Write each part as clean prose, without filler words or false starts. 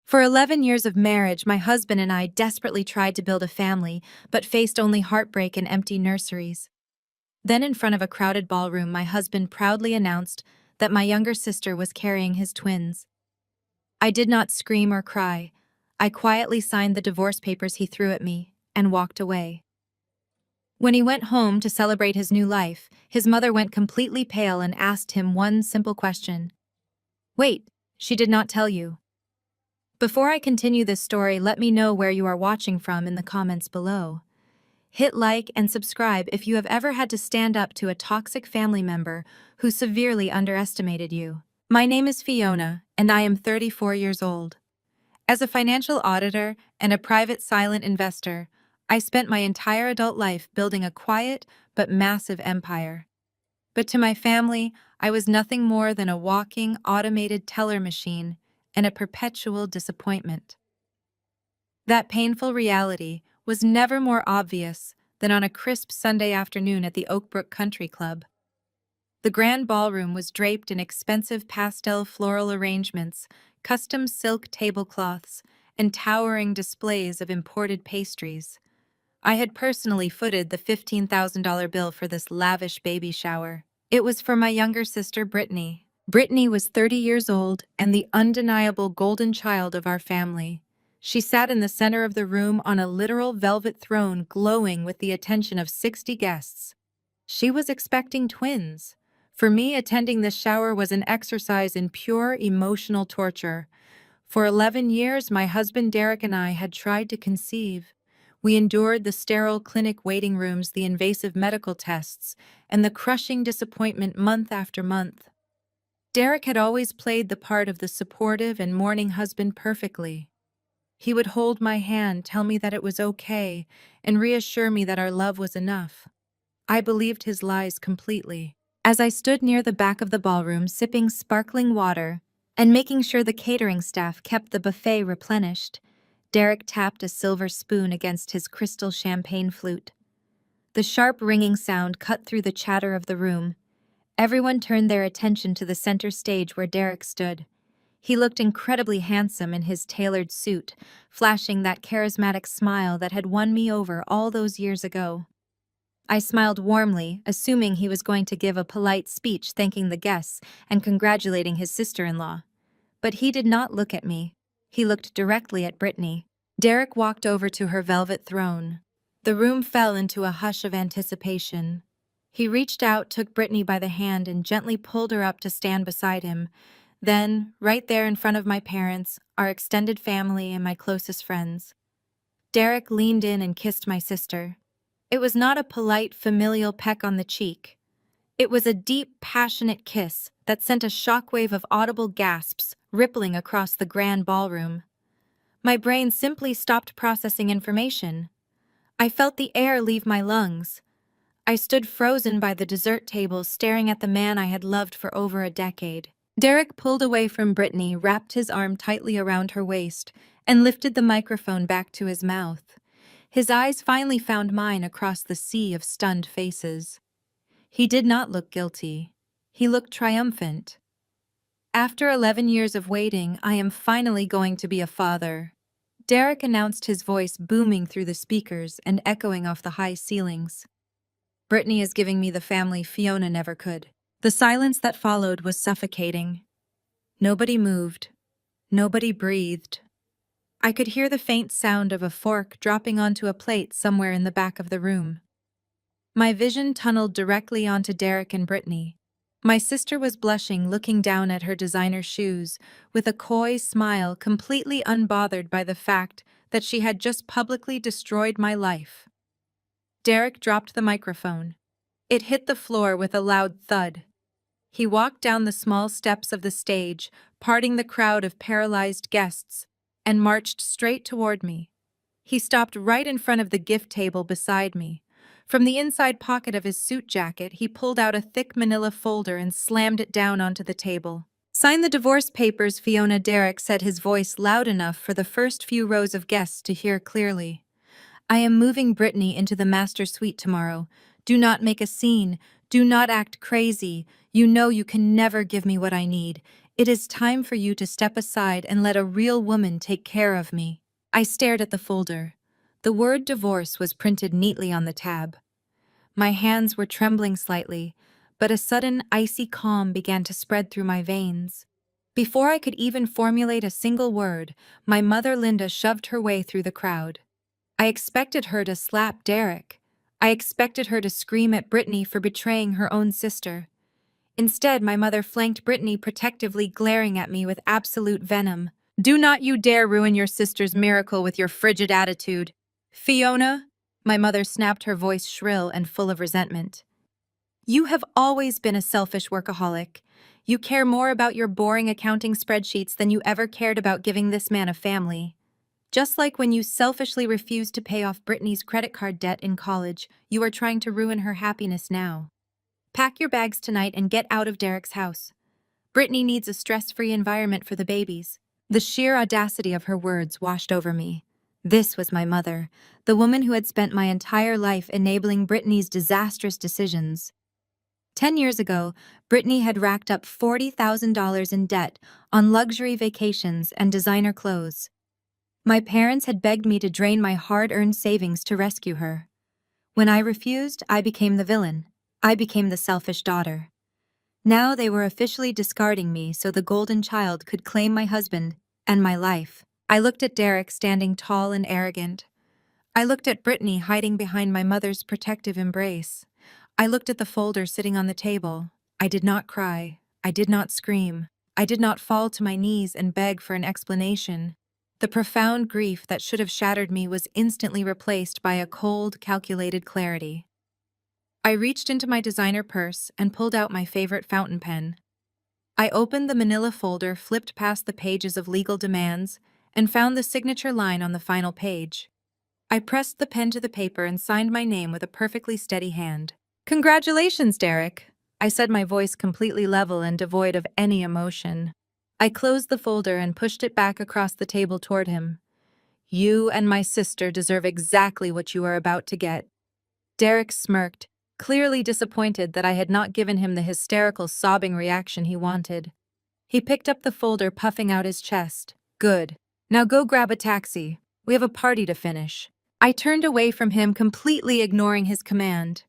For 11 years of marriage, my husband and I desperately tried to build a family, but faced only heartbreak and empty nurseries. Then, in front of a crowded ballroom, my husband proudly announced that my younger sister was carrying his twins. I did not scream or cry. I quietly signed the divorce papers he threw at me and walked away. When he went home to celebrate his new life, his mother went completely pale and asked him one simple question. "Wait, she did not tell you." Before I continue this story, let me know where you are watching from in the comments below. Hit like and subscribe if you have ever had to stand up to a toxic family member who severely underestimated you. My name is Fiona, and I am 34 years old. As a financial auditor and a private silent investor, I spent my entire adult life building a quiet but massive empire. But to my family, I was nothing more than a walking, automated teller machine and a perpetual disappointment. That painful reality was never more obvious than on a crisp Sunday afternoon at the Oakbrook Country Club. The grand ballroom was draped in expensive pastel floral arrangements, custom silk tablecloths, and towering displays of imported pastries. I had personally footed the $15,000 bill for this lavish baby shower. It was for my younger sister, Brittany. Brittany was 30 years old and the undeniable golden child of our family. She sat in the center of the room on a literal velvet throne, glowing with the attention of 60 guests. She was expecting twins. For me, attending this shower was an exercise in pure emotional torture. For 11 years, my husband Derek and I had tried to conceive. We endured the sterile clinic waiting rooms, the invasive medical tests, and the crushing disappointment month after month. Derek had always played the part of the supportive and mourning husband perfectly. He would hold my hand, tell me that it was okay, and reassure me that our love was enough. I believed his lies completely. As I stood near the back of the ballroom, sipping sparkling water and making sure the catering staff kept the buffet replenished, Derek tapped a silver spoon against his crystal champagne flute. The sharp ringing sound cut through the chatter of the room. Everyone turned their attention to the center stage where Derek stood. He looked incredibly handsome in his tailored suit, flashing that charismatic smile that had won me over all those years ago. I smiled warmly, assuming he was going to give a polite speech thanking the guests and congratulating his sister-in-law. But he did not look at me. He looked directly at Brittany. Derek walked over to her velvet throne. The room fell into a hush of anticipation. He reached out, took Brittany by the hand, and gently pulled her up to stand beside him. Then, right there in front of my parents, our extended family, and my closest friends, Derek leaned in and kissed my sister. It was not a polite, familial peck on the cheek. It was a deep, passionate kiss that sent a shockwave of audible gasps rippling across the grand ballroom. My brain simply stopped processing information. I felt the air leave my lungs. I stood frozen by the dessert table, staring at the man I had loved for over a decade. Derek pulled away from Brittany, wrapped his arm tightly around her waist, and lifted the microphone back to his mouth. His eyes finally found mine across the sea of stunned faces. He did not look guilty. He looked triumphant. "After 11 years of waiting, I am finally going to be a father," Derek announced, his voice booming through the speakers and echoing off the high ceilings. "Brittany is giving me the family Fiona never could." The silence that followed was suffocating. Nobody moved. Nobody breathed. I could hear the faint sound of a fork dropping onto a plate somewhere in the back of the room. My vision tunneled directly onto Derek and Brittany. My sister was blushing, looking down at her designer shoes, with a coy smile, completely unbothered by the fact that she had just publicly destroyed my life. Derek dropped the microphone. It hit the floor with a loud thud. He walked down the small steps of the stage, parting the crowd of paralyzed guests, and marched straight toward me. He stopped right in front of the gift table beside me. From the inside pocket of his suit jacket, he pulled out a thick manila folder and slammed it down onto the table. "Sign the divorce papers, Fiona," Derek said, his voice loud enough for the first few rows of guests to hear clearly. "I am moving Brittany into the master suite tomorrow. Do not make a scene. Do not act crazy. You know you can never give me what I need. It is time for you to step aside and let a real woman take care of me. I stared at the folder. The word divorce was printed neatly on the tab. My hands were trembling slightly, but a sudden icy calm began to spread through my veins. Before I could even formulate a single word, my mother Linda shoved her way through the crowd. I expected her to slap Derek. I expected her to scream at Brittany for betraying her own sister. Instead, my mother flanked Brittany, protectively glaring at me with absolute venom. "Do not you dare ruin your sister's miracle with your frigid attitude. Fiona," my mother snapped, her voice shrill and full of resentment. "You have always been a selfish workaholic. You care more about your boring accounting spreadsheets than you ever cared about giving this man a family. Just like when you selfishly refused to pay off Brittany's credit card debt in college, you are trying to ruin her happiness now. Pack your bags tonight and get out of Derek's house. Brittany needs a stress-free environment for the babies." The sheer audacity of her words washed over me. This was my mother, the woman who had spent my entire life enabling Brittany's disastrous decisions. 10 years ago, Brittany had racked up $40,000 in debt on luxury vacations and designer clothes. My parents had begged me to drain my hard-earned savings to rescue her. When I refused, I became the villain. I became the selfish daughter. Now they were officially discarding me so the golden child could claim my husband and my life. I looked at Derek standing tall and arrogant. I looked at Brittany hiding behind my mother's protective embrace. I looked at the folder sitting on the table. I did not cry. I did not scream. I did not fall to my knees and beg for an explanation. The profound grief that should have shattered me was instantly replaced by a cold, calculated clarity. I reached into my designer purse and pulled out my favorite fountain pen. I opened the manila folder, flipped past the pages of legal demands, and found the signature line on the final page. I pressed the pen to the paper and signed my name with a perfectly steady hand. "Congratulations, Derek," I said, my voice completely level and devoid of any emotion. I closed the folder and pushed it back across the table toward him. "You and my sister deserve exactly what you are about to get." Derek smirked, clearly disappointed that I had not given him the hysterical sobbing reaction he wanted. He picked up the folder, puffing out his chest. "Good. Now go grab a taxi. We have a party to finish." I turned away from him, completely ignoring his command.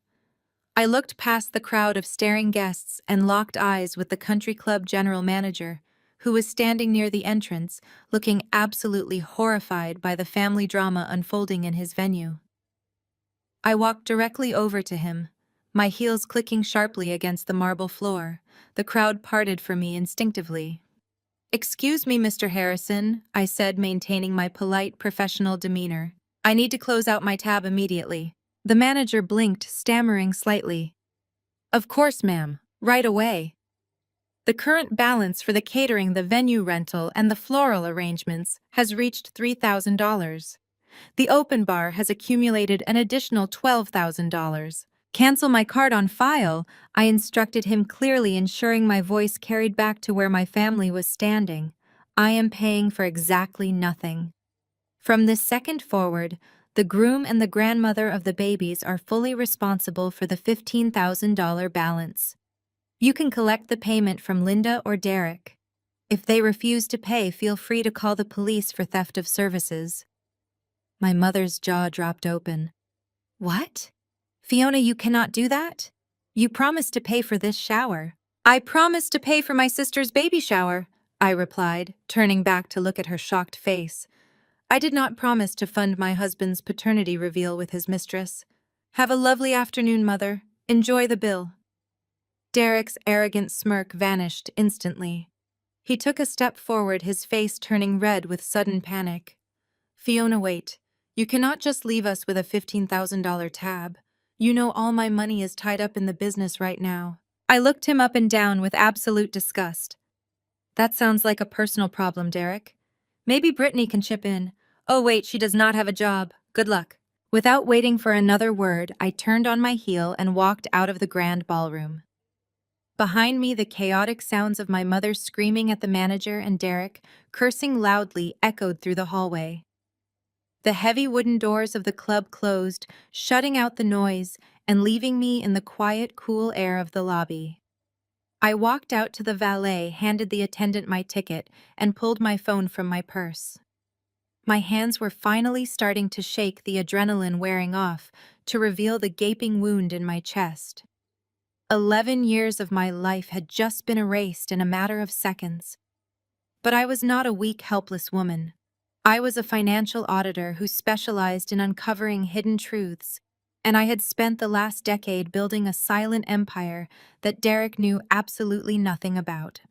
I looked past the crowd of staring guests and locked eyes with the country club general manager, who was standing near the entrance, looking absolutely horrified by the family drama unfolding in his venue. I walked directly over to him, my heels clicking sharply against the marble floor. The crowd parted for me instinctively. "Excuse me, Mr. Harrison," I said, maintaining my polite, professional demeanor. "I need to close out my tab immediately." The manager blinked, stammering slightly. "Of course, ma'am. Right away." The current balance for the catering, the venue rental, and the floral arrangements has reached $3,000. The open bar has accumulated an additional $12,000. "Cancel my card on file," I instructed him, clearly, ensuring my voice carried back to where my family was standing. "I am paying for exactly nothing." From this second forward, the groom and the grandmother of the babies are fully responsible for the $15,000 balance. You can collect the payment from Linda or Derek. If they refuse to pay, feel free to call the police for theft of services. My mother's jaw dropped open. "What? Fiona, you cannot do that? You promised to pay for this shower." "I promised to pay for my sister's baby shower," I replied, turning back to look at her shocked face. "I did not promise to fund my husband's paternity reveal with his mistress. Have a lovely afternoon, Mother. Enjoy the bill." Derek's arrogant smirk vanished instantly. He took a step forward, his face turning red with sudden panic. "Fiona, wait. You cannot just leave us with a $15,000 tab. You know all my money is tied up in the business right now." I looked him up and down with absolute disgust. "That sounds like a personal problem, Derek. Maybe Brittany can chip in." "Oh wait, she does not have a job. Good luck." Without waiting for another word, I turned on my heel and walked out of the grand ballroom. Behind me, the chaotic sounds of my mother screaming at the manager and Derek, cursing loudly, echoed through the hallway. The heavy wooden doors of the club closed, shutting out the noise and leaving me in the quiet, cool air of the lobby. I walked out to the valet, handed the attendant my ticket, and pulled my phone from my purse. My hands were finally starting to shake, the adrenaline wearing off, to reveal the gaping wound in my chest. 11 years of my life had just been erased in a matter of seconds. But I was not a weak, helpless woman. I was a financial auditor who specialized in uncovering hidden truths, and I had spent the last decade building a silent empire that Derek knew absolutely nothing about.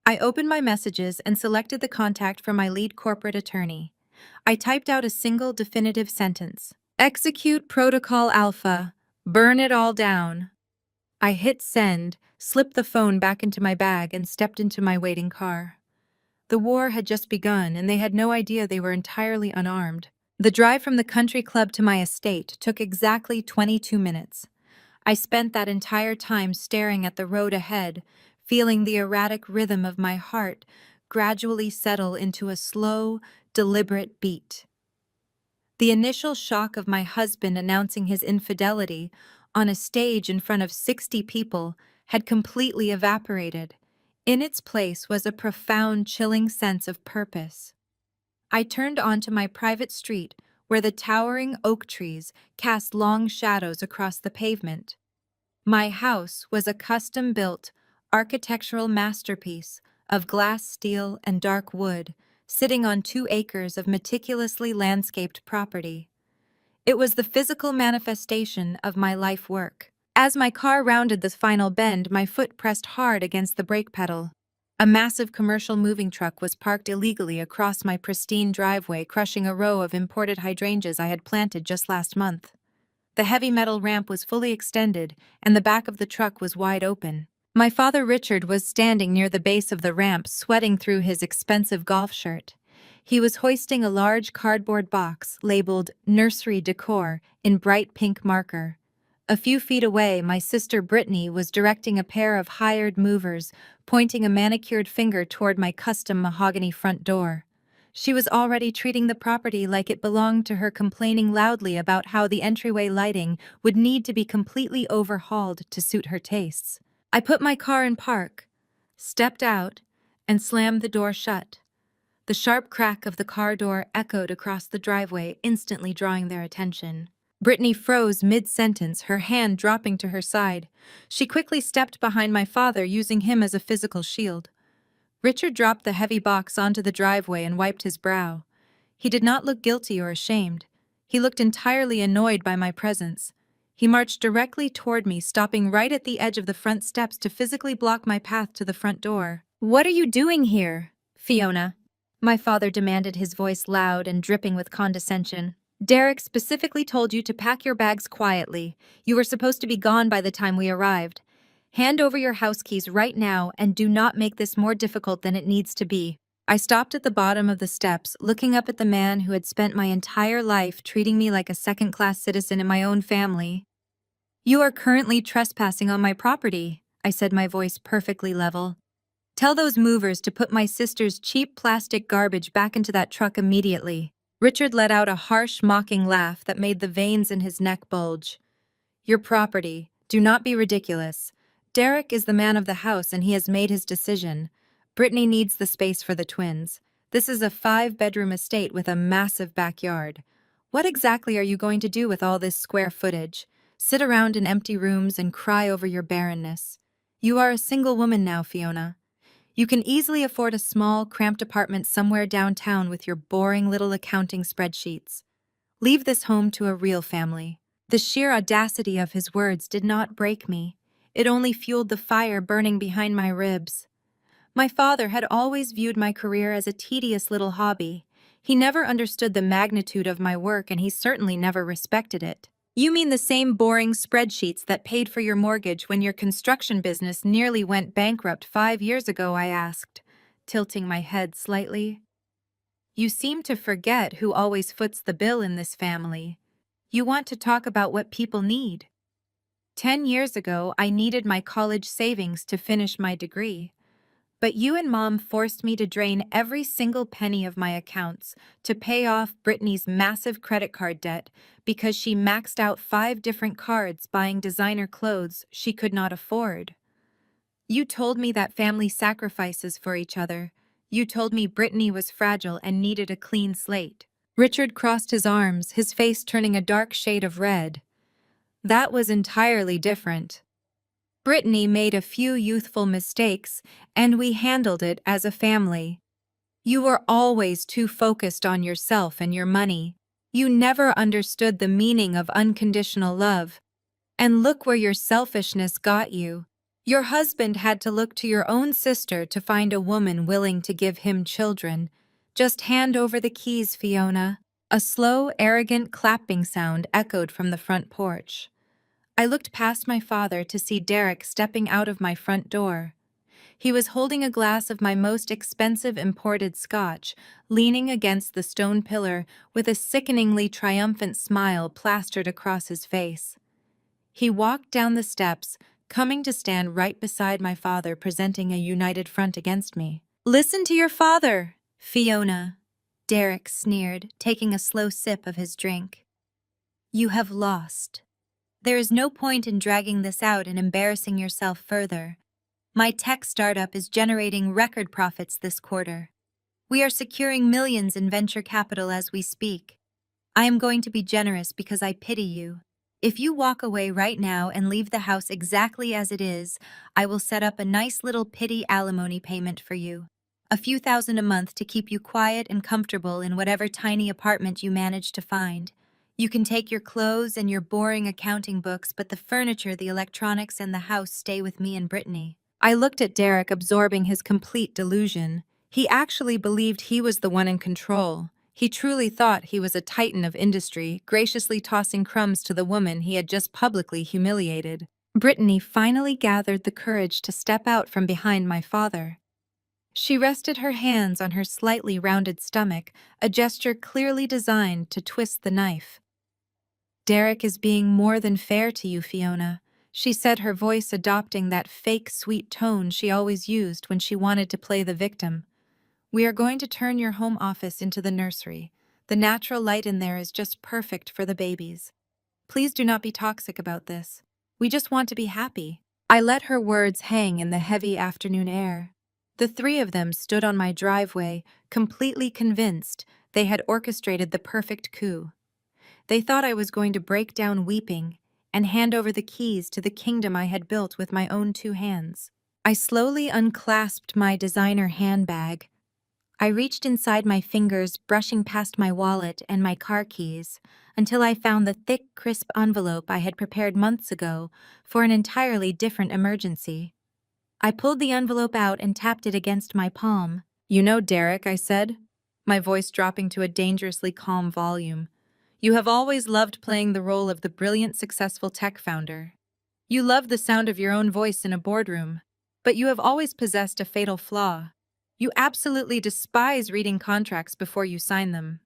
I opened my messages and selected the contact for my lead corporate attorney. I typed out a single definitive sentence. Execute Protocol Alpha. Burn it all down. I hit send, slipped the phone back into my bag, and stepped into my waiting car. The war had just begun, and they had no idea they were entirely unarmed. The drive from the country club to my estate took exactly 22 minutes. I spent that entire time staring at the road ahead, feeling the erratic rhythm of my heart gradually settle into a slow, deliberate beat. The initial shock of my husband announcing his infidelity on a stage in front of 60 people had completely evaporated. In its place was a profound, chilling sense of purpose. I turned onto my private street where the towering oak trees cast long shadows across the pavement. My house was a custom-built, architectural masterpiece of glass, steel, and dark wood, sitting on 2 acres of meticulously landscaped property. It was the physical manifestation of my life work. As my car rounded the final bend, my foot pressed hard against the brake pedal. A massive commercial moving truck was parked illegally across my pristine driveway, crushing a row of imported hydrangeas I had planted just last month. The heavy metal ramp was fully extended, and the back of the truck was wide open. My father Richard was standing near the base of the ramp, sweating through his expensive golf shirt. He was hoisting a large cardboard box labeled Nursery Decor in bright pink marker. A few feet away, my sister Brittany was directing a pair of hired movers, pointing a manicured finger toward my custom mahogany front door. She was already treating the property like it belonged to her, complaining loudly about how the entryway lighting would need to be completely overhauled to suit her tastes. I put my car in park, stepped out, and slammed the door shut. The sharp crack of the car door echoed across the driveway, instantly drawing their attention. Brittany froze mid-sentence, her hand dropping to her side. She quickly stepped behind my father, using him as a physical shield. Richard dropped the heavy box onto the driveway and wiped his brow. He did not look guilty or ashamed. He looked entirely annoyed by my presence. He marched directly toward me, stopping right at the edge of the front steps to physically block my path to the front door. "What are you doing here, Fiona?" my father demanded, his voice loud and dripping with condescension. "Derek specifically told you to pack your bags quietly. You were supposed to be gone by the time we arrived. Hand over your house keys right now, and do not make this more difficult than it needs to be." I stopped at the bottom of the steps, looking up at the man who had spent my entire life treating me like a second-class citizen in my own family. "You are currently trespassing on my property," I said, my voice perfectly level. "Tell those movers to put my sister's cheap plastic garbage back into that truck immediately." Richard let out a harsh, mocking laugh that made the veins in his neck bulge. "Your property. Do not be ridiculous. Derek is the man of the house, and he has made his decision. Brittany needs the space for the twins. This is a 5-bedroom estate with a massive backyard. What exactly are you going to do with all this square footage? Sit around in empty rooms and cry over your barrenness? You are a single woman now, Fiona. You can easily afford a small, cramped apartment somewhere downtown with your boring little accounting spreadsheets. Leave this home to a real family." The sheer audacity of his words did not break me. It only fueled the fire burning behind my ribs. My father had always viewed my career as a tedious little hobby. He never understood the magnitude of my work, and he certainly never respected it. "You mean the same boring spreadsheets that paid for your mortgage when your construction business nearly went bankrupt 5 years ago?" I asked, tilting my head slightly. "You seem to forget who always foots the bill in this family. You want to talk about what people need. 10 years ago, I needed my college savings to finish my degree. But you and Mom forced me to drain every single penny of my accounts to pay off Brittany's massive credit card debt because she maxed out 5 different cards buying designer clothes she could not afford. You told me that family sacrifices for each other. You told me Brittany was fragile and needed a clean slate. Richard crossed his arms, his face turning a dark shade of red. That was entirely different. Brittany made a few youthful mistakes, and we handled it as a family. You were always too focused on yourself and your money. You never understood the meaning of unconditional love. And look where your selfishness got you. Your husband had to look to your own sister to find a woman willing to give him children. Just hand over the keys, Fiona. A slow, arrogant clapping sound echoed from the front porch. I looked past my father to see Derek stepping out of my front door. He was holding a glass of my most expensive imported scotch, leaning against the stone pillar with a sickeningly triumphant smile plastered across his face. He walked down the steps, coming to stand right beside my father, presenting a united front against me. "Listen to your father, Fiona," Derek sneered, taking a slow sip of his drink. "You have lost. There is no point in dragging this out and embarrassing yourself further. My tech startup is generating record profits this quarter. We are securing millions in venture capital as we speak. I am going to be generous because I pity you. If you walk away right now and leave the house exactly as it is, I will set up a nice little pity alimony payment for you. A few thousand a month to keep you quiet and comfortable in whatever tiny apartment you manage to find. You can take your clothes and your boring accounting books, but the furniture, the electronics, and the house stay with me and Brittany." I looked at Derek, absorbing his complete delusion. He actually believed he was the one in control. He truly thought he was a titan of industry, graciously tossing crumbs to the woman he had just publicly humiliated. Brittany finally gathered the courage to step out from behind my father. She rested her hands on her slightly rounded stomach, a gesture clearly designed to twist the knife. "Derek is being more than fair to you, Fiona," she said, her voice adopting that fake sweet tone she always used when she wanted to play the victim. "We are going to turn your home office into the nursery. The natural light in there is just perfect for the babies. Please do not be toxic about this. We just want to be happy." I let her words hang in the heavy afternoon air. The three of them stood on my driveway, completely convinced they had orchestrated the perfect coup. They thought I was going to break down weeping and hand over the keys to the kingdom I had built with my own two hands. I slowly unclasped my designer handbag. I reached inside my fingers, brushing past my wallet and my car keys, until I found the thick, crisp envelope I had prepared months ago for an entirely different emergency. I pulled the envelope out and tapped it against my palm. "You know, Derek," I said, my voice dropping to a dangerously calm volume, "you have always loved playing the role of the brilliant, successful tech founder. You love the sound of your own voice in a boardroom, but you have always possessed a fatal flaw. You absolutely despise reading contracts before you sign them."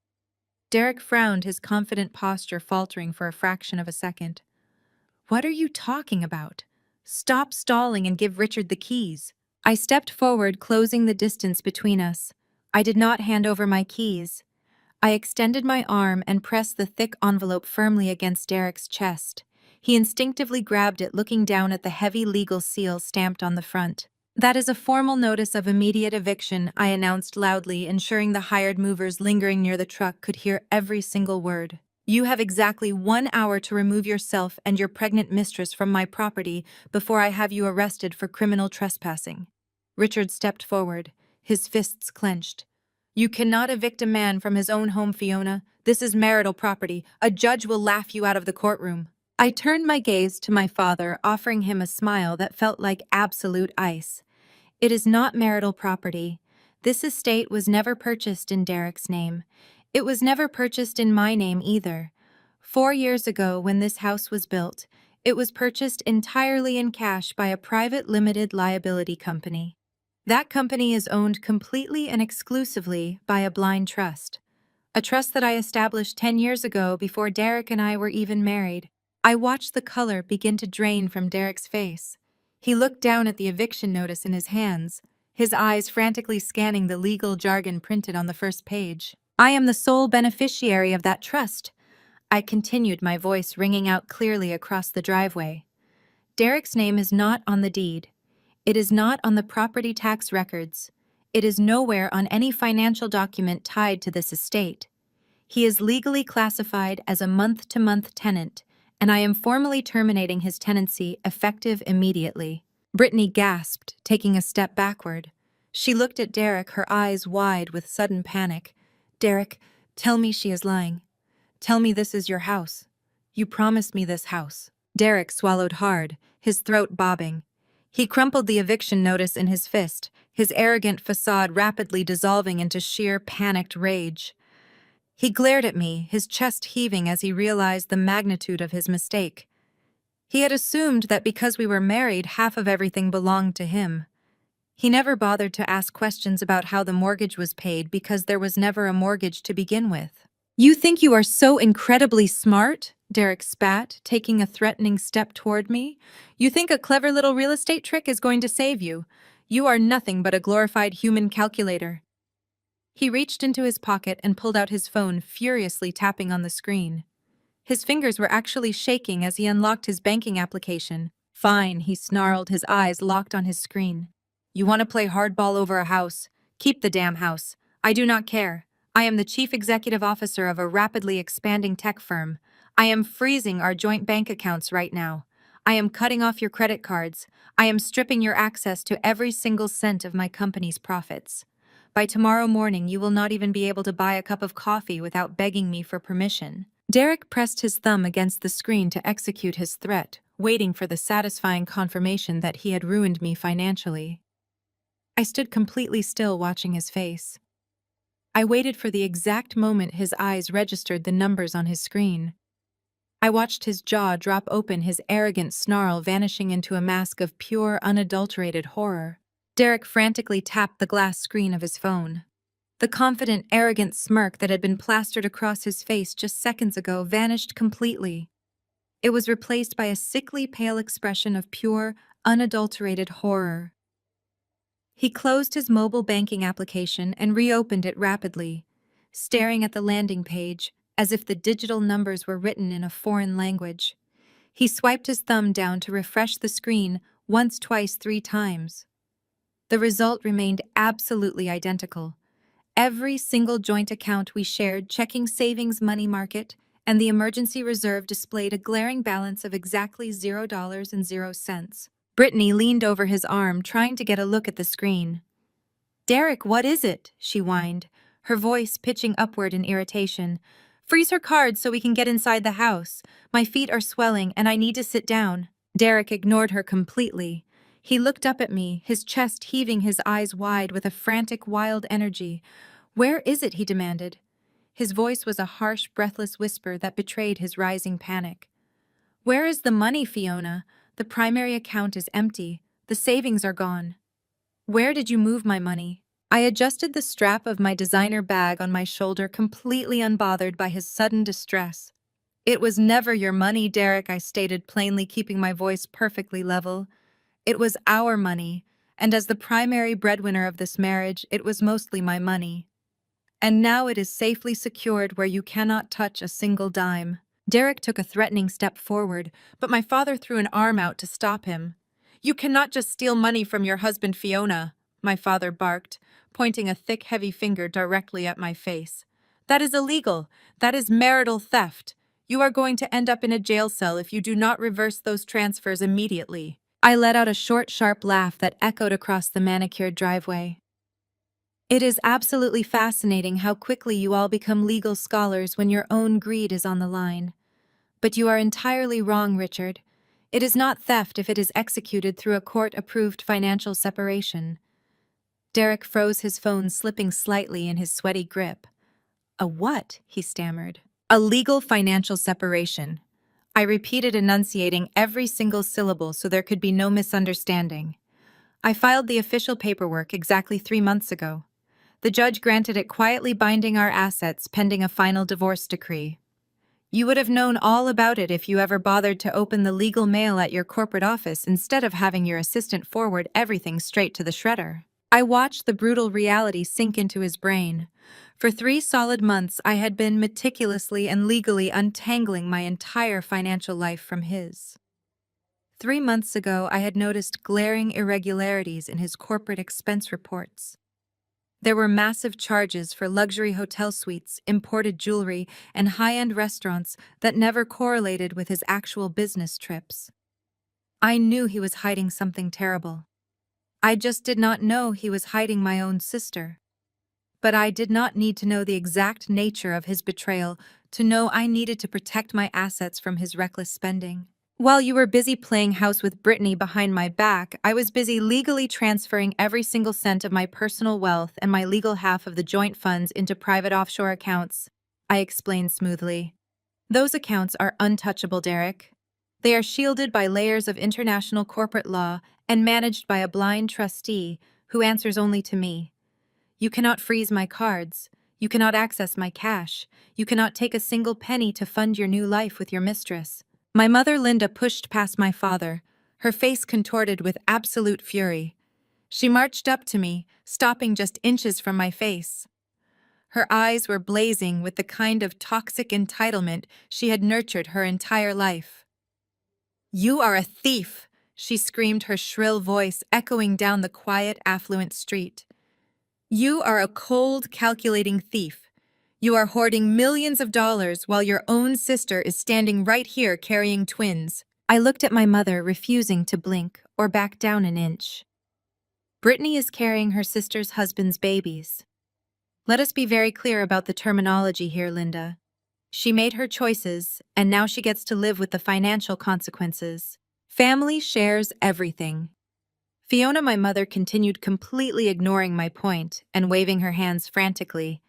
Derek frowned, his confident posture faltering for a fraction of a second. "What are you talking about? Stop stalling and give Richard the keys." I stepped forward, closing the distance between us. I did not hand over my keys. I extended my arm and pressed the thick envelope firmly against Derek's chest. He instinctively grabbed it, looking down at the heavy legal seal stamped on the front. "That is a formal notice of immediate eviction," I announced loudly, ensuring the hired movers lingering near the truck could hear every single word. "You have exactly 1 hour to remove yourself and your pregnant mistress from my property before I have you arrested for criminal trespassing." Richard stepped forward, his fists clenched. "You cannot evict a man from his own home, Fiona. This is marital property. A judge will laugh you out of the courtroom." I turned my gaze to my father, offering him a smile that felt like absolute ice. "It is not marital property. This estate was never purchased in Derek's name. It was never purchased in my name either. 4 years ago, when this house was built, it was purchased entirely in cash by a private limited liability company. That company is owned completely and exclusively by a blind trust. A trust that I established 10 years ago before Derek and I were even married." I watched the color begin to drain from Derek's face. He looked down at the eviction notice in his hands, his eyes frantically scanning the legal jargon printed on the first page. "I am the sole beneficiary of that trust," I continued, my voice ringing out clearly across the driveway. "Derek's name is not on the deed. It is not on the property tax records. It is nowhere on any financial document tied to this estate. He is legally classified as a month-to-month tenant, and I am formally terminating his tenancy effective immediately." Brittany gasped, taking a step backward. She looked at Derek, her eyes wide with sudden panic. "Derek, tell me she is lying. Tell me this is your house. You promised me this house." Derek swallowed hard, his throat bobbing. He crumpled the eviction notice in his fist, his arrogant facade rapidly dissolving into sheer panicked rage. He glared at me, his chest heaving as he realized the magnitude of his mistake. He had assumed that because we were married, half of everything belonged to him. He never bothered to ask questions about how the mortgage was paid because there was never a mortgage to begin with. "You think you are so incredibly smart?" Derek spat, taking a threatening step toward me. "You think a clever little real estate trick is going to save you? You are nothing but a glorified human calculator." He reached into his pocket and pulled out his phone, furiously tapping on the screen. His fingers were actually shaking as he unlocked his banking application. "Fine," he snarled, his eyes locked on his screen. "You want to play hardball over a house? Keep the damn house. I do not care. I am the chief executive officer of a rapidly expanding tech firm. I am freezing our joint bank accounts right now. I am cutting off your credit cards. I am stripping your access to every single cent of my company's profits. By tomorrow morning, you will not even be able to buy a cup of coffee without begging me for permission." Derek pressed his thumb against the screen to execute his threat, waiting for the satisfying confirmation that he had ruined me financially. I stood completely still, watching his face. I waited for the exact moment his eyes registered the numbers on his screen. I watched his jaw drop open, his arrogant snarl vanishing into a mask of pure, unadulterated horror. Derek frantically tapped the glass screen of his phone. The confident, arrogant smirk that had been plastered across his face just seconds ago vanished completely. It was replaced by a sickly pale expression of pure, unadulterated horror. He closed his mobile banking application and reopened it rapidly, staring at the landing page as if the digital numbers were written in a foreign language. He swiped his thumb down to refresh the screen once, twice, 3 times. The result remained absolutely identical. Every single joint account we shared, checking, savings, money market, and the emergency reserve displayed a glaring balance of exactly $0.00. Brittany leaned over his arm, trying to get a look at the screen. "Derek, what is it?" she whined, her voice pitching upward in irritation. "Freeze her cards so we can get inside the house. My feet are swelling and I need to sit down." Derek ignored her completely. He looked up at me, his chest heaving, his eyes wide with a frantic, wild energy. "Where is it?" he demanded. His voice was a harsh, breathless whisper that betrayed his rising panic. "Where is the money, Fiona? The primary account is empty. The savings are gone." "Where did you move my money?" I adjusted the strap of my designer bag on my shoulder, completely unbothered by his sudden distress. "It was never your money, Derek," I stated plainly, keeping my voice perfectly level. "It was our money, and as the primary breadwinner of this marriage, it was mostly my money. And now it is safely secured where you cannot touch a single dime." Derek took a threatening step forward, but my father threw an arm out to stop him. "You cannot just steal money from your husband, Fiona," my father barked, pointing a thick, heavy finger directly at my face. "That is illegal. That is marital theft. You are going to end up in a jail cell if you do not reverse those transfers immediately." I let out a short, sharp laugh that echoed across the manicured driveway. It is absolutely fascinating how quickly you all become legal scholars when your own greed is on the line. But you are entirely wrong, Richard. It is not theft if it is executed through a court-approved financial separation. Derek froze, his phone slipping slightly in his sweaty grip. "A what?" he stammered. "A legal financial separation." I repeated, enunciating every single syllable so there could be no misunderstanding. "I filed the official paperwork exactly 3 months ago. The judge granted it, quietly binding our assets pending a final divorce decree. You would have known all about it if you ever bothered to open the legal mail at your corporate office instead of having your assistant forward everything straight to the shredder." I watched the brutal reality sink into his brain. For 3 solid months, I had been meticulously and legally untangling my entire financial life from his. 3 months ago, I had noticed glaring irregularities in his corporate expense reports. There were massive charges for luxury hotel suites, imported jewelry, and high-end restaurants that never correlated with his actual business trips. I knew he was hiding something terrible. I just did not know he was hiding my own sister. But I did not need to know the exact nature of his betrayal to know I needed to protect my assets from his reckless spending. While you were busy playing house with Brittany behind my back, I was busy legally transferring every single cent of my personal wealth and my legal half of the joint funds into private offshore accounts, I explained smoothly. Those accounts are untouchable, Derek. They are shielded by layers of international corporate law and managed by a blind trustee who answers only to me. You cannot freeze my cards. You cannot access my cash. You cannot take a single penny to fund your new life with your mistress. My mother Linda pushed past my father, her face contorted with absolute fury. She marched up to me, stopping just inches from my face. Her eyes were blazing with the kind of toxic entitlement she had nurtured her entire life. "You are a thief!" she screamed, her shrill voice echoing down the quiet, affluent street. "You are a cold, calculating thief. You are hoarding millions of dollars while your own sister is standing right here carrying twins." I looked at my mother, refusing to blink or back down an inch. Brittany is carrying her sister's husband's babies. Let us be very clear about the terminology here, Linda. She made her choices, and now she gets to live with the financial consequences. Family shares everything. Fiona, my mother, continued completely ignoring my point and waving her hands frantically.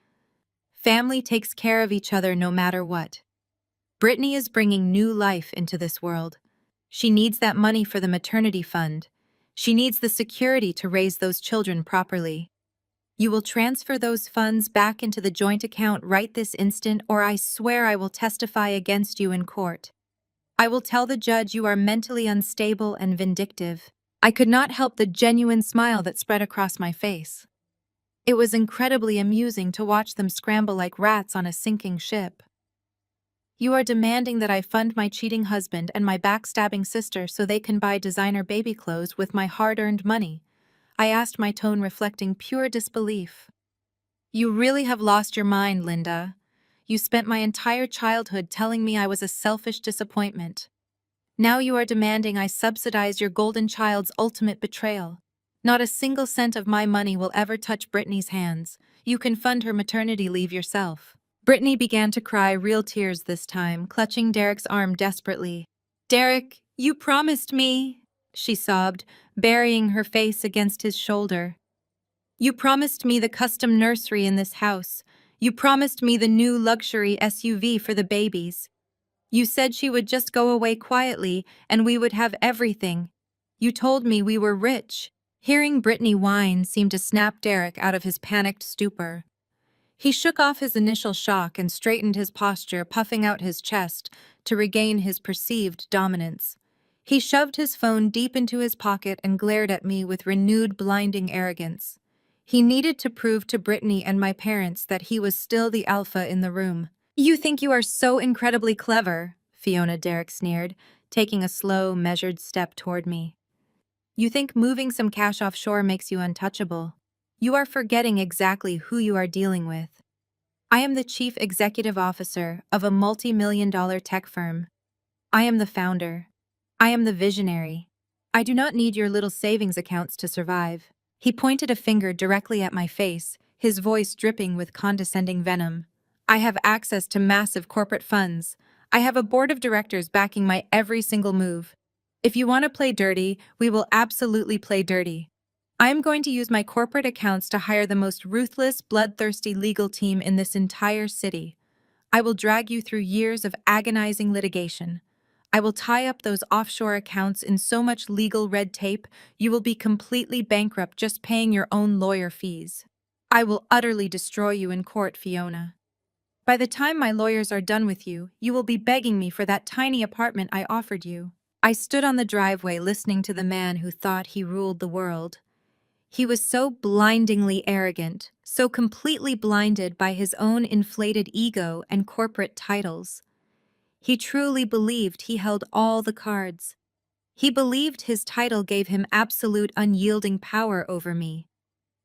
Family takes care of each other no matter what. Brittany is bringing new life into this world. She needs that money for the maternity fund. She needs the security to raise those children properly. You will transfer those funds back into the joint account right this instant, or I swear I will testify against you in court. I will tell the judge you are mentally unstable and vindictive. I could not help the genuine smile that spread across my face. It was incredibly amusing to watch them scramble like rats on a sinking ship. You are demanding that I fund my cheating husband and my backstabbing sister so they can buy designer baby clothes with my hard-earned money, I asked, my tone reflecting pure disbelief. You really have lost your mind, Linda. You spent my entire childhood telling me I was a selfish disappointment. Now you are demanding I subsidize your golden child's ultimate betrayal. Not a single cent of my money will ever touch Brittany's hands. You can fund her maternity leave yourself. Brittany began to cry, real tears this time, clutching Derek's arm desperately. "Derek, you promised me," she sobbed, burying her face against his shoulder. "You promised me the custom nursery in this house. You promised me the new luxury SUV for the babies. You said she would just go away quietly and we would have everything. You told me we were rich." Hearing Brittany whine seemed to snap Derek out of his panicked stupor. He shook off his initial shock and straightened his posture, puffing out his chest to regain his perceived dominance. He shoved his phone deep into his pocket and glared at me with renewed blinding arrogance. He needed to prove to Brittany and my parents that he was still the alpha in the room. "You think you are so incredibly clever," Fiona, Derek sneered, taking a slow, measured step toward me. "You think moving some cash offshore makes you untouchable. You are forgetting exactly who you are dealing with. I am the chief executive officer of a multi-million-dollar tech firm. I am the founder. I am the visionary. I do not need your little savings accounts to survive." He pointed a finger directly at my face, his voice dripping with condescending venom. "I have access to massive corporate funds. I have a board of directors backing my every single move. If you want to play dirty, we will absolutely play dirty. I am going to use my corporate accounts to hire the most ruthless, bloodthirsty legal team in this entire city. I will drag you through years of agonizing litigation. I will tie up those offshore accounts in so much legal red tape, you will be completely bankrupt just paying your own lawyer fees. I will utterly destroy you in court, Fiona. By the time my lawyers are done with you, you will be begging me for that tiny apartment I offered you." I stood on the driveway listening to the man who thought he ruled the world. He was so blindingly arrogant, so completely blinded by his own inflated ego and corporate titles. He truly believed he held all the cards. He believed his title gave him absolute unyielding power over me.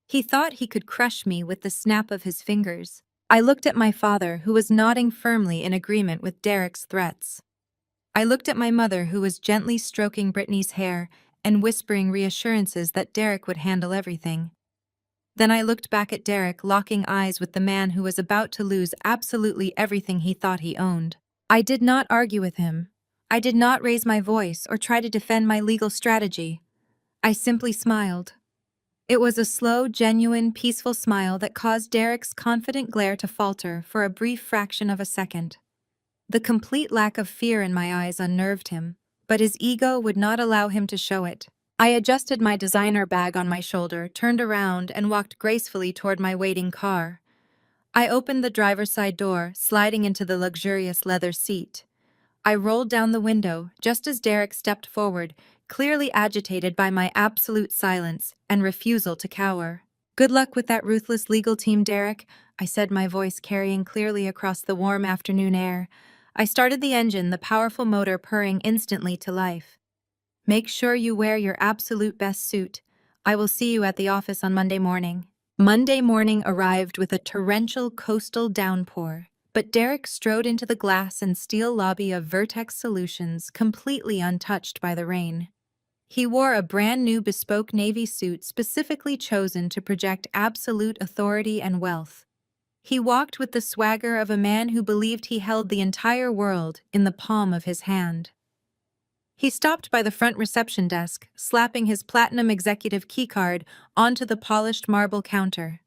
He thought he could crush me with the snap of his fingers. I looked at my father, who was nodding firmly in agreement with Derek's threats. I looked at my mother, who was gently stroking Brittany's hair and whispering reassurances that Derek would handle everything. Then I looked back at Derek, locking eyes with the man who was about to lose absolutely everything he thought he owned. I did not argue with him. I did not raise my voice or try to defend my legal strategy. I simply smiled. It was a slow, genuine, peaceful smile that caused Derek's confident glare to falter for a brief fraction of a second. The complete lack of fear in my eyes unnerved him, but his ego would not allow him to show it. I adjusted my designer bag on my shoulder, turned around, and walked gracefully toward my waiting car. I opened the driver's side door, sliding into the luxurious leather seat. I rolled down the window just as Derek stepped forward, clearly agitated by my absolute silence and refusal to cower. "Good luck with that ruthless legal team, Derek," I said, my voice carrying clearly across the warm afternoon air. I started the engine, the powerful motor purring instantly to life. "Make sure you wear your absolute best suit. I will see you at the office on Monday morning." Monday morning arrived with a torrential coastal downpour, but Derek strode into the glass and steel lobby of Vertex Solutions, completely untouched by the rain. He wore a brand new bespoke navy suit specifically chosen to project absolute authority and wealth. He walked with the swagger of a man who believed he held the entire world in the palm of his hand. He stopped by the front reception desk, slapping his platinum executive keycard onto the polished marble counter.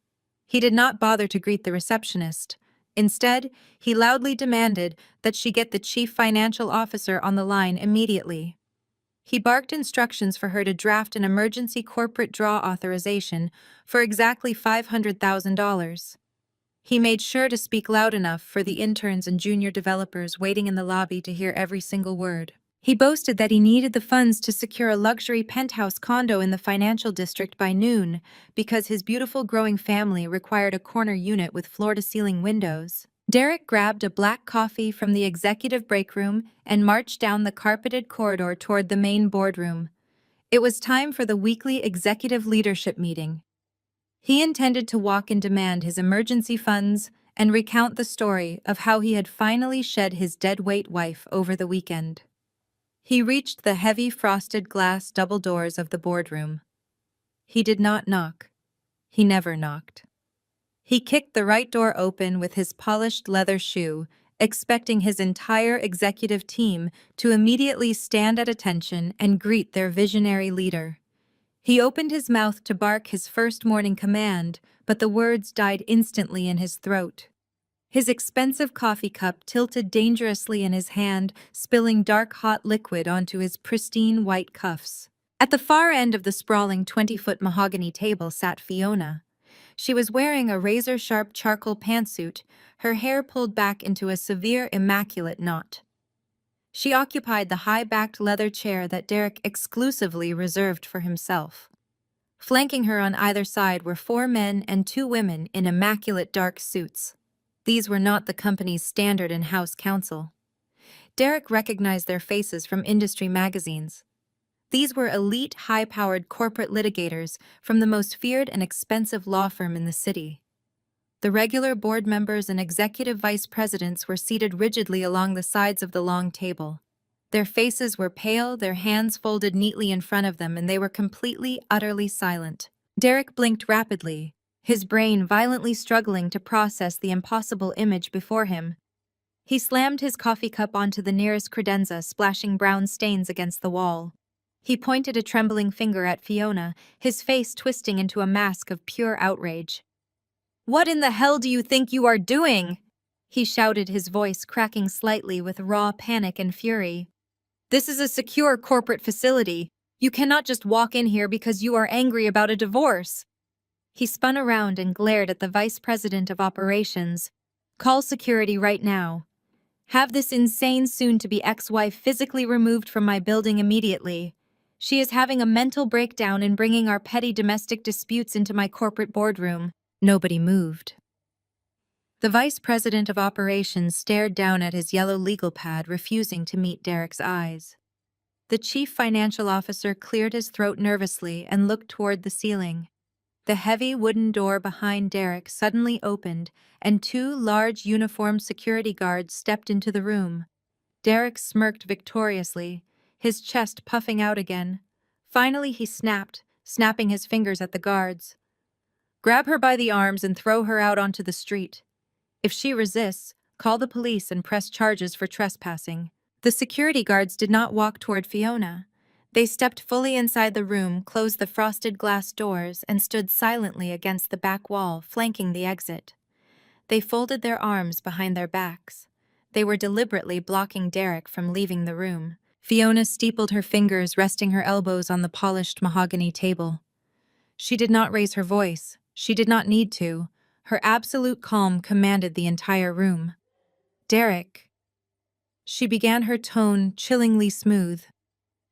He did not bother to greet the receptionist. Instead, he loudly demanded that she get the chief financial officer on the line immediately. He barked instructions for her to draft an emergency corporate draw authorization for exactly $500,000. He made sure to speak loud enough for the interns and junior developers waiting in the lobby to hear every single word. He boasted that he needed the funds to secure a luxury penthouse condo in the financial district by noon because his beautiful growing family required a corner unit with floor-to-ceiling windows. Derek grabbed a black coffee from the executive break room and marched down the carpeted corridor toward the main boardroom. It was time for the weekly executive leadership meeting. He intended to walk and demand his emergency funds and recount the story of how he had finally shed his deadweight wife over the weekend. He reached the heavy frosted glass double doors of the boardroom. He did not knock. He never knocked. He kicked the right door open with his polished leather shoe, expecting his entire executive team to immediately stand at attention and greet their visionary leader. He opened his mouth to bark his first morning command, but the words died instantly in his throat. His expensive coffee cup tilted dangerously in his hand, spilling dark hot liquid onto his pristine white cuffs. At the far end of the sprawling 20-foot mahogany table sat Fiona. She was wearing a razor-sharp charcoal pantsuit, her hair pulled back into a severe, immaculate knot. She occupied the high-backed leather chair that Derek exclusively reserved for himself. Flanking her on either side were 4 men and 2 women in immaculate dark suits. These were not the company's standard in-house counsel. Derek recognized their faces from industry magazines. These were elite, high-powered corporate litigators from the most feared and expensive law firm in the city. The regular board members and executive vice presidents were seated rigidly along the sides of the long table. Their faces were pale, their hands folded neatly in front of them, and they were completely, utterly silent. Derek blinked rapidly, his brain violently struggling to process the impossible image before him. He slammed his coffee cup onto the nearest credenza, splashing brown stains against the wall. He pointed a trembling finger at Fiona, his face twisting into a mask of pure outrage. "What in the hell do you think you are doing?" he shouted, his voice cracking slightly with raw panic and fury. "This is a secure corporate facility. You cannot just walk in here because you are angry about a divorce." He spun around and glared at the vice president of operations. "Call security right now. Have this insane soon-to-be ex-wife physically removed from my building immediately. She is having a mental breakdown and bringing our petty domestic disputes into my corporate boardroom." Nobody moved. The vice president of operations stared down at his yellow legal pad, refusing to meet Derek's eyes. The chief financial officer cleared his throat nervously and looked toward the ceiling. The heavy wooden door behind Derek suddenly opened, and two large uniformed security guards stepped into the room. Derek smirked victoriously, his chest puffing out again. Finally he snapped, snapping his fingers at the guards. "Grab her by the arms and throw her out onto the street. If she resists, call the police and press charges for trespassing." The security guards did not walk toward Fiona. They stepped fully inside the room, closed the frosted glass doors, and stood silently against the back wall, flanking the exit. They folded their arms behind their backs. They were deliberately blocking Derek from leaving the room. Fiona steepled her fingers, resting her elbows on the polished mahogany table. She did not raise her voice. She did not need to. Her absolute calm commanded the entire room. "Derek." She began, her tone chillingly smooth.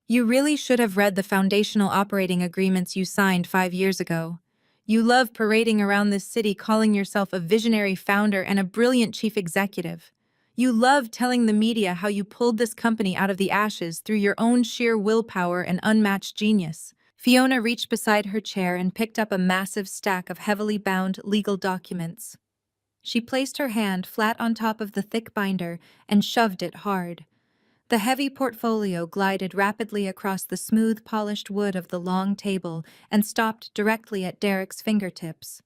"You really should have read the foundational operating agreements you signed 5 years ago. You love parading around this city calling yourself a visionary founder and a brilliant chief executive. You love telling the media how you pulled this company out of the ashes through your own sheer willpower and unmatched genius." Fiona reached beside her chair and picked up a massive stack of heavily bound legal documents. She placed her hand flat on top of the thick binder and shoved it hard. The heavy portfolio glided rapidly across the smooth, polished wood of the long table and stopped directly at Derek's fingertips.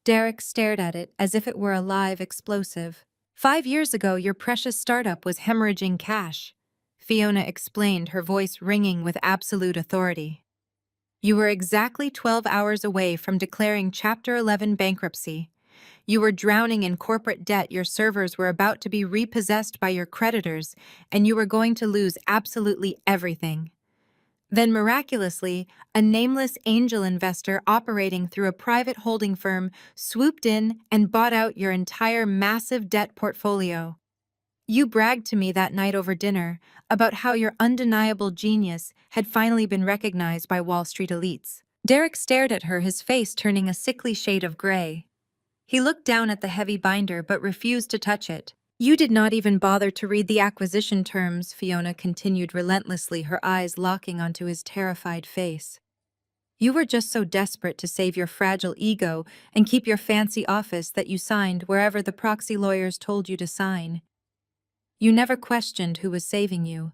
Derek stared at it as if it were a live explosive. "5 years ago, your precious startup was hemorrhaging cash," Fiona explained, her voice ringing with absolute authority. "You were exactly 12 hours away from declaring Chapter 11 bankruptcy. You were drowning in corporate debt, your servers were about to be repossessed by your creditors, and you were going to lose absolutely everything. Then miraculously, a nameless angel investor operating through a private holding firm swooped in and bought out your entire massive debt portfolio. You bragged to me that night over dinner about how your undeniable genius had finally been recognized by Wall Street elites." Derek stared at her, his face turning a sickly shade of gray. He looked down at the heavy binder but refused to touch it. "You did not even bother to read the acquisition terms," Fiona continued relentlessly, her eyes locking onto his terrified face. "You were just so desperate to save your fragile ego and keep your fancy office that you signed wherever the proxy lawyers told you to sign. You never questioned who was saving you.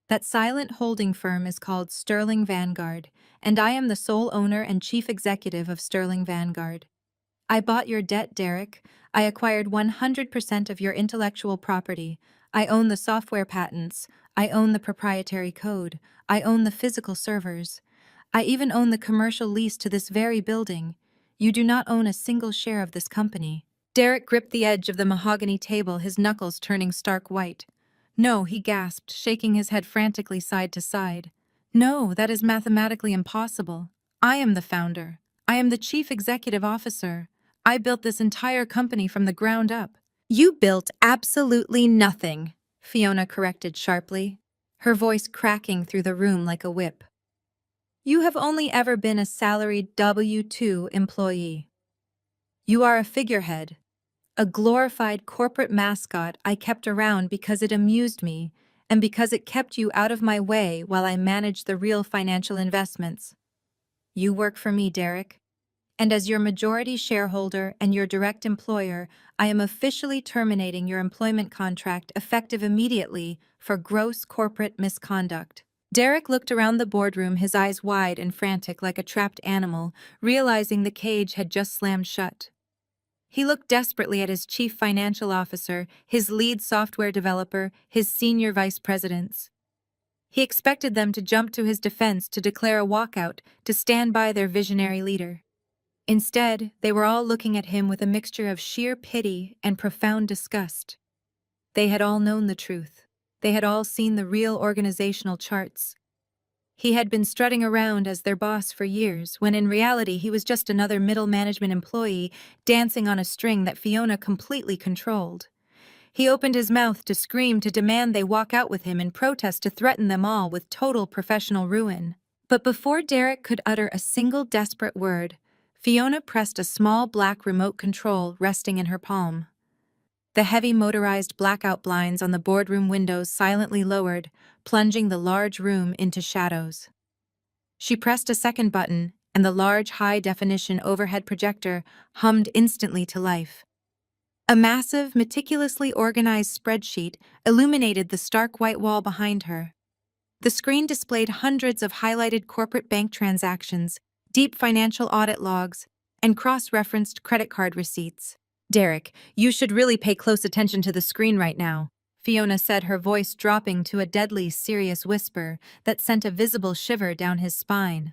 That silent holding firm is called Sterling Vanguard, and I am the sole owner and chief executive of Sterling Vanguard. I bought your debt, Derek. I acquired 100% of your intellectual property. I own the software patents. I own the proprietary code. I own the physical servers. I even own the commercial lease to this very building. You do not own a single share of this company." Derek gripped the edge of the mahogany table, his knuckles turning stark white. "No," he gasped, shaking his head frantically side to side. "No, that is mathematically impossible. I am the founder. I am the chief executive officer. I built this entire company from the ground up." "You built absolutely nothing," Fiona corrected sharply, her voice cracking through the room like a whip. "You have only ever been a salaried W-2 employee. You are a figurehead, a glorified corporate mascot I kept around because it amused me and because it kept you out of my way while I managed the real financial investments. You work for me, Derek. And as your majority shareholder and your direct employer, I am officially terminating your employment contract effective immediately for gross corporate misconduct." Derek looked around the boardroom, his eyes wide and frantic like a trapped animal, realizing the cage had just slammed shut. He looked desperately at his chief financial officer, his lead software developer, his senior vice presidents. He expected them to jump to his defense, to declare a walkout, to stand by their visionary leader. Instead, they were all looking at him with a mixture of sheer pity and profound disgust. They had all known the truth. They had all seen the real organizational charts. He had been strutting around as their boss for years, when in reality he was just another middle management employee dancing on a string that Fiona completely controlled. He opened his mouth to scream, to demand they walk out with him, in protest, to threaten them all with total professional ruin. But before Derek could utter a single desperate word, Fiona pressed a small black remote control resting in her palm. the heavy motorized blackout blinds on the boardroom windows silently lowered, plunging the large room into shadows. She pressed a second button, and the large high-definition overhead projector hummed instantly to life. A massive, meticulously organized spreadsheet illuminated the stark white wall behind her. The screen displayed hundreds of highlighted corporate bank transactions, deep financial audit logs, and cross-referenced credit card receipts. "Derek, you should really pay close attention to the screen right now," Fiona said, her voice dropping to a deadly serious whisper that sent a visible shiver down his spine.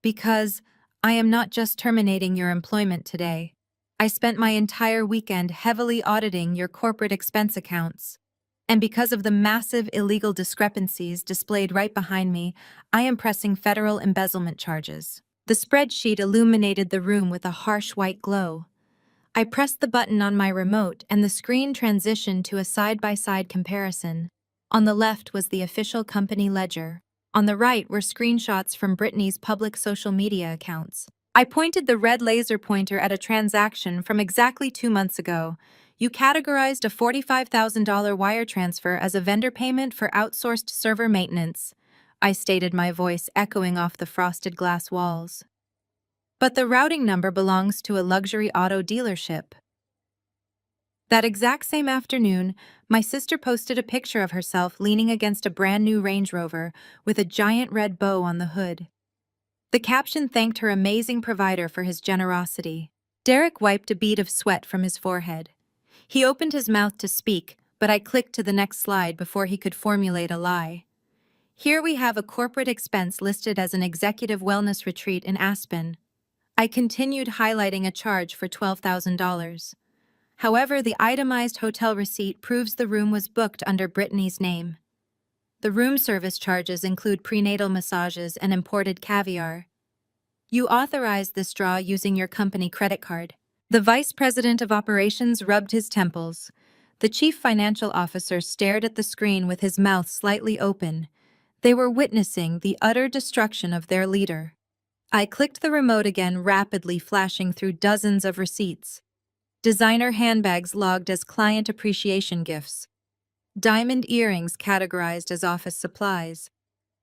"Because I am not just terminating your employment today. I spent my entire weekend heavily auditing your corporate expense accounts. And because of the massive illegal discrepancies displayed right behind me, I am pressing federal embezzlement charges." The spreadsheet illuminated the room with a harsh white glow. I pressed the button on my remote and the screen transitioned to a side-by-side comparison. On the left was the official company ledger. On the right were screenshots from Brittany's public social media accounts. I pointed the red laser pointer at a transaction from exactly 2 months ago. "You categorized a $45,000 wire transfer as a vendor payment for outsourced server maintenance," I stated, my voice echoing off the frosted glass walls. "But the routing number belongs to a luxury auto dealership." That exact same afternoon, my sister posted a picture of herself leaning against a brand new Range Rover with a giant red bow on the hood. The caption thanked her amazing provider for his generosity. Derek wiped a bead of sweat from his forehead. He opened his mouth to speak, but I clicked to the next slide before he could formulate a lie. "Here we have a corporate expense listed as an executive wellness retreat in Aspen." I continued, highlighting a charge for $12,000. However, the itemized hotel receipt proves the room was booked under Brittany's name. The room service charges include prenatal massages and imported caviar. "You authorized this draw using your company credit card." The vice president of operations rubbed his temples. The chief financial officer stared at the screen with his mouth slightly open. They were witnessing the utter destruction of their leader. I clicked the remote again, rapidly flashing through dozens of receipts. Designer handbags logged as client appreciation gifts. Diamond earrings categorized as office supplies.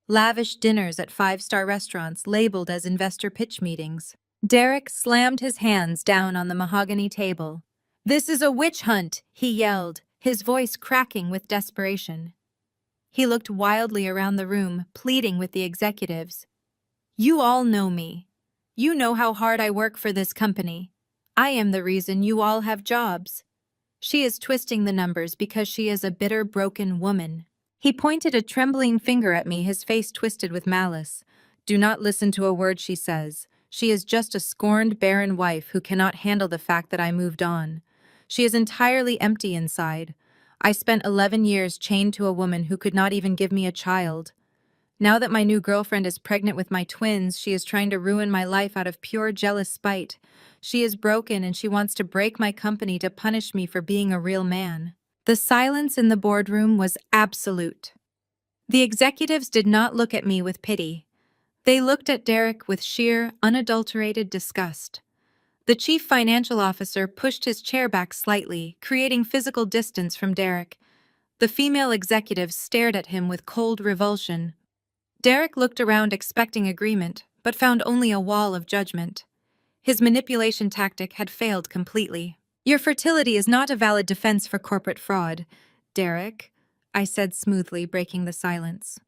Lavish dinners at five-star restaurants labeled as investor pitch meetings. Derek slammed his hands down on the mahogany table. "This is a witch hunt," he yelled, his voice cracking with desperation. He looked wildly around the room, pleading with the executives. "You all know me. You know how hard I work for this company. I am the reason you all have jobs. She is twisting the numbers because she is a bitter, broken woman." He pointed a trembling finger at me, his face twisted with malice. "Do not listen to a word she says. She is just a scorned, barren wife who cannot handle the fact that I moved on. She is entirely empty inside. I spent 11 years chained to a woman who could not even give me a child. Now that my new girlfriend is pregnant with my twins, she is trying to ruin my life out of pure jealous spite. She is broken and she wants to break my company to punish me for being a real man." The silence in the boardroom was absolute. The executives did not look at me with pity. They looked at Derek with sheer, unadulterated disgust. The chief financial officer pushed his chair back slightly, creating physical distance from Derek. The female executives stared at him with cold revulsion. Derek looked around expecting agreement, but found only a wall of judgment. His manipulation tactic had failed completely. "Your fertility is not a valid defense for corporate fraud, Derek," I said smoothly, breaking the silence.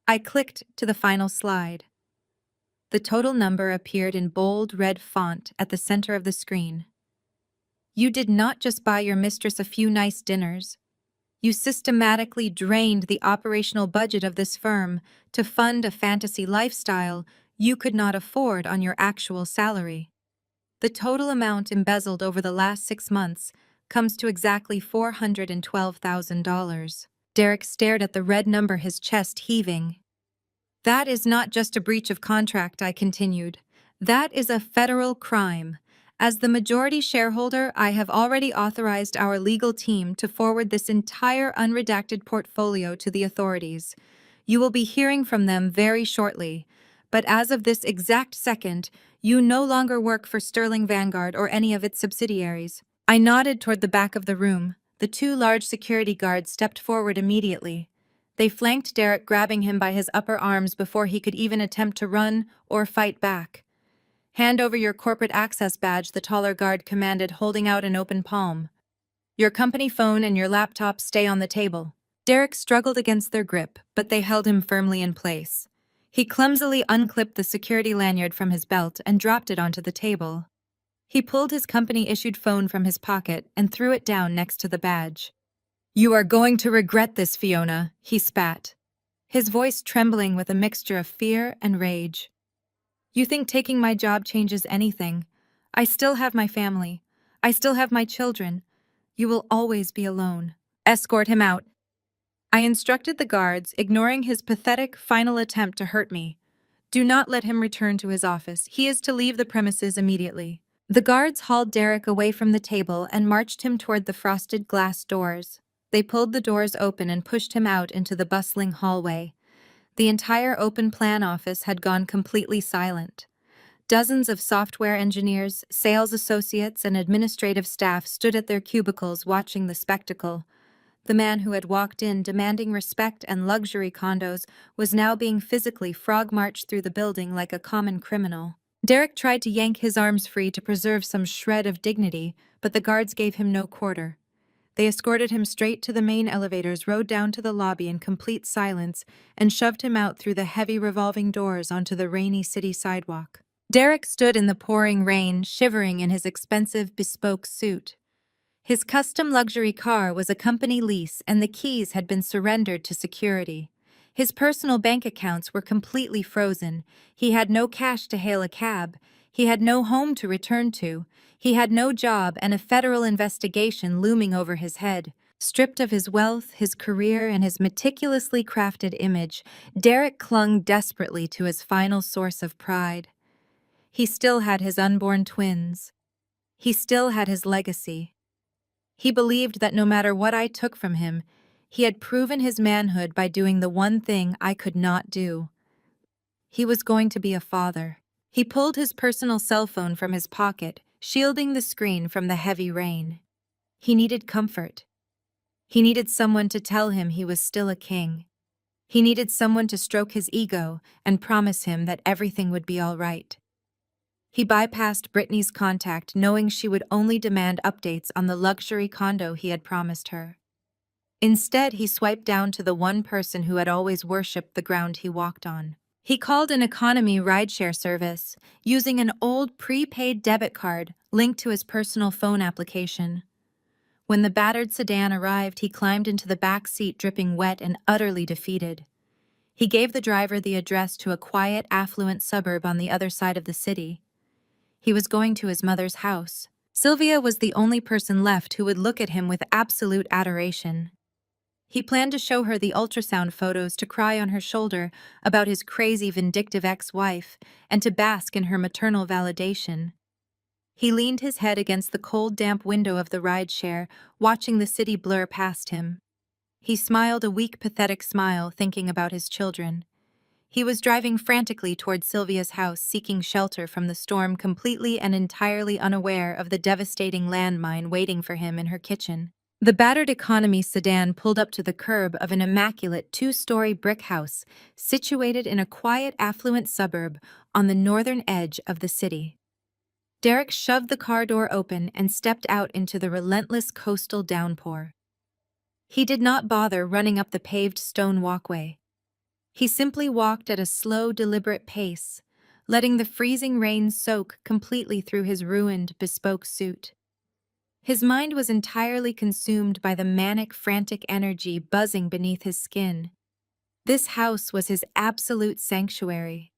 I clicked to the final slide. The total number appeared in bold red font at the center of the screen. "You did not just buy your mistress a few nice dinners. You systematically drained the operational budget of this firm to fund a fantasy lifestyle you could not afford on your actual salary. The total amount embezzled over the last 6 months comes to exactly $412,000. Derek stared at the red number, his chest heaving. "That is not just a breach of contract," I continued. "That is a federal crime. As the majority shareholder, I have already authorized our legal team to forward this entire unredacted portfolio to the authorities. You will be hearing from them very shortly. But as of this exact second, you no longer work for Sterling Vanguard or any of its subsidiaries. I nodded toward the back of the room. The two large security guards stepped forward immediately. They flanked Derek, grabbing him by his upper arms before he could even attempt to run or fight back. "Hand over your corporate access badge," the taller guard commanded, holding out an open palm. "Your company phone and your laptop stay on the table." Derek struggled against their grip, but they held him firmly in place. He clumsily unclipped the security lanyard from his belt and dropped it onto the table. He pulled his company-issued phone from his pocket and threw it down next to the badge. "You are going to regret this, Fiona," he spat, his voice trembling with a mixture of fear and rage. "You think taking my job changes anything? I still have my family. I still have my children. You will always be alone. Escort him out." I instructed the guards, ignoring his pathetic final attempt to hurt me. "Do not let him return to his office. He is to leave the premises immediately." The guards hauled Derek away from the table and marched him toward the frosted glass doors. They pulled the doors open and pushed him out into the bustling hallway. The entire open-plan office had gone completely silent. Dozens of software engineers, sales associates, and administrative staff stood at their cubicles watching the spectacle. The man who had walked in demanding respect and luxury condos was now being physically frog-marched through the building like a common criminal. Derek tried to yank his arms free to preserve some shred of dignity, but the guards gave him no quarter. They escorted him straight to the main elevators, rode down to the lobby in complete silence, and shoved him out through the heavy revolving doors onto the rainy city sidewalk. Derek stood in the pouring rain, shivering in his expensive, bespoke suit. His custom luxury car was a company lease, and the keys had been surrendered to security. His personal bank accounts were completely frozen. He had no cash to hail a cab. He had no home to return to. He had no job, and a federal investigation looming over his head. Stripped of his wealth, his career, and his meticulously crafted image, Derek clung desperately to his final source of pride. He still had his unborn twins. He still had his legacy. He believed that no matter what I took from him, he had proven his manhood by doing the one thing I could not do. He was going to be a father. He pulled his personal cell phone from his pocket, shielding the screen from the heavy rain. He needed comfort. He needed someone to tell him he was still a king. He needed someone to stroke his ego and promise him that everything would be all right. He bypassed Brittany's contact, knowing she would only demand updates on the luxury condo he had promised her. Instead, he swiped down to the one person who had always worshipped the ground he walked on. He called an economy rideshare service, using an old prepaid debit card linked to his personal phone application. When the battered sedan arrived, he climbed into the back seat, dripping wet and utterly defeated. He gave the driver the address to a quiet, affluent suburb on the other side of the city. He was going to his mother's house. Sylvia was the only person left who would look at him with absolute adoration. He planned to show her the ultrasound photos, to cry on her shoulder about his crazy, vindictive ex-wife, and to bask in her maternal validation. He leaned his head against the cold, damp window of the rideshare, watching the city blur past him. He smiled a weak, pathetic smile, thinking about his children. He was driving frantically toward Sylvia's house, seeking shelter from the storm, completely and entirely unaware of the devastating landmine waiting for him in her kitchen. The battered economy sedan pulled up to the curb of an immaculate two-story brick house situated in a quiet, affluent suburb on the northern edge of the city. Derek shoved the car door open and stepped out into the relentless coastal downpour. He did not bother running up the paved stone walkway. He simply walked at a slow, deliberate pace, letting the freezing rain soak completely through his ruined, bespoke suit. His mind was entirely consumed by the manic, frantic energy buzzing beneath his skin. This house was his absolute sanctuary.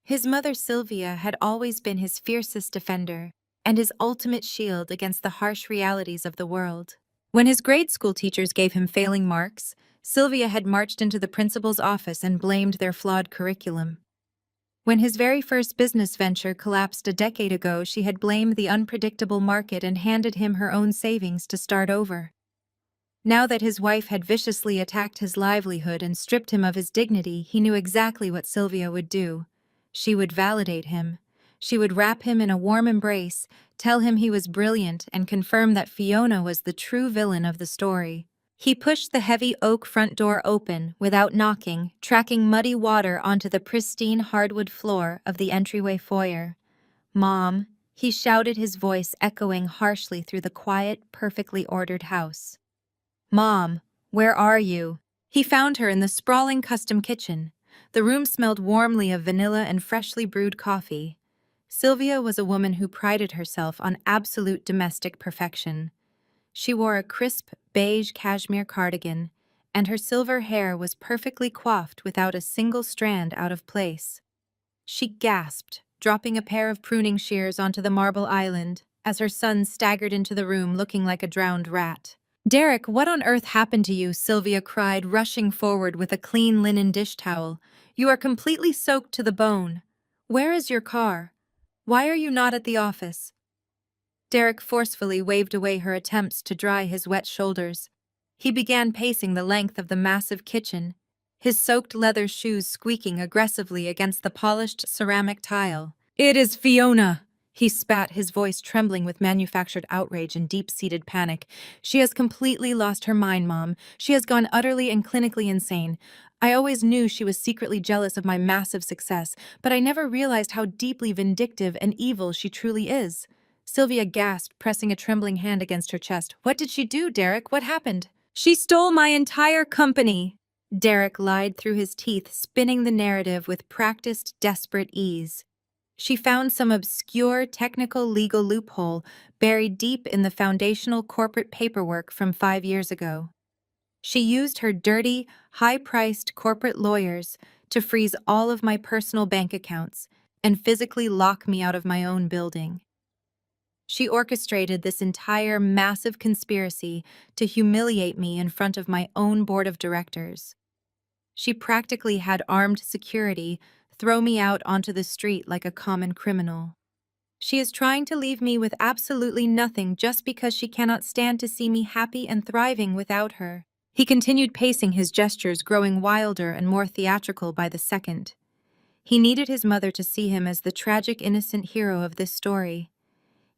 His mother, Sylvia, had always been his fiercest defender and his ultimate shield against the harsh realities of the world. When his grade school teachers gave him failing marks, Sylvia had marched into the principal's office and blamed their flawed curriculum. When his very first business venture collapsed a decade ago, she had blamed the unpredictable market and handed him her own savings to start over. Now that his wife had viciously attacked his livelihood and stripped him of his dignity, he knew exactly what Sylvia would do. She would validate him. She would wrap him in a warm embrace, tell him he was brilliant, and confirm that Fiona was the true villain of the story. He pushed the heavy oak front door open without knocking, tracking muddy water onto the pristine hardwood floor of the entryway foyer. "Mom," he shouted, his voice echoing harshly through the quiet, perfectly ordered house. "Mom, where are you?" He found her in the sprawling custom kitchen. The room smelled warmly of vanilla and freshly brewed coffee. Sylvia was a woman who prided herself on absolute domestic perfection. She wore a crisp, beige cashmere cardigan, and her silver hair was perfectly coiffed without a single strand out of place. She gasped, dropping a pair of pruning shears onto the marble island, as her son staggered into the room looking like a drowned rat. "Derek, what on earth happened to you?" Sylvia cried, rushing forward with a clean linen dish towel. "You are completely soaked to the bone. Where is your car? Why are you not at the office?" Derek forcefully waved away her attempts to dry his wet shoulders. He began pacing the length of the massive kitchen, his soaked leather shoes squeaking aggressively against the polished ceramic tile. "It is Fiona!" He spat, his voice trembling with manufactured outrage and deep-seated panic. "She has completely lost her mind, Mom. She has gone utterly and clinically insane. I always knew she was secretly jealous of my massive success, but I never realized how deeply vindictive and evil she truly is." Sylvia gasped, pressing a trembling hand against her chest. "What did she do, Derek? What happened?" "She stole my entire company!" Derek lied through his teeth, spinning the narrative with practiced, desperate ease. "She found some obscure technical legal loophole buried deep in the foundational corporate paperwork from 5 years ago. She used her dirty, high-priced corporate lawyers to freeze all of my personal bank accounts and physically lock me out of my own building. She orchestrated this entire massive conspiracy to humiliate me in front of my own board of directors. She practically had armed security throw me out onto the street like a common criminal. She is trying to leave me with absolutely nothing just because she cannot stand to see me happy and thriving without her." He continued pacing, his gestures growing wilder and more theatrical by the second. He needed his mother to see him as the tragic innocent hero of this story.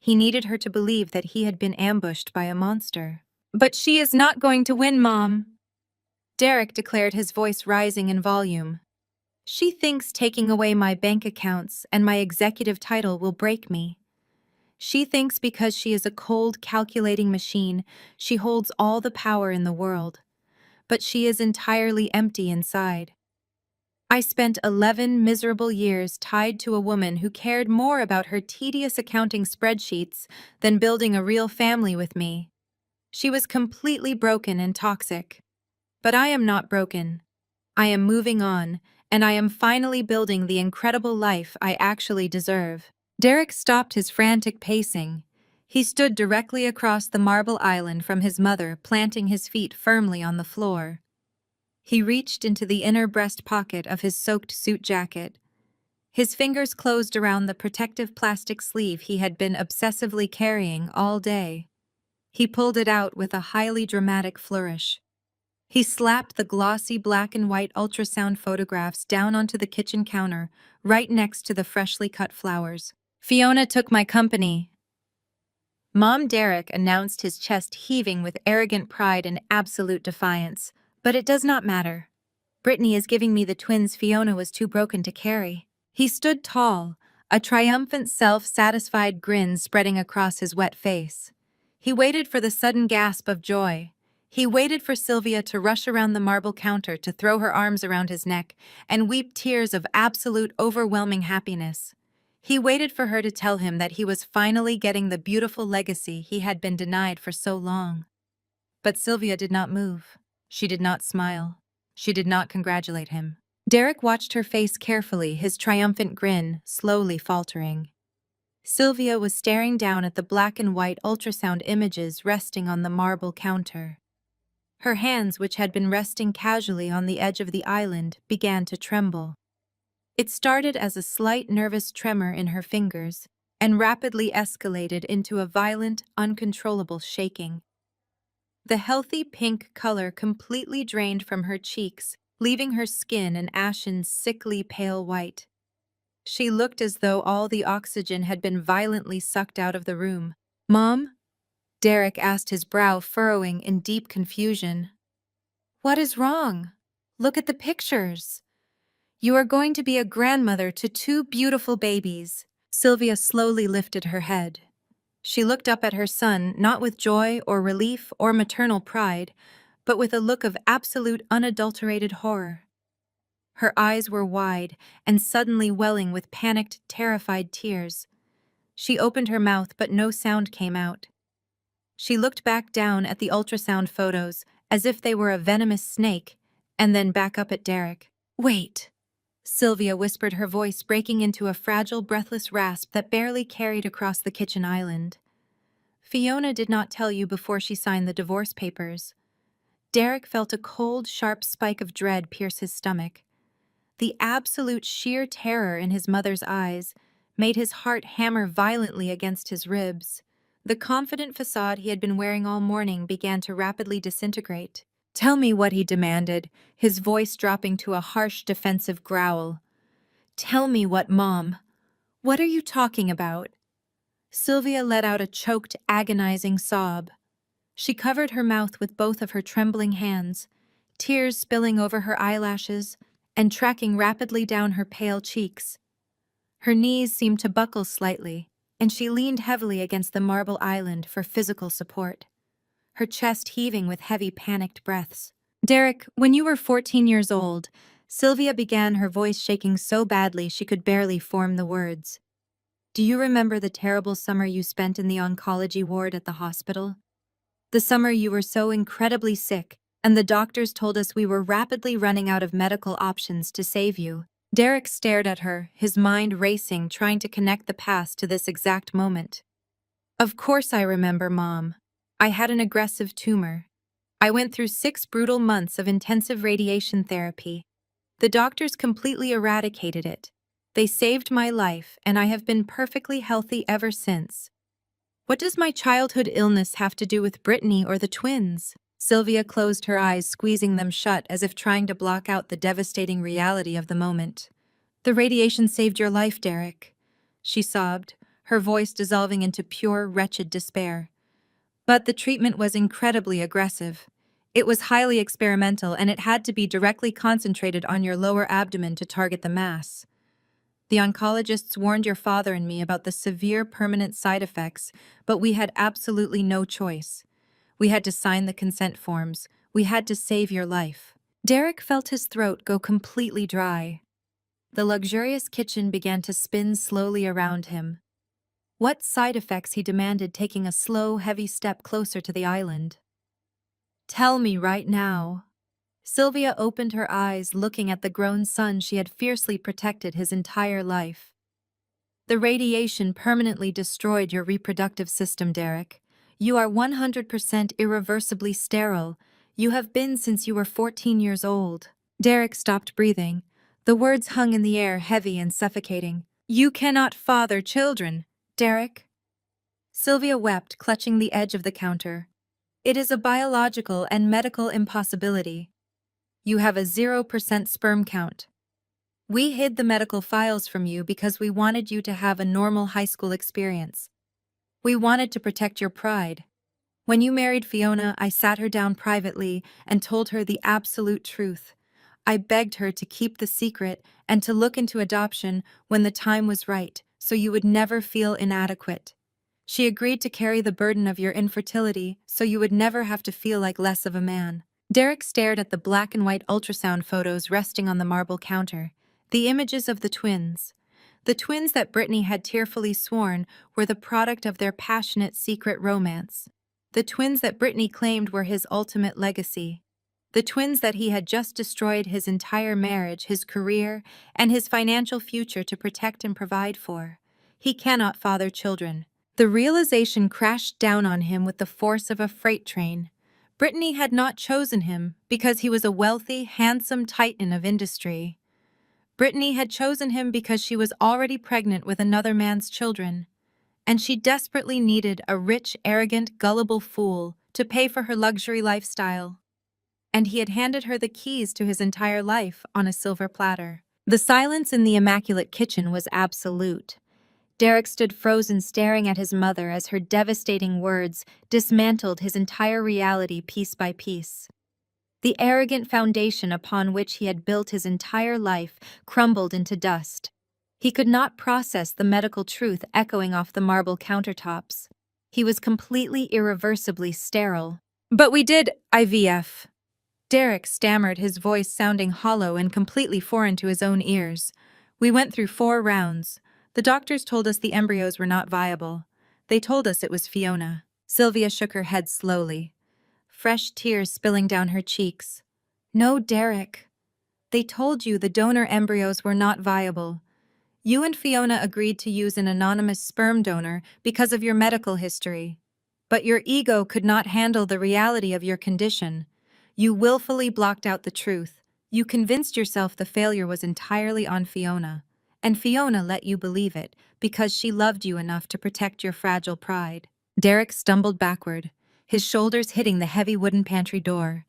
He needed her to believe that he had been ambushed by a monster. "But she is not going to win, Mom," Derek declared, his voice rising in volume. "She thinks taking away my bank accounts and my executive title will break me. She thinks because she is a cold, calculating machine, she holds all the power in the world. But she is entirely empty inside. I spent 11 miserable years tied to a woman who cared more about her tedious accounting spreadsheets than building a real family with me. She was completely broken and toxic. But I am not broken. I am moving on, and I am finally building the incredible life I actually deserve." Derek stopped his frantic pacing. He stood directly across the marble island from his mother, planting his feet firmly on the floor. He reached into the inner breast pocket of his soaked suit jacket. His fingers closed around the protective plastic sleeve he had been obsessively carrying all day. He pulled it out with a highly dramatic flourish. He slapped the glossy black and white ultrasound photographs down onto the kitchen counter, right next to the freshly cut flowers. "Fiona took my company." Mom, Derek announced, his chest heaving with arrogant pride and absolute defiance. "But it does not matter. Brittany is giving me the twins Fiona was too broken to carry." He stood tall, a triumphant, self-satisfied grin spreading across his wet face. He waited for the sudden gasp of joy. He waited for Sylvia to rush around the marble counter to throw her arms around his neck and weep tears of absolute, overwhelming happiness. He waited for her to tell him that he was finally getting the beautiful legacy he had been denied for so long. But Sylvia did not move. She did not smile. She did not congratulate him. Derek watched her face carefully, his triumphant grin slowly faltering. Sylvia was staring down at the black and white ultrasound images resting on the marble counter. Her hands, which had been resting casually on the edge of the island, began to tremble. It started as a slight nervous tremor in her fingers and rapidly escalated into a violent, uncontrollable shaking. The healthy pink color completely drained from her cheeks, leaving her skin an ashen, sickly pale white. She looked as though all the oxygen had been violently sucked out of the room. "Mom?" Derek asked, his brow furrowing in deep confusion. "What is wrong? Look at the pictures. You are going to be a grandmother to two beautiful babies." Sylvia slowly lifted her head. She looked up at her son, not with joy or relief or maternal pride, but with a look of absolute unadulterated horror. Her eyes were wide and suddenly welling with panicked, terrified tears. She opened her mouth, but no sound came out. She looked back down at the ultrasound photos as if they were a venomous snake, and then back up at Derek. "Wait," Sylvia whispered, her voice breaking into a fragile, breathless rasp that barely carried across the kitchen island. "Fiona did not tell you before she signed the divorce papers." Derek felt a cold, sharp spike of dread pierce his stomach. The absolute sheer terror in his mother's eyes made his heart hammer violently against his ribs. The confident facade he had been wearing all morning began to rapidly disintegrate. "Tell me what," he demanded, his voice dropping to a harsh, defensive growl. "Tell me what, Mom. What are you talking about?" Sylvia let out a choked, agonizing sob. She covered her mouth with both of her trembling hands, tears spilling over her eyelashes and tracking rapidly down her pale cheeks. Her knees seemed to buckle slightly, and she leaned heavily against the marble island for physical support, her chest heaving with heavy, panicked breaths. "Derek, when you were 14 years old," Sylvia began, her voice shaking so badly she could barely form the words. "Do you remember the terrible summer you spent in the oncology ward at the hospital? The summer you were so incredibly sick, and the doctors told us we were rapidly running out of medical options to save you." Derek stared at her, his mind racing, trying to connect the past to this exact moment. "Of course I remember, Mom. I had an aggressive tumor. I went through 6 brutal months of intensive radiation therapy. The doctors completely eradicated it. They saved my life, and I have been perfectly healthy ever since. What does my childhood illness have to do with Brittany or the twins?" Sylvia closed her eyes, squeezing them shut as if trying to block out the devastating reality of the moment. "The radiation saved your life, Derek," she sobbed, her voice dissolving into pure, wretched despair. "But the treatment was incredibly aggressive. It was highly experimental, and it had to be directly concentrated on your lower abdomen to target the mass. The oncologists warned your father and me about the severe permanent side effects, but we had absolutely no choice. We had to sign the consent forms. We had to save your life." Derek felt his throat go completely dry. The luxurious kitchen began to spin slowly around him. What side effects, he demanded, taking a slow, heavy step closer to the island. "Tell me right now." Sylvia opened her eyes, looking at the grown son she had fiercely protected his entire life. "The radiation permanently destroyed your reproductive system, Derek. You are 100% irreversibly sterile. You have been since you were 14 years old." Derek stopped breathing. The words hung in the air, heavy and suffocating. "You cannot father children, Derek." Sylvia wept, clutching the edge of the counter. "It is a biological and medical impossibility. You have a 0% sperm count. We hid the medical files from you because we wanted you to have a normal high school experience. We wanted to protect your pride. When you married Fiona, I sat her down privately and told her the absolute truth. I begged her to keep the secret and to look into adoption when the time was right, so you would never feel inadequate. She agreed to carry the burden of your infertility, so you would never have to feel like less of a man." Derek stared at the black and white ultrasound photos resting on the marble counter, the images of the twins. The twins that Brittany had tearfully sworn were the product of their passionate secret romance. The twins that Brittany claimed were his ultimate legacy. The twins that he had just destroyed his entire marriage, his career, and his financial future to protect and provide for. He cannot father children. The realization crashed down on him with the force of a freight train. Brittany had not chosen him because he was a wealthy, handsome titan of industry. Brittany had chosen him because she was already pregnant with another man's children, and she desperately needed a rich, arrogant, gullible fool to pay for her luxury lifestyle. And he had handed her the keys to his entire life on a silver platter. The silence in the immaculate kitchen was absolute. Derek stood frozen, staring at his mother as her devastating words dismantled his entire reality piece by piece. The arrogant foundation upon which he had built his entire life crumbled into dust. He could not process the medical truth echoing off the marble countertops. He was completely irreversibly sterile. "But we did IVF." Derek stammered, his voice sounding hollow and completely foreign to his own ears. "We went through 4 rounds. The doctors told us the embryos were not viable. They told us it was Fiona." Sylvia shook her head slowly, fresh tears spilling down her cheeks. "No, Derek. They told you the donor embryos were not viable. You and Fiona agreed to use an anonymous sperm donor because of your medical history. But your ego could not handle the reality of your condition. You willfully blocked out the truth. You convinced yourself the failure was entirely on Fiona. And Fiona let you believe it because she loved you enough to protect your fragile pride." Derek stumbled backward, his shoulders hitting the heavy wooden pantry door.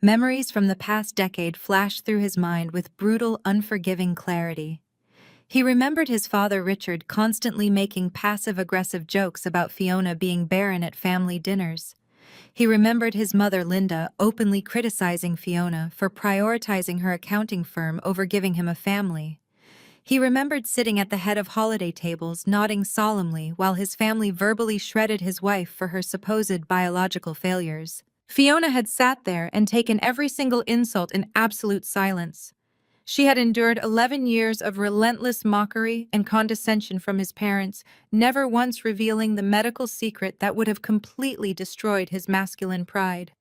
Memories from the past decade flashed through his mind with brutal, unforgiving clarity. He remembered his father Richard constantly making passive-aggressive jokes about Fiona being barren at family dinners. He remembered his mother Linda openly criticizing Fiona for prioritizing her accounting firm over giving him a family. He remembered sitting at the head of holiday tables nodding solemnly while his family verbally shredded his wife for her supposed biological failures. Fiona had sat there and taken every single insult in absolute silence. She had endured 11 years of relentless mockery and condescension from his parents, never once revealing the medical secret that would have completely destroyed his masculine pride.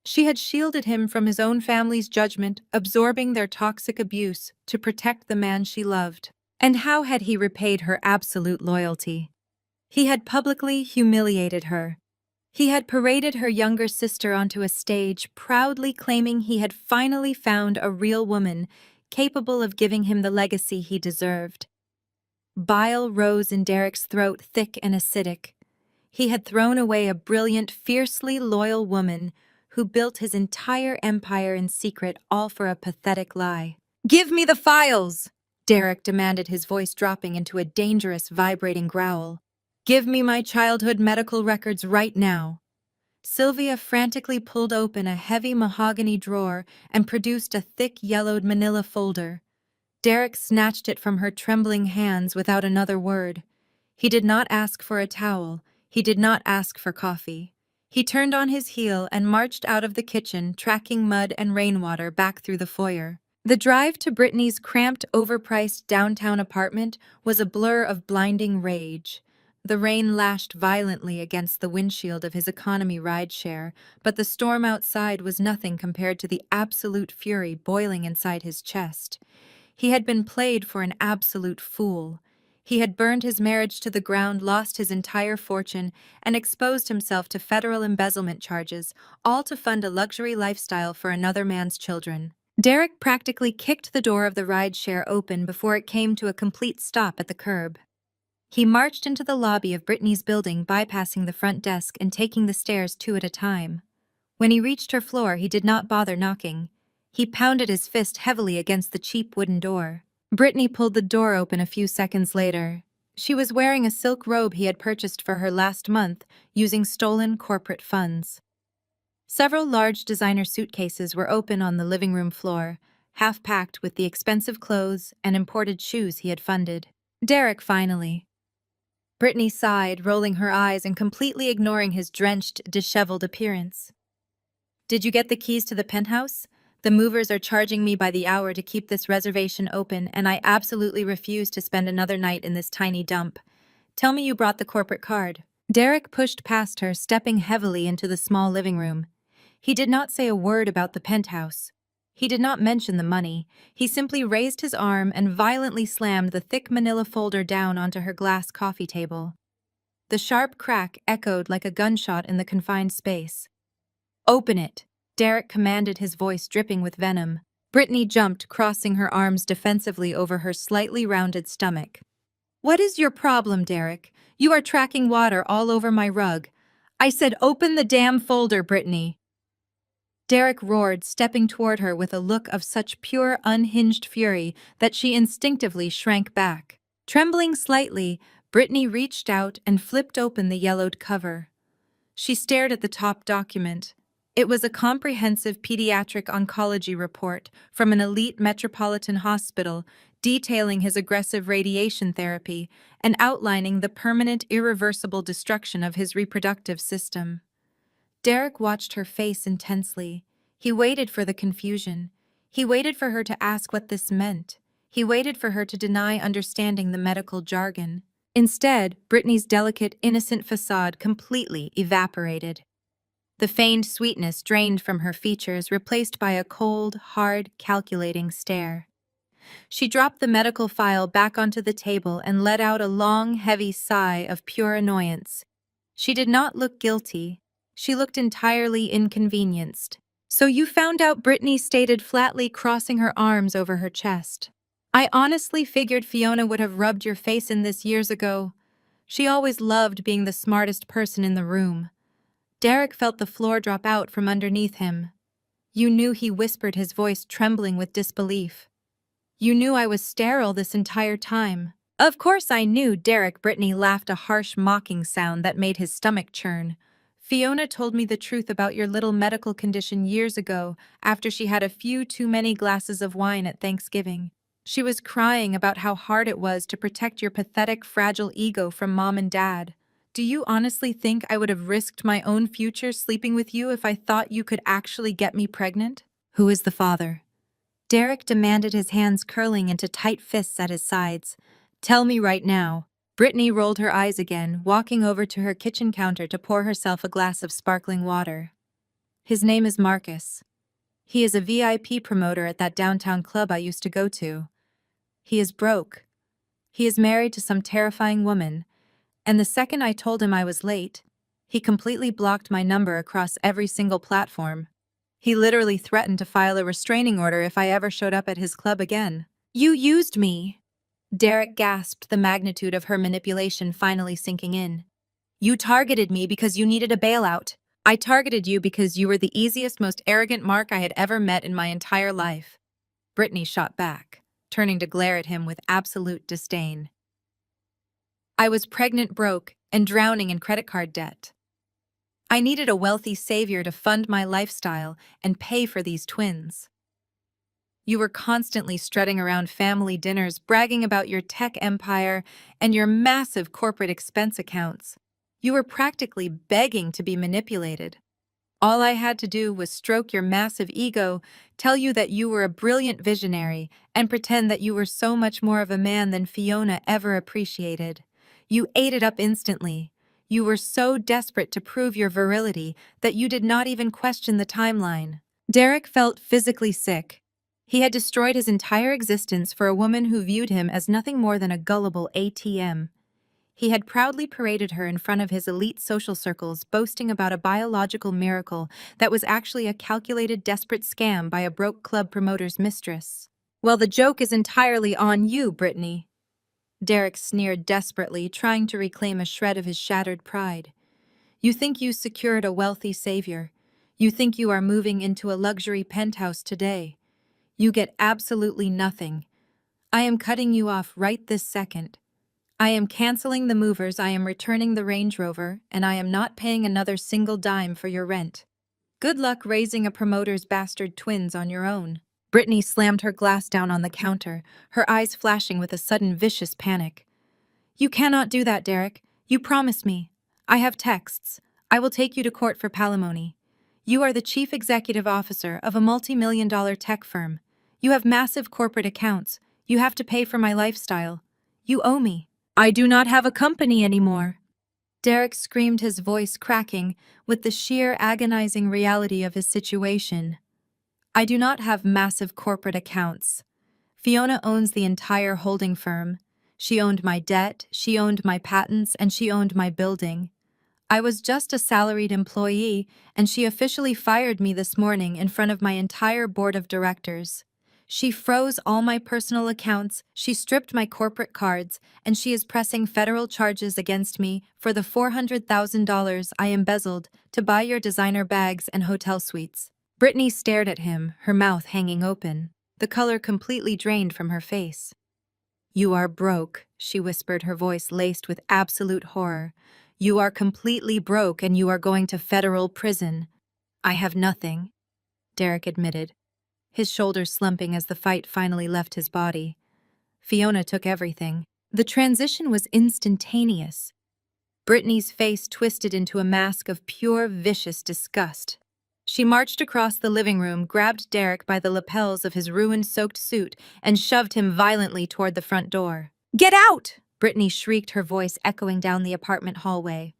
She had shielded him from his own family's judgment, absorbing their toxic abuse to protect the man she loved. And how had he repaid her absolute loyalty? He had publicly humiliated her. He had paraded her younger sister onto a stage, proudly claiming he had finally found a real woman capable of giving him the legacy he deserved. Bile rose in Derek's throat, thick and acidic. He had thrown away a brilliant, fiercely loyal woman who built his entire empire in secret, all for a pathetic lie. "Give me the files!" Derek demanded, his voice dropping into a dangerous, vibrating growl. "Give me my childhood medical records right now." Sylvia frantically pulled open a heavy mahogany drawer and produced a thick, yellowed manila folder. Derek snatched it from her trembling hands without another word. He did not ask for a towel. He did not ask for coffee. He turned on his heel and marched out of the kitchen, tracking mud and rainwater back through the foyer. The drive to Brittany's cramped, overpriced downtown apartment was a blur of blinding rage. The rain lashed violently against the windshield of his economy rideshare, but the storm outside was nothing compared to the absolute fury boiling inside his chest. He had been played for an absolute fool. He had burned his marriage to the ground, lost his entire fortune, and exposed himself to federal embezzlement charges, all to fund a luxury lifestyle for another man's children. Derek practically kicked the door of the rideshare open before it came to a complete stop at the curb. He marched into the lobby of Brittany's building, bypassing the front desk and taking the stairs 2 at a time. When he reached her floor, he did not bother knocking. He pounded his fist heavily against the cheap wooden door. Brittany pulled the door open a few seconds later. She was wearing a silk robe he had purchased for her last month using stolen corporate funds. Several large designer suitcases were open on the living room floor, half-packed with the expensive clothes and imported shoes he had funded. Derek, finally. Brittany sighed, rolling her eyes and completely ignoring his drenched, disheveled appearance. "Did you get the keys to the penthouse? The movers are charging me by the hour to keep this reservation open, and I absolutely refuse to spend another night in this tiny dump. Tell me you brought the corporate card." Derek pushed past her, stepping heavily into the small living room. He did not say a word about the penthouse. He did not mention the money. He simply raised his arm and violently slammed the thick manila folder down onto her glass coffee table. The sharp crack echoed like a gunshot in the confined space. "Open it," Derek commanded, his voice dripping with venom. Brittany jumped, crossing her arms defensively over her slightly rounded stomach. "What is your problem, Derek? You are tracking water all over my rug. I said open the damn folder, Brittany." Derek roared, stepping toward her with a look of such pure, unhinged fury that she instinctively shrank back. Trembling slightly, Brittany reached out and flipped open the yellowed cover. She stared at the top document. It was a comprehensive pediatric oncology report from an elite metropolitan hospital detailing his aggressive radiation therapy and outlining the permanent, irreversible destruction of his reproductive system. Derek watched her face intensely. He waited for the confusion. He waited for her to ask what this meant. He waited for her to deny understanding the medical jargon. Instead, Brittany's delicate, innocent facade completely evaporated. The feigned sweetness drained from her features, replaced by a cold, hard, calculating stare. She dropped the medical file back onto the table and let out a long, heavy sigh of pure annoyance. She did not look guilty. She looked entirely inconvenienced. "So you found out," Brittany stated flatly, crossing her arms over her chest. "I honestly figured Fiona would have rubbed your face in this years ago. She always loved being the smartest person in the room." Derek felt the floor drop out from underneath him. "You knew," he whispered, his voice trembling with disbelief. "You knew I was sterile this entire time." "Of course I knew," Brittany laughed, a harsh, mocking sound that made his stomach churn. "Fiona told me the truth about your little medical condition years ago, after she had a few too many glasses of wine at Thanksgiving. She was crying about how hard it was to protect your pathetic, fragile ego from Mom and Dad. Do you honestly think I would have risked my own future sleeping with you if I thought you could actually get me pregnant?" "Who is the father?" Derek demanded, his hands curling into tight fists at his sides. "Tell me right now." Brittany rolled her eyes again, walking over to her kitchen counter to pour herself a glass of sparkling water. "His name is Marcus. He is a VIP promoter at that downtown club I used to go to. He is broke. He is married to some terrifying woman, and the second I told him I was late, he completely blocked my number across every single platform. He literally threatened to file a restraining order if I ever showed up at his club again." "You used me!" Derek gasped, the magnitude of her manipulation finally sinking in. "You targeted me because you needed a bailout. I targeted you because you were the easiest, most arrogant mark I had ever met in my entire life." Brittany shot back, turning to glare at him with absolute disdain. "I was pregnant, broke, and drowning in credit card debt. I needed a wealthy savior to fund my lifestyle and pay for these twins. You were constantly strutting around family dinners, bragging about your tech empire and your massive corporate expense accounts. You were practically begging to be manipulated. All I had to do was stroke your massive ego, tell you that you were a brilliant visionary, and pretend that you were so much more of a man than Fiona ever appreciated. You ate it up instantly. You were so desperate to prove your virility that you did not even question the timeline." Derek felt physically sick. He had destroyed his entire existence for a woman who viewed him as nothing more than a gullible ATM. He had proudly paraded her in front of his elite social circles, boasting about a biological miracle that was actually a calculated, desperate scam by a broke club promoter's mistress. "Well, the joke is entirely on you, Brittany." Derek sneered desperately, trying to reclaim a shred of his shattered pride. "You think you secured a wealthy savior. You think you are moving into a luxury penthouse today. You get absolutely nothing. I am cutting you off right this second. I am canceling the movers, I am returning the Range Rover, and I am not paying another single dime for your rent. Good luck raising a promoter's bastard twins on your own." Brittany slammed her glass down on the counter, her eyes flashing with a sudden vicious panic. "You cannot do that, Derek. You promised me. I have texts. I will take you to court for palimony. You are the chief executive officer of a multi-million-dollar tech firm. You have massive corporate accounts. You have to pay for my lifestyle. You owe me." "I do not have a company anymore." Derek screamed, his voice cracking with the sheer agonizing reality of his situation. "I do not have massive corporate accounts. Fiona owns the entire holding firm. She owned my debt, she owned my patents, and she owned my building. I was just a salaried employee, and she officially fired me this morning in front of my entire board of directors. She froze all my personal accounts, she stripped my corporate cards, and she is pressing federal charges against me for the $400,000 I embezzled to buy your designer bags and hotel suites." Brittany stared at him, her mouth hanging open, the color completely drained from her face. "You are broke," she whispered, her voice laced with absolute horror. "You are completely broke and you are going to federal prison." "I have nothing," Derek admitted, his shoulders slumping as the fight finally left his body. Fiona took everything. The transition was instantaneous. Brittany's face twisted into a mask of pure, vicious disgust. She marched across the living room, grabbed Derek by the lapels of his ruin-soaked suit, and shoved him violently toward the front door. "Get out!" Brittany shrieked, her voice echoing down the apartment hallway.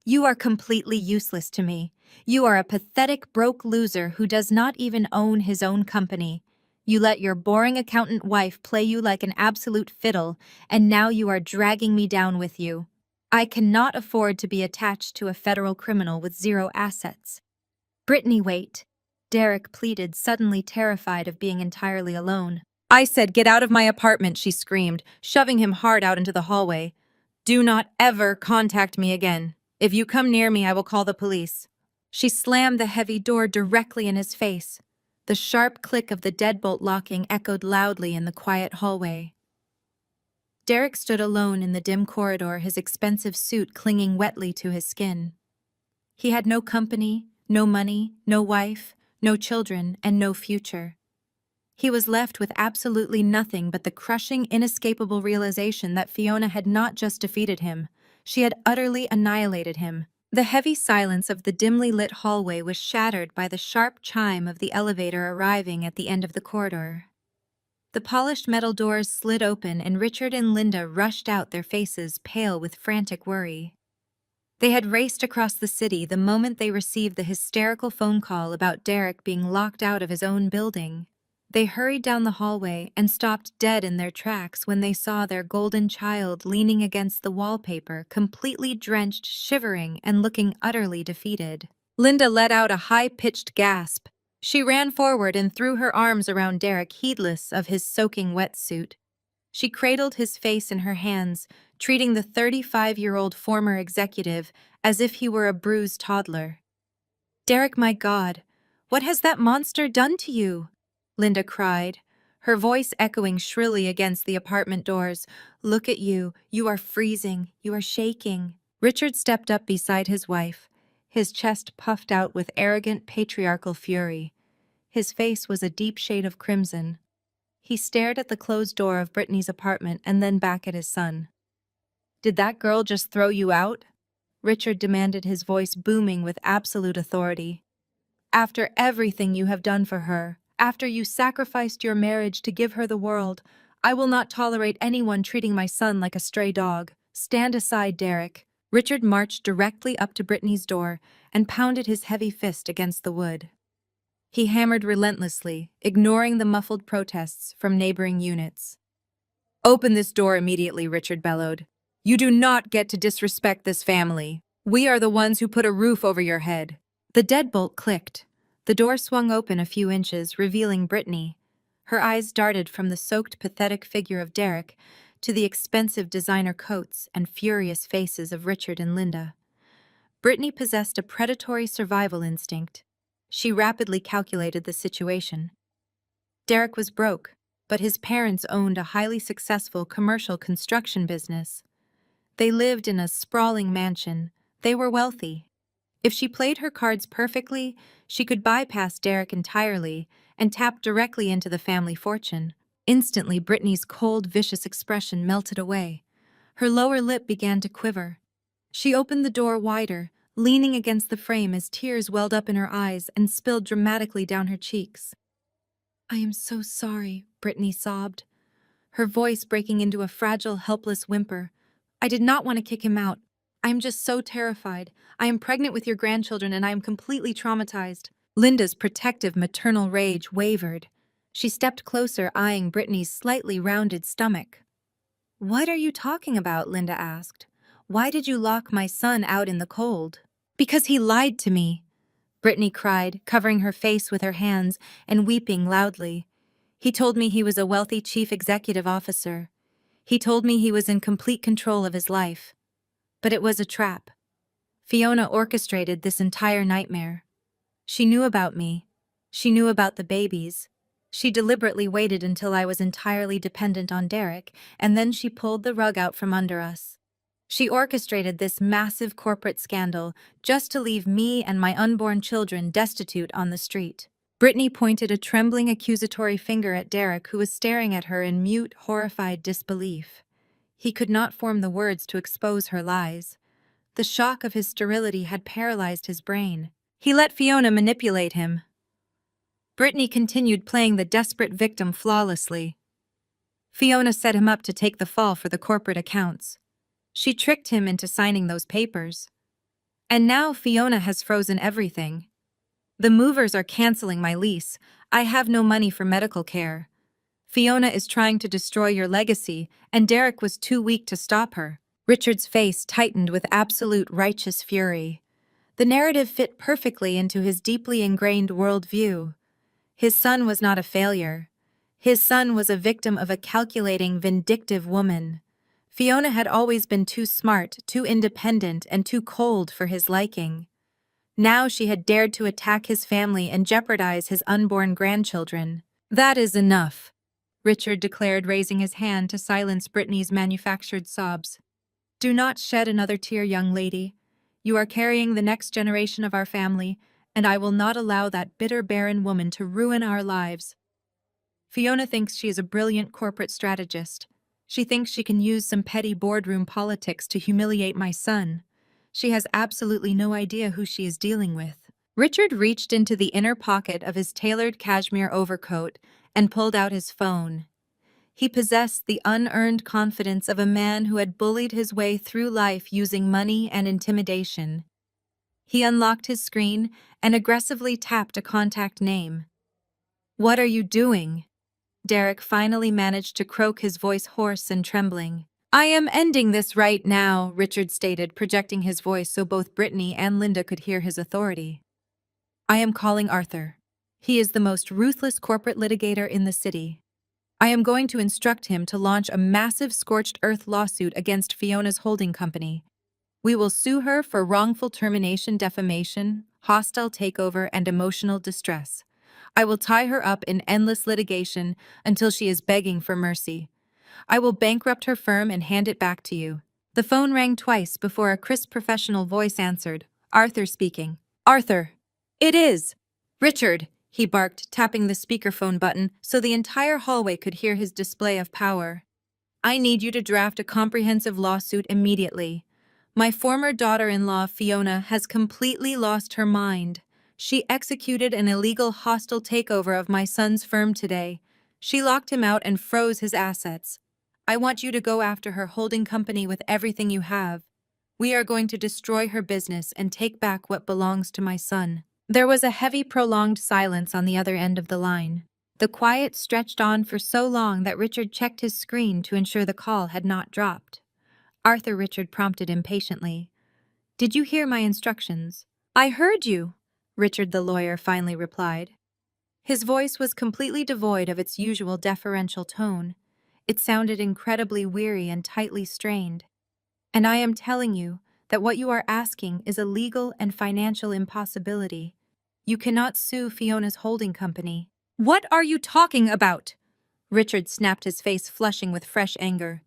"You are completely useless to me. You are a pathetic, broke loser who does not even own his own company. You let your boring accountant wife play you like an absolute fiddle, and now you are dragging me down with you. I cannot afford to be attached to a federal criminal with zero assets." "Brittany, wait," Derek pleaded, suddenly terrified of being entirely alone. "I said get out of my apartment," she screamed, shoving him hard out into the hallway. "Do not ever contact me again. If you come near me, I will call the police." She slammed the heavy door directly in his face. The sharp click of the deadbolt locking echoed loudly in the quiet hallway. Derek stood alone in the dim corridor, his expensive suit clinging wetly to his skin. He had no company, no money, no wife, no children, and no future. He was left with absolutely nothing but the crushing, inescapable realization that Fiona had not just defeated him, she had utterly annihilated him. The heavy silence of the dimly lit hallway was shattered by the sharp chime of the elevator arriving at the end of the corridor. The polished metal doors slid open and Richard and Linda rushed out, their faces pale with frantic worry. They had raced across the city the moment they received the hysterical phone call about Derek being locked out of his own building. They hurried down the hallway and stopped dead in their tracks when they saw their golden child leaning against the wallpaper, completely drenched, shivering, and looking utterly defeated. Linda let out a high-pitched gasp. She ran forward and threw her arms around Derek, heedless of his soaking wetsuit. She cradled his face in her hands, treating the 35-year-old former executive as if he were a bruised toddler. "Derek, my God, what has that monster done to you?" Linda cried, her voice echoing shrilly against the apartment doors. "Look at you. You are freezing. You are shaking." Richard stepped up beside his wife, his chest puffed out with arrogant patriarchal fury. His face was a deep shade of crimson. He stared at the closed door of Brittany's apartment and then back at his son. "Did that girl just throw you out?" Richard demanded, his voice booming with absolute authority. "After everything you have done for her, after you sacrificed your marriage to give her the world, I will not tolerate anyone treating my son like a stray dog. Stand aside, Derek." Richard marched directly up to Brittany's door and pounded his heavy fist against the wood. He hammered relentlessly, ignoring the muffled protests from neighboring units. "Open this door immediately," Richard bellowed. "You do not get to disrespect this family. We are the ones who put a roof over your head." The deadbolt clicked. The door swung open a few inches, revealing Brittany. Her eyes darted from the soaked, pathetic figure of Derek to the expensive designer coats and furious faces of Richard and Linda. Brittany possessed a predatory survival instinct. She rapidly calculated the situation. Derek was broke, but his parents owned a highly successful commercial construction business. They lived in a sprawling mansion. They were wealthy. If she played her cards perfectly, she could bypass Derek entirely and tap directly into the family fortune. Instantly, Brittany's cold, vicious expression melted away. Her lower lip began to quiver. She opened the door wider, leaning against the frame as tears welled up in her eyes and spilled dramatically down her cheeks. "I am so sorry," Brittany sobbed, her voice breaking into a fragile, helpless whimper. "I did not want to kick him out. I am just so terrified. I am pregnant with your grandchildren and I am completely traumatized." Linda's protective maternal rage wavered. She stepped closer, eyeing Brittany's slightly rounded stomach. "What are you talking about?" Linda asked. "Why did you lock my son out in the cold?" "Because he lied to me," Brittany cried, covering her face with her hands and weeping loudly. "He told me he was a wealthy chief executive officer. He told me he was in complete control of his life. But it was a trap. Fiona orchestrated this entire nightmare. She knew about me. She knew about the babies. She deliberately waited until I was entirely dependent on Derek, and then she pulled the rug out from under us. She orchestrated this massive corporate scandal just to leave me and my unborn children destitute on the street. Brittany pointed a trembling accusatory finger at Derek, who was staring at her in mute, horrified disbelief. He could not form the words to expose her lies. The shock of his sterility had paralyzed his brain. He let Fiona manipulate him. Brittany continued playing the desperate victim flawlessly. Fiona set him up to take the fall for the corporate accounts. She tricked him into signing those papers. And now Fiona has frozen everything. The movers are canceling my lease. I have no money for medical care. Fiona is trying to destroy your legacy, and Derek was too weak to stop her. Richard's face tightened with absolute righteous fury. The narrative fit perfectly into his deeply ingrained worldview. His son was not a failure. His son was a victim of a calculating, vindictive woman. Fiona had always been too smart, too independent, and too cold for his liking. Now she had dared to attack his family and jeopardize his unborn grandchildren. "That is enough," Richard declared, raising his hand to silence Brittany's manufactured sobs. "Do not shed another tear, young lady. You are carrying the next generation of our family, and I will not allow that bitter, barren woman to ruin our lives. Fiona thinks she is a brilliant corporate strategist. She thinks she can use some petty boardroom politics to humiliate my son. She has absolutely no idea who she is dealing with." Richard reached into the inner pocket of his tailored cashmere overcoat and pulled out his phone. He possessed the unearned confidence of a man who had bullied his way through life using money and intimidation. He unlocked his screen and aggressively tapped a contact name. "What are you doing?" Derek finally managed to croak, his voice hoarse and trembling. "I am ending this right now," Richard stated, projecting his voice so both Brittany and Linda could hear his authority. "I am calling Arthur. He is the most ruthless corporate litigator in the city. I am going to instruct him to launch a massive scorched earth lawsuit against Fiona's holding company. We will sue her for wrongful termination, defamation, hostile takeover, and emotional distress. I will tie her up in endless litigation until she is begging for mercy. I will bankrupt her firm and hand it back to you." The phone rang twice before a crisp professional voice answered. "Arthur speaking." "Arthur." "It is." "Richard," he barked, tapping the speakerphone button so the entire hallway could hear his display of power. "I need you to draft a comprehensive lawsuit immediately. My former daughter-in-law, Fiona, has completely lost her mind. She executed an illegal hostile takeover of my son's firm today. She locked him out and froze his assets. I want you to go after her holding company with everything you have. We are going to destroy her business and take back what belongs to my son." There was a heavy, prolonged silence on the other end of the line. The quiet stretched on for so long that Richard checked his screen to ensure the call had not dropped. "Arthur," Richard prompted impatiently. "Did you hear my instructions?" "I heard you," Richard the lawyer finally replied. His voice was completely devoid of its usual deferential tone. It sounded incredibly weary and tightly strained. "And I am telling you that what you are asking is a legal and financial impossibility. You cannot sue Fiona's holding company." "What are you talking about?" Richard snapped, his face flushing with fresh anger.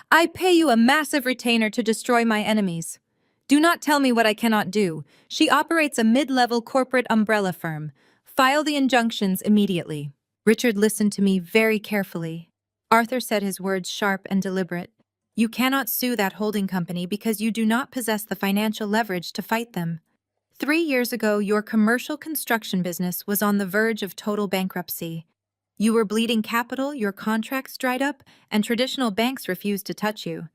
"I pay you a massive retainer to destroy my enemies. Do not tell me what I cannot do. She operates a mid-level corporate umbrella firm. File the injunctions immediately." Richard listened to me very carefully. Arthur said, his words sharp and deliberate. "You cannot sue that holding company because you do not possess the financial leverage to fight them. 3 years ago, your commercial construction business was on the verge of total bankruptcy. You were bleeding capital, your contracts dried up, and traditional banks refused to touch you.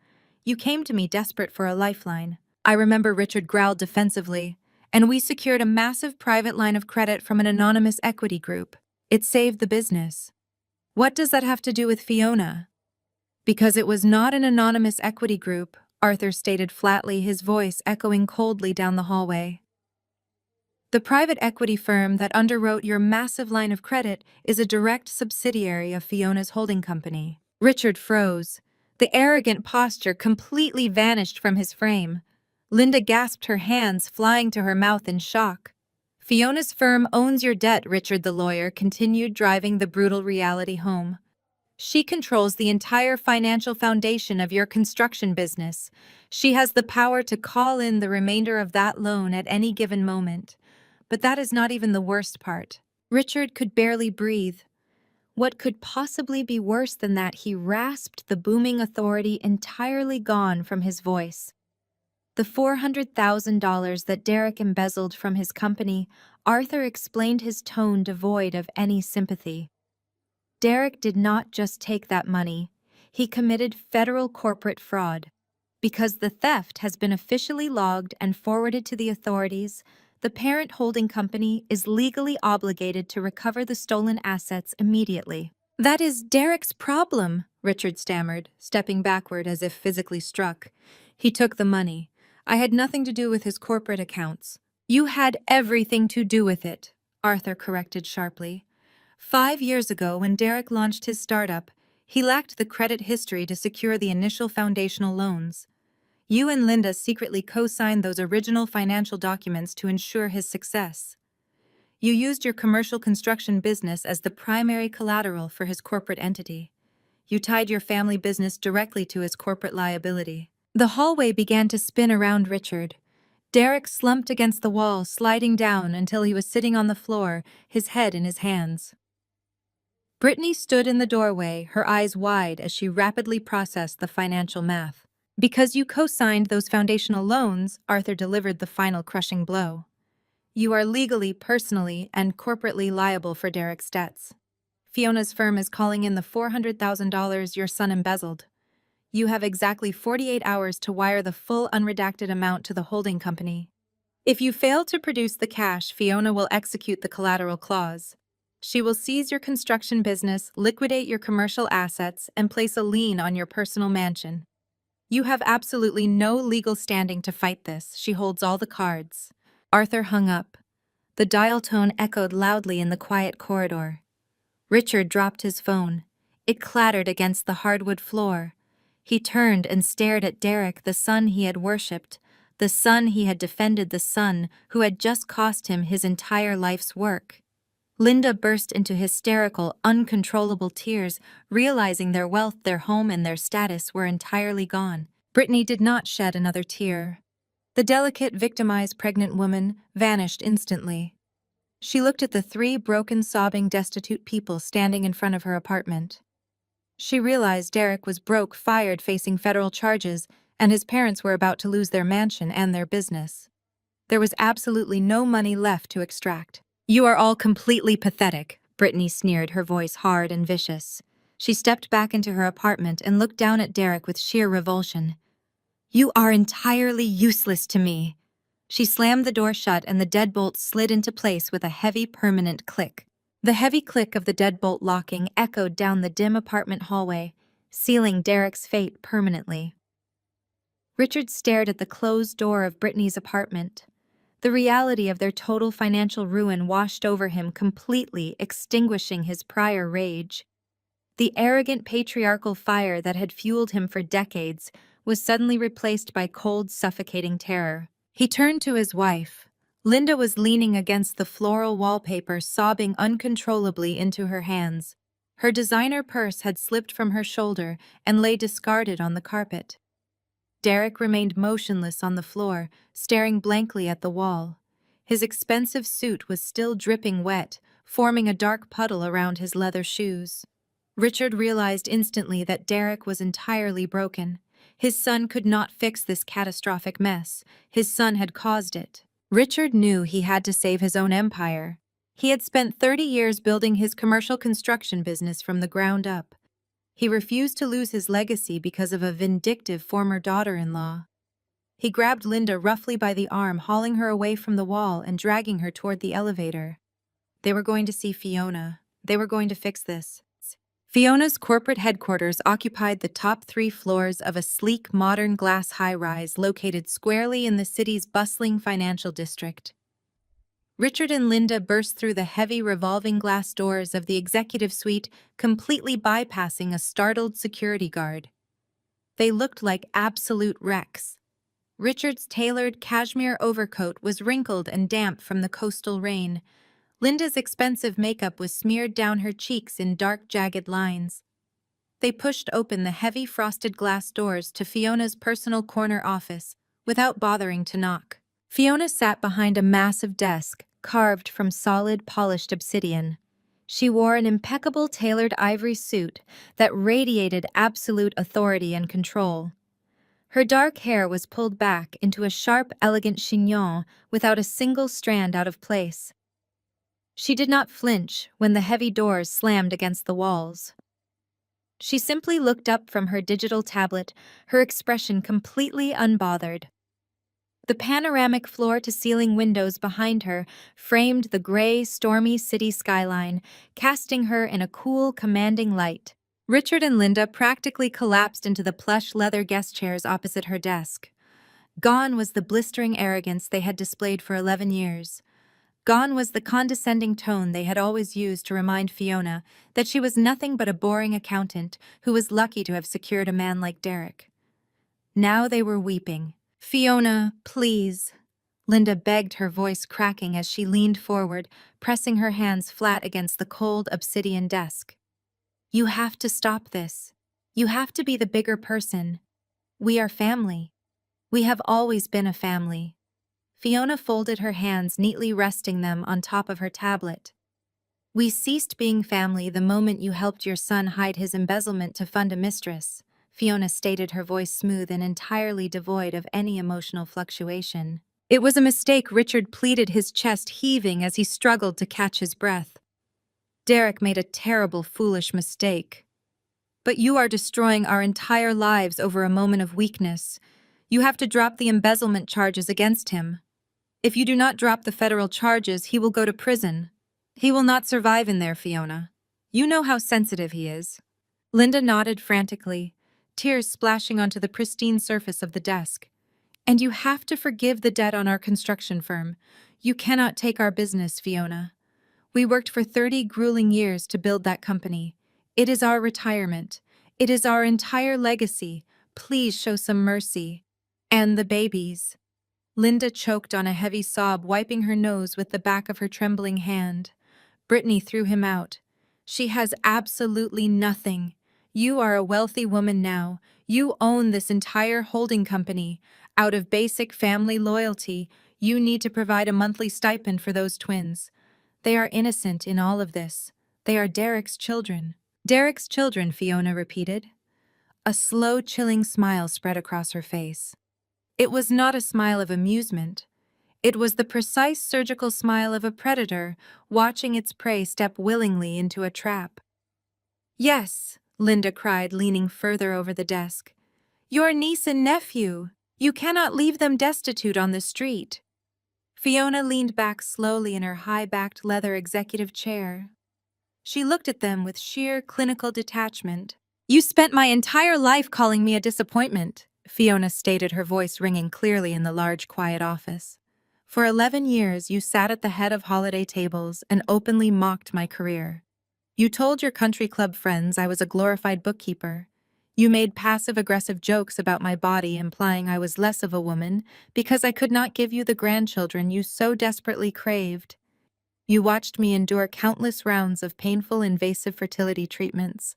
You came to me desperate for a lifeline." I remember Richard growled defensively, "and we secured a massive private line of credit from an anonymous equity group. It saved the business." "What does that have to do with Fiona?" "Because it was not an anonymous equity group," Arthur stated flatly, his voice echoing coldly down the hallway. "The private equity firm that underwrote your massive line of credit is a direct subsidiary of Fiona's holding company." Richard froze. The arrogant posture completely vanished from his frame. Linda gasped, her hands flying to her mouth in shock. Fiona's firm owns your debt, Richard the lawyer continued, driving the brutal reality home. She controls the entire financial foundation of your construction business. She has the power to call in the remainder of that loan at any given moment. But that is not even the worst part. Richard could barely breathe. What could possibly be worse than that? He rasped, the booming authority entirely gone from his voice. The $400,000 that Derek embezzled from his company, Arthur explained, his tone devoid of any sympathy. Derek did not just take that money, he committed federal corporate fraud. Because the theft has been officially logged and forwarded to the authorities, the parent holding company is legally obligated to recover the stolen assets immediately. That is Derek's problem, Richard stammered, stepping backward as if physically struck. He took the money. I had nothing to do with his corporate accounts. You had everything to do with it, Arthur corrected sharply. 5 years ago, when Derek launched his startup, he lacked the credit history to secure the initial foundational loans. You and Linda secretly co-signed those original financial documents to ensure his success. You used your commercial construction business as the primary collateral for his corporate entity. You tied your family business directly to his corporate liability. The hallway began to spin around Richard. Derek slumped against the wall, sliding down until he was sitting on the floor, his head in his hands. Brittany stood in the doorway, her eyes wide as she rapidly processed the financial math. Because you co-signed those foundational loans, Arthur delivered the final crushing blow. You are legally, personally, and corporately liable for Derek's debts. Fiona's firm is calling in the $400,000 your son embezzled. You have exactly 48 hours to wire the full unredacted amount to the holding company. If you fail to produce the cash, Fiona will execute the collateral clause. She will seize your construction business, liquidate your commercial assets, and place a lien on your personal mansion. You have absolutely no legal standing to fight this. She holds all the cards. Arthur hung up. The dial tone echoed loudly in the quiet corridor. Richard dropped his phone. It clattered against the hardwood floor. He turned and stared at Derek, the son he had worshipped, the son he had defended, the son who had just cost him his entire life's work. Linda burst into hysterical, uncontrollable tears, realizing their wealth, their home, and their status were entirely gone. Brittany did not shed another tear. The delicate, victimized pregnant woman vanished instantly. She looked at the 3 broken, sobbing, destitute people standing in front of her apartment. She realized Derek was broke, fired, facing federal charges, and his parents were about to lose their mansion and their business. There was absolutely no money left to extract. You are all completely pathetic, Brittany sneered, her voice hard and vicious. She stepped back into her apartment and looked down at Derek with sheer revulsion. You are entirely useless to me. She slammed the door shut and the deadbolt slid into place with a heavy, permanent click. The heavy click of the deadbolt locking echoed down the dim apartment hallway, sealing Derek's fate permanently. Richard stared at the closed door of Brittany's apartment. The reality of their total financial ruin washed over him, completely extinguishing his prior rage. The arrogant patriarchal fire that had fueled him for decades was suddenly replaced by cold, suffocating terror. He turned to his wife. Linda was leaning against the floral wallpaper, sobbing uncontrollably into her hands. Her designer purse had slipped from her shoulder and lay discarded on the carpet. Derek remained motionless on the floor, staring blankly at the wall. His expensive suit was still dripping wet, forming a dark puddle around his leather shoes. Richard realized instantly that Derek was entirely broken. His son could not fix this catastrophic mess. His son had caused it. Richard knew he had to save his own empire. He had spent 30 years building his commercial construction business from the ground up. He refused to lose his legacy because of a vindictive former daughter-in-law. He grabbed Linda roughly by the arm, hauling her away from the wall and dragging her toward the elevator. They were going to see Fiona. They were going to fix this. Fiona's corporate headquarters occupied the top 3 floors of a sleek, modern glass high-rise located squarely in the city's bustling financial district. Richard and Linda burst through the heavy revolving glass doors of the executive suite, completely bypassing a startled security guard. They looked like absolute wrecks. Richard's tailored cashmere overcoat was wrinkled and damp from the coastal rain. Linda's expensive makeup was smeared down her cheeks in dark, jagged lines. They pushed open the heavy frosted glass doors to Fiona's personal corner office without bothering to knock. Fiona sat behind a massive desk carved from solid, polished obsidian. She wore an impeccable tailored ivory suit that radiated absolute authority and control. Her dark hair was pulled back into a sharp, elegant chignon without a single strand out of place. She did not flinch when the heavy doors slammed against the walls. She simply looked up from her digital tablet, her expression completely unbothered. The panoramic floor-to-ceiling windows behind her framed the gray, stormy city skyline, casting her in a cool, commanding light. Richard and Linda practically collapsed into the plush leather guest chairs opposite her desk. Gone was the blistering arrogance they had displayed for 11 years. Gone was the condescending tone they had always used to remind Fiona that she was nothing but a boring accountant who was lucky to have secured a man like Derek. Now they were weeping. "Fiona, please," Linda begged, her voice cracking as she leaned forward, pressing her hands flat against the cold obsidian desk. "You have to stop this. You have to be the bigger person. We are family. We have always been a family." Fiona folded her hands, neatly resting them on top of her tablet. "We ceased being family the moment you helped your son hide his embezzlement to fund a mistress," Fiona stated, her voice smooth and entirely devoid of any emotional fluctuation. "It was a mistake," Richard pleaded, his chest heaving as he struggled to catch his breath. "Derek made a terrible, foolish mistake. But you are destroying our entire lives over a moment of weakness. You have to drop the embezzlement charges against him. If you do not drop the federal charges, he will go to prison. He will not survive in there, Fiona. You know how sensitive he is." Linda nodded frantically, tears splashing onto the pristine surface of the desk. "And you have to forgive the debt on our construction firm. You cannot take our business, Fiona. We worked for 30 grueling years to build that company. It is our retirement. It is our entire legacy. Please show some mercy. And the babies." Linda choked on a heavy sob, wiping her nose with the back of her trembling hand. "Brittany threw him out. She has absolutely nothing. You are a wealthy woman now. You own this entire holding company. Out of basic family loyalty, you need to provide a monthly stipend for those twins. They are innocent in all of this. They are Derek's children." "Derek's children," Fiona repeated. A slow, chilling smile spread across her face. It was not a smile of amusement. It was the precise surgical smile of a predator watching its prey step willingly into a trap. "Yes," Linda cried, leaning further over the desk. "Your niece and nephew. You cannot leave them destitute on the street." Fiona leaned back slowly in her high-backed leather executive chair. She looked at them with sheer clinical detachment. "You spent my entire life calling me a disappointment," Fiona stated, her voice ringing clearly in the large, quiet office. "For 11 years, you sat at the head of holiday tables and openly mocked my career. You told your country club friends I was a glorified bookkeeper. You made passive-aggressive jokes about my body, implying I was less of a woman because I could not give you the grandchildren you so desperately craved. You watched me endure countless rounds of painful, invasive fertility treatments.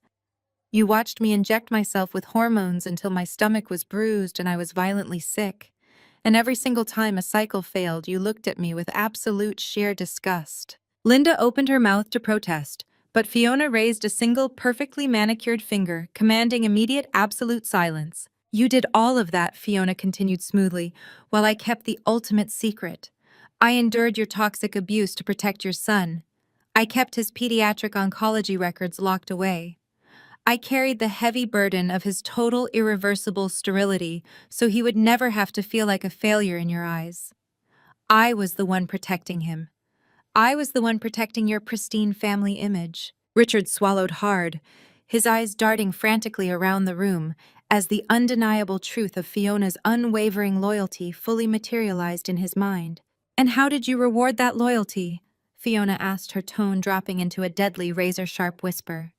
You watched me inject myself with hormones until my stomach was bruised and I was violently sick. And every single time a cycle failed, you looked at me with absolute sheer disgust." Linda opened her mouth to protest, but Fiona raised a single perfectly manicured finger, commanding immediate absolute silence. "You did all of that," Fiona continued smoothly, "while I kept the ultimate secret. I endured your toxic abuse to protect your son. I kept his pediatric oncology records locked away. I carried the heavy burden of his total irreversible sterility so he would never have to feel like a failure in your eyes. I was the one protecting him. I was the one protecting your pristine family image." Richard swallowed hard, his eyes darting frantically around the room as the undeniable truth of Fiona's unwavering loyalty fully materialized in his mind. "And how did you reward that loyalty?" Fiona asked, her tone dropping into a deadly, razor-sharp whisper.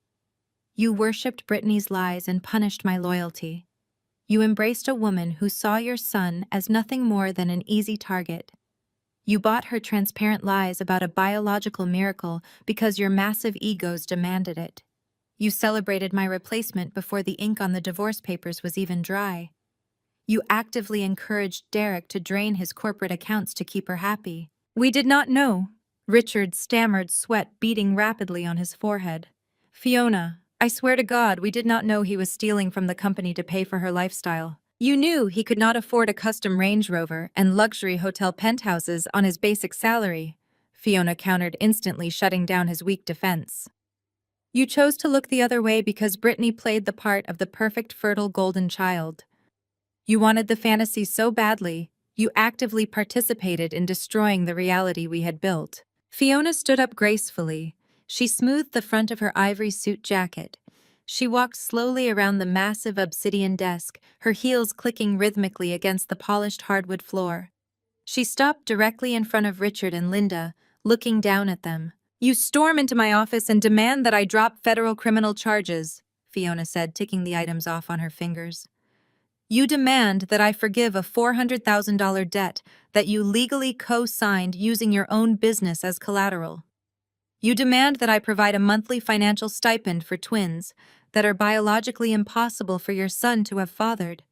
"You worshipped Brittany's lies and punished my loyalty. You embraced a woman who saw your son as nothing more than an easy target. You bought her transparent lies about a biological miracle because your massive egos demanded it. You celebrated my replacement before the ink on the divorce papers was even dry. You actively encouraged Derek to drain his corporate accounts to keep her happy. We did not know. Richard stammered, sweat beating rapidly on his forehead. Fiona, I swear to God, we did not know he was stealing from the company to pay for her lifestyle. You knew he could not afford a custom Range Rover and luxury hotel penthouses on his basic salary. Fiona countered, instantly shutting down his weak defense. You chose to look the other way because Brittany played the part of the perfect fertile golden child. You wanted the fantasy so badly, you actively participated in destroying the reality we had built. Fiona stood up gracefully. She smoothed the front of her ivory suit jacket. She walked slowly around the massive obsidian desk, her heels clicking rhythmically against the polished hardwood floor. She stopped directly in front of Richard and Linda, looking down at them. You storm into my office and demand that I drop federal criminal charges, Fiona said, ticking the items off on her fingers. You demand that I forgive a $400,000 debt that you legally co-signed using your own business as collateral. You demand that I provide a monthly financial stipend for twins that are biologically impossible for your son to have fathered,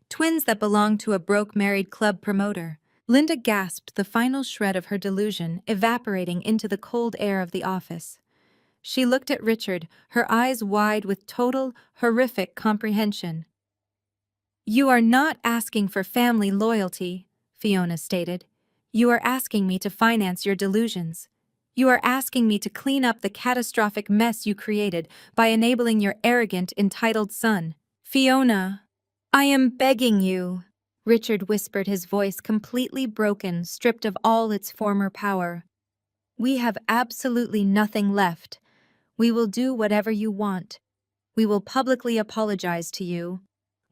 twins that belong to a broke married club promoter. Linda gasped, the final shred of her delusion evaporating into the cold air of the office. She looked at Richard, her eyes wide with total, horrific comprehension. You are not asking for family loyalty, Fiona stated. You are asking me to finance your delusions. You are asking me to clean up the catastrophic mess you created by enabling your arrogant, entitled son. Fiona, I am begging you, Richard whispered, his voice completely broken, stripped of all its former power. We have absolutely nothing left. We will do whatever you want. We will publicly apologize to you.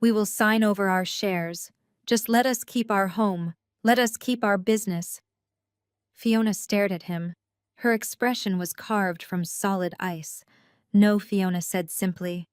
We will sign over our shares. Just let us keep our home. Let us keep our business. Fiona stared at him. Her expression was carved from solid ice. No, Fiona said simply.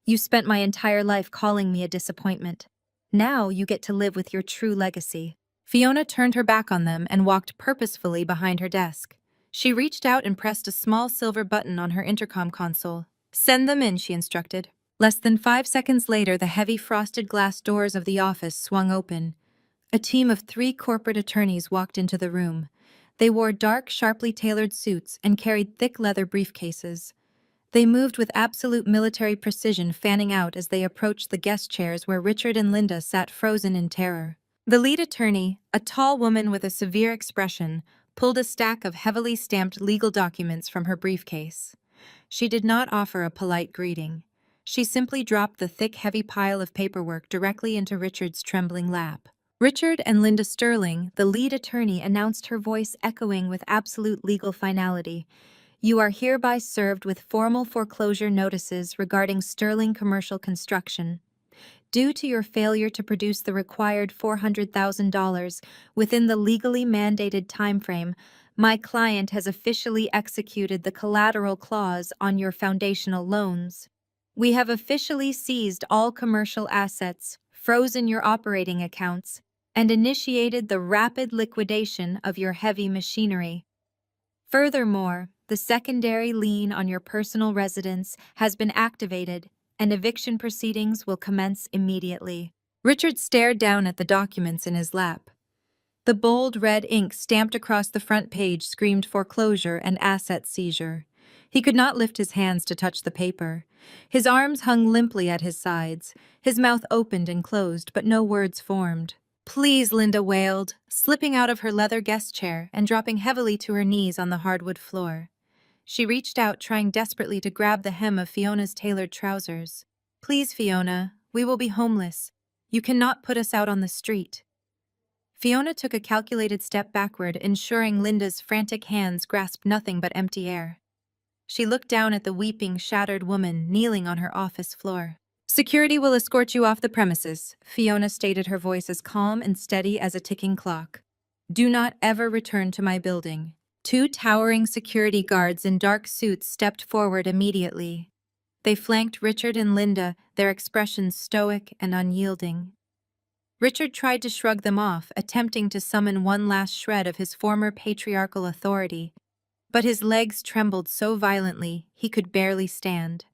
You spent my entire life calling me a disappointment. Now you get to live with your true legacy. Fiona turned her back on them and walked purposefully behind her desk. She reached out and pressed a small silver button on her intercom console. Send them in, she instructed. Less than 5 seconds later, the heavy frosted glass doors of the office swung open. A team of 3 corporate attorneys walked into the room. They wore dark, sharply tailored suits and carried thick leather briefcases. They moved with absolute military precision, fanning out as they approached the guest chairs where Richard and Linda sat frozen in terror. The lead attorney, a tall woman with a severe expression, pulled a stack of heavily stamped legal documents from her briefcase. She did not offer a polite greeting. She simply dropped the thick, heavy pile of paperwork directly into Richard's trembling lap. Richard and Linda Sterling, the lead attorney, announced, her voice echoing with absolute legal finality. You are hereby served with formal foreclosure notices regarding Sterling Commercial Construction. Due to your failure to produce the required $400,000 within the legally mandated timeframe, my client has officially executed the collateral clause on your foundational loans. We have officially seized all commercial assets, frozen your operating accounts, and initiated the rapid liquidation of your heavy machinery. Furthermore, the secondary lien on your personal residence has been activated, and eviction proceedings will commence immediately. Richard stared down at the documents in his lap. The bold red ink stamped across the front page screamed foreclosure and asset seizure. He could not lift his hands to touch the paper. His arms hung limply at his sides. His mouth opened and closed, but no words formed. Please, Linda wailed, slipping out of her leather guest chair and dropping heavily to her knees on the hardwood floor. She reached out, trying desperately to grab the hem of Fiona's tailored trousers. Please, Fiona, we will be homeless. You cannot put us out on the street. Fiona took a calculated step backward, ensuring Linda's frantic hands grasped nothing but empty air. She looked down at the weeping, shattered woman kneeling on her office floor. Security will escort you off the premises, Fiona stated, her voice as calm and steady as a ticking clock. Do not ever return to my building. 2 towering security guards in dark suits stepped forward immediately. They flanked Richard and Linda, their expressions stoic and unyielding. Richard tried to shrug them off, attempting to summon one last shred of his former patriarchal authority, but his legs trembled so violently he could barely stand.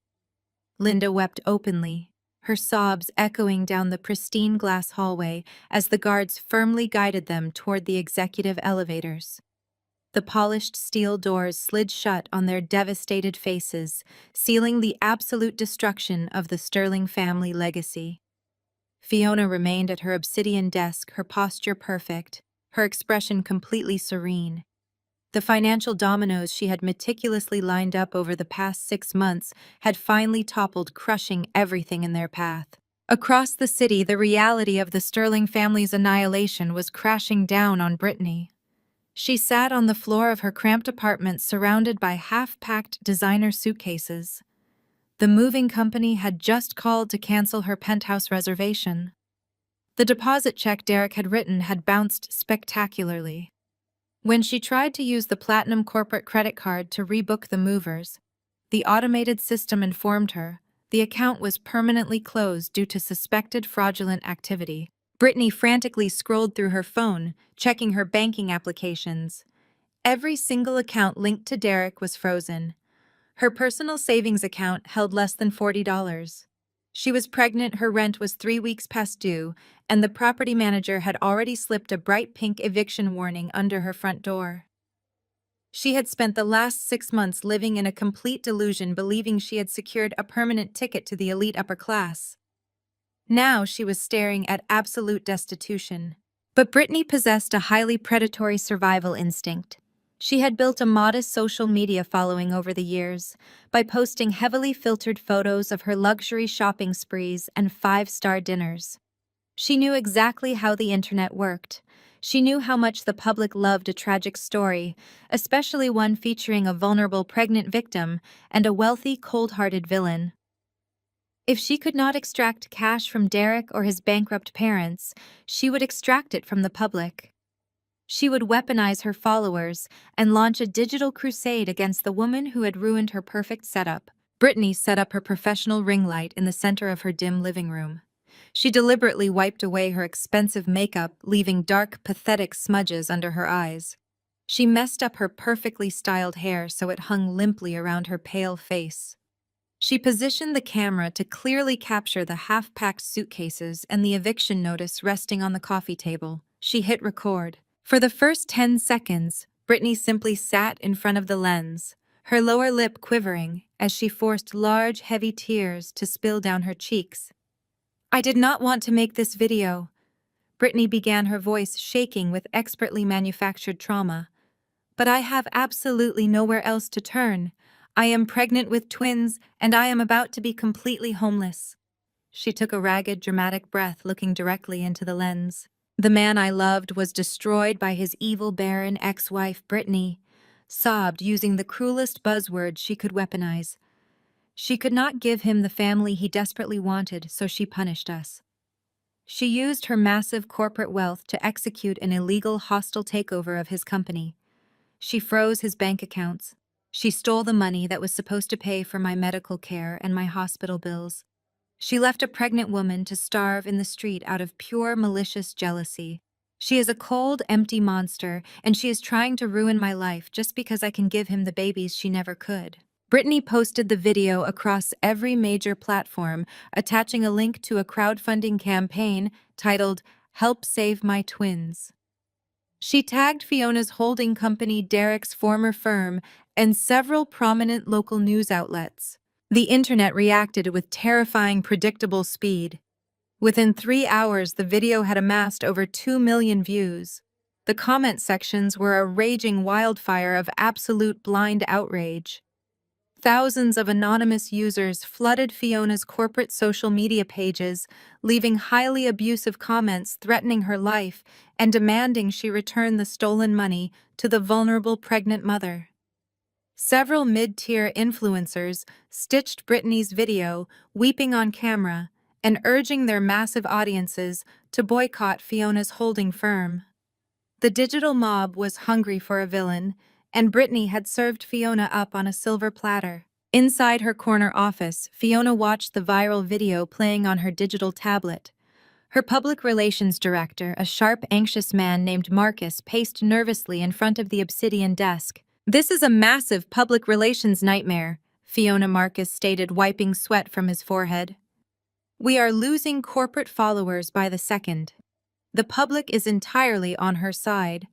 Linda wept openly, her sobs echoing down the pristine glass hallway as the guards firmly guided them toward the executive elevators. The polished steel doors slid shut on their devastated faces, sealing the absolute destruction of the Sterling family legacy. Fiona remained at her obsidian desk, her posture perfect, her expression completely serene. The financial dominoes she had meticulously lined up over the past 6 months had finally toppled, crushing everything in their path. Across the city, the reality of the Sterling family's annihilation was crashing down on Brittany. She sat on the floor of her cramped apartment surrounded by half-packed designer suitcases. The moving company had just called to cancel her penthouse reservation. The deposit check Derek had written had bounced spectacularly. When she tried to use the Platinum corporate credit card to rebook the movers, the automated system informed her the account was permanently closed due to suspected fraudulent activity. Brittany frantically scrolled through her phone, checking her banking applications. Every single account linked to Derek was frozen. Her personal savings account held less than $40. She was pregnant, her rent was 3 weeks past due, and the property manager had already slipped a bright pink eviction warning under her front door. She had spent the last 6 months living in a complete delusion, believing she had secured a permanent ticket to the elite upper class. Now she was staring at absolute destitution. But Brittany possessed a highly predatory survival instinct. She had built a modest social media following over the years by posting heavily filtered photos of her luxury shopping sprees and five-star dinners. She knew exactly how the internet worked. She knew how much the public loved a tragic story, especially one featuring a vulnerable pregnant victim and a wealthy, cold-hearted villain. If she could not extract cash from Derek or his bankrupt parents, she would extract it from the public. She would weaponize her followers and launch a digital crusade against the woman who had ruined her perfect setup. Brittany set up her professional ring light in the center of her dim living room. She deliberately wiped away her expensive makeup, leaving dark, pathetic smudges under her eyes. She messed up her perfectly styled hair so it hung limply around her pale face. She positioned the camera to clearly capture the half-packed suitcases and the eviction notice resting on the coffee table. She hit record. For the first 10 seconds, Brittany simply sat in front of the lens, her lower lip quivering as she forced large, heavy tears to spill down her cheeks. "I did not want to make this video," Brittany began, her voice shaking with expertly manufactured trauma. "But I have absolutely nowhere else to turn. I am pregnant with twins, and I am about to be completely homeless." She took a ragged, dramatic breath, looking directly into the lens. "The man I loved was destroyed by his evil, barren ex-wife, Brittany," sobbed, using the cruelest buzzword she could weaponize. "She could not give him the family he desperately wanted, so she punished us. She used her massive corporate wealth to execute an illegal, hostile takeover of his company. She froze his bank accounts. She stole the money that was supposed to pay for my medical care and my hospital bills. She left a pregnant woman to starve in the street out of pure malicious jealousy. She is a cold, empty monster, and she is trying to ruin my life just because I can give him the babies she never could." Brittany posted the video across every major platform, attaching a link to a crowdfunding campaign titled "Help Save My Twins." She tagged Fiona's holding company, Derek's former firm, and several prominent local news outlets. The internet reacted with terrifying, predictable speed. Within 3 hours, the video had amassed over 2 million views. The comment sections were a raging wildfire of absolute blind outrage. Thousands of anonymous users flooded Fiona's corporate social media pages, leaving highly abusive comments threatening her life and demanding she return the stolen money to the vulnerable pregnant mother. Several mid-tier influencers stitched Brittany's video, weeping on camera, and urging their massive audiences to boycott Fiona's holding firm. The digital mob was hungry for a villain, and Brittany had served Fiona up on a silver platter. Inside her corner office, Fiona watched the viral video playing on her digital tablet. Her public relations director, a sharp, anxious man named Marcus, paced nervously in front of the obsidian desk. "This is a massive public relations nightmare," Fiona Marcus stated, wiping sweat from his forehead. "We are losing corporate followers by the second. The public is entirely on her side.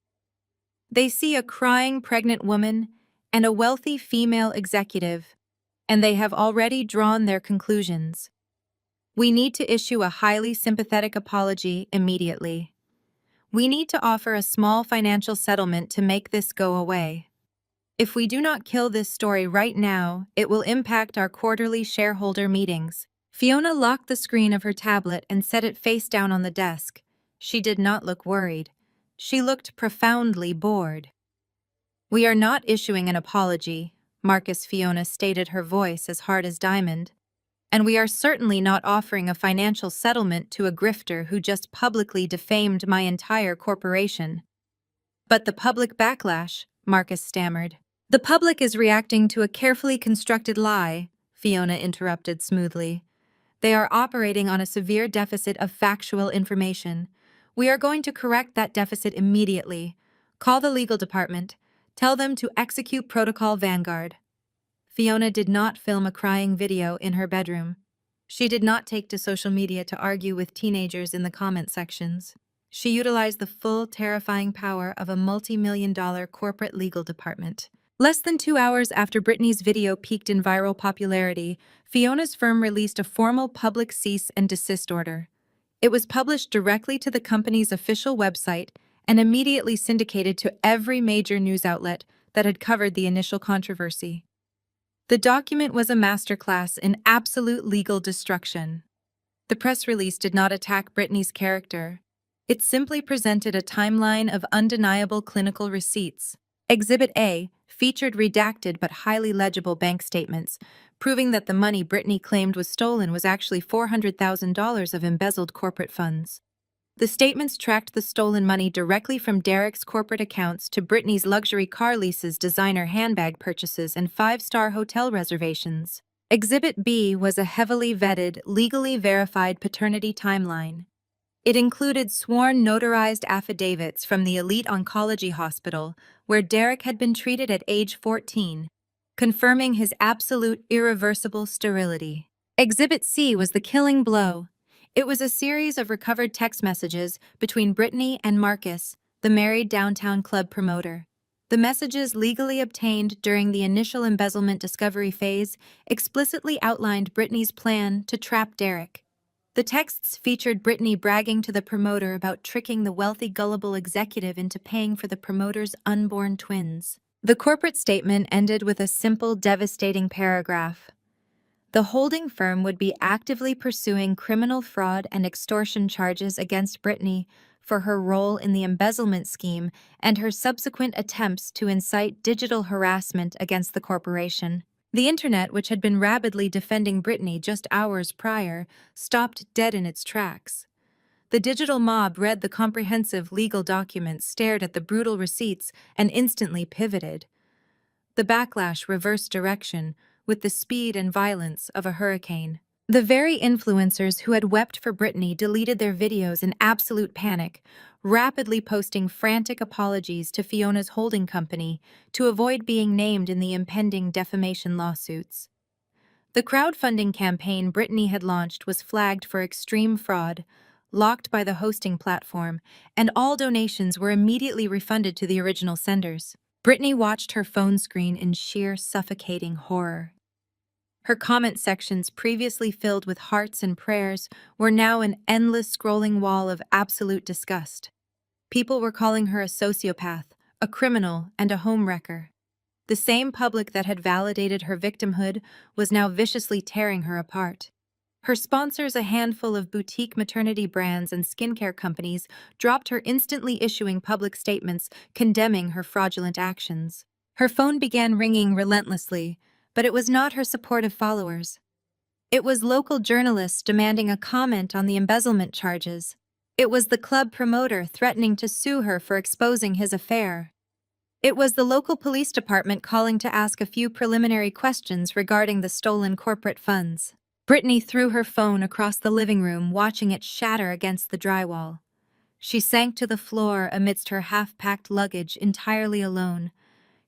They see a crying pregnant woman and a wealthy female executive, and they have already drawn their conclusions. We need to issue a highly sympathetic apology immediately. We need to offer a small financial settlement to make this go away. If we do not kill this story right now, it will impact our quarterly shareholder meetings." Fiona locked the screen of her tablet and set it face down on the desk. She did not look worried. She looked profoundly bored. "We are not issuing an apology," Marcus Fiona stated, her voice as hard as diamond. "And we are certainly not offering a financial settlement to a grifter who just publicly defamed my entire corporation." "But the public backlash," Marcus stammered. "The public is reacting to a carefully constructed lie," Fiona interrupted smoothly. "They are operating on a severe deficit of factual information. We are going to correct that deficit immediately. Call the legal department. Tell them to execute Protocol Vanguard." Fiona did not film a crying video in her bedroom. She did not take to social media to argue with teenagers in the comment sections. She utilized the full, terrifying power of a multi-million-dollar corporate legal department. Less than 2 hours after Britney's video peaked in viral popularity, Fiona's firm released a formal public cease and desist order. It was published directly to the company's official website and immediately syndicated to every major news outlet that had covered the initial controversy. The document was a masterclass in absolute legal destruction. The press release did not attack Britney's character. It simply presented a timeline of undeniable clinical receipts. Exhibit A featured redacted but highly legible bank statements, proving that the money Britney claimed was stolen was actually $400,000 of embezzled corporate funds. The statements tracked the stolen money directly from Derek's corporate accounts to Britney's luxury car leases, designer handbag purchases, and five-star hotel reservations. Exhibit B was a heavily vetted, legally verified paternity timeline. It included sworn notarized affidavits from the elite oncology hospital where Derek had been treated at age 14, confirming his absolute irreversible sterility. Exhibit C was the killing blow. It was a series of recovered text messages between Britney and Marcus, the married downtown club promoter. The messages, legally obtained during the initial embezzlement discovery phase, explicitly outlined Britney's plan to trap Derek. The texts featured Britney bragging to the promoter about tricking the wealthy, gullible executive into paying for the promoter's unborn twins. The corporate statement ended with a simple, devastating paragraph. The holding firm would be actively pursuing criminal fraud and extortion charges against Britney for her role in the embezzlement scheme and her subsequent attempts to incite digital harassment against the corporation. The internet, which had been rabidly defending Britney just hours prior, stopped dead in its tracks. The digital mob read the comprehensive legal documents, stared at the brutal receipts, and instantly pivoted. The backlash reversed direction with the speed and violence of a hurricane. The very influencers who had wept for Britney deleted their videos in absolute panic, rapidly posting frantic apologies to Fiona's holding company to avoid being named in the impending defamation lawsuits. The crowdfunding campaign Britney had launched was flagged for extreme fraud, locked by the hosting platform, and all donations were immediately refunded to the original senders. Britney watched her phone screen in sheer, suffocating horror. Her comment sections, previously filled with hearts and prayers, were now an endless scrolling wall of absolute disgust. People were calling her a sociopath, a criminal, and a homewrecker. The same public that had validated her victimhood was now viciously tearing her apart. Her sponsors, a handful of boutique maternity brands and skincare companies, dropped her, instantly issuing public statements condemning her fraudulent actions. Her phone began ringing relentlessly, but it was not her supportive followers. It was local journalists demanding a comment on the embezzlement charges. It was the club promoter threatening to sue her for exposing his affair. It was the local police department calling to ask a few preliminary questions regarding the stolen corporate funds. Brittany threw her phone across the living room, watching it shatter against the drywall. She sank to the floor amidst her half-packed luggage, entirely alone.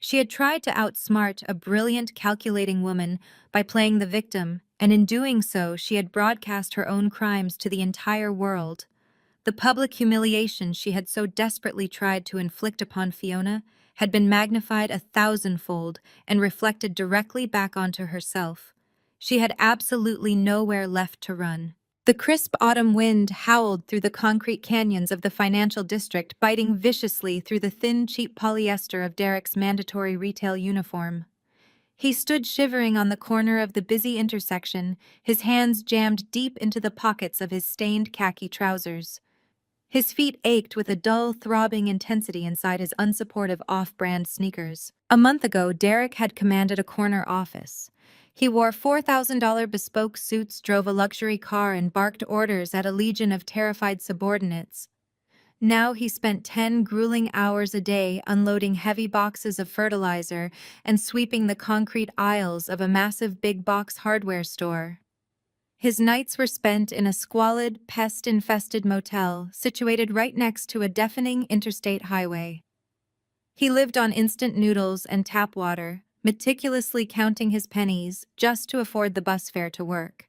She had tried to outsmart a brilliant, calculating woman by playing the victim, and in doing so, she had broadcast her own crimes to the entire world. The public humiliation she had so desperately tried to inflict upon Fiona had been magnified 1,000-fold and reflected directly back onto herself. She had absolutely nowhere left to run. The crisp autumn wind howled through the concrete canyons of the financial district, biting viciously through the thin, cheap polyester of Derek's mandatory retail uniform. He stood shivering on the corner of the busy intersection, his hands jammed deep into the pockets of his stained khaki trousers. His feet ached with a dull, throbbing intensity inside his unsupportive off-brand sneakers. A month ago, Derek had commanded a corner office. He wore $4,000 bespoke suits, drove a luxury car, and barked orders at a legion of terrified subordinates. Now he spent 10 grueling hours a day unloading heavy boxes of fertilizer and sweeping the concrete aisles of a massive big-box hardware store. His nights were spent in a squalid, pest-infested motel situated right next to a deafening interstate highway. He lived on instant noodles and tap water, meticulously counting his pennies just to afford the bus fare to work.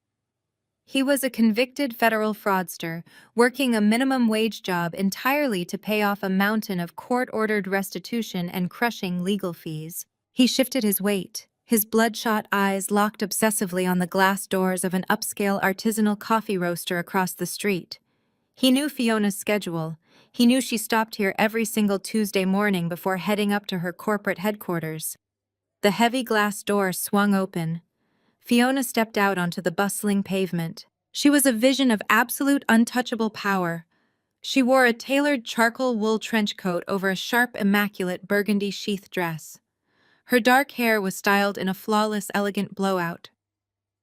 He was a convicted federal fraudster, working a minimum wage job entirely to pay off a mountain of court-ordered restitution and crushing legal fees. He shifted his weight, his bloodshot eyes locked obsessively on the glass doors of an upscale artisanal coffee roaster across the street. He knew Fiona's schedule. He knew she stopped here every single Tuesday morning before heading up to her corporate headquarters. The heavy glass door swung open. Fiona stepped out onto the bustling pavement. She was a vision of absolute untouchable power. She wore a tailored charcoal wool trench coat over a sharp, immaculate burgundy sheath dress. Her dark hair was styled in a flawless, elegant blowout.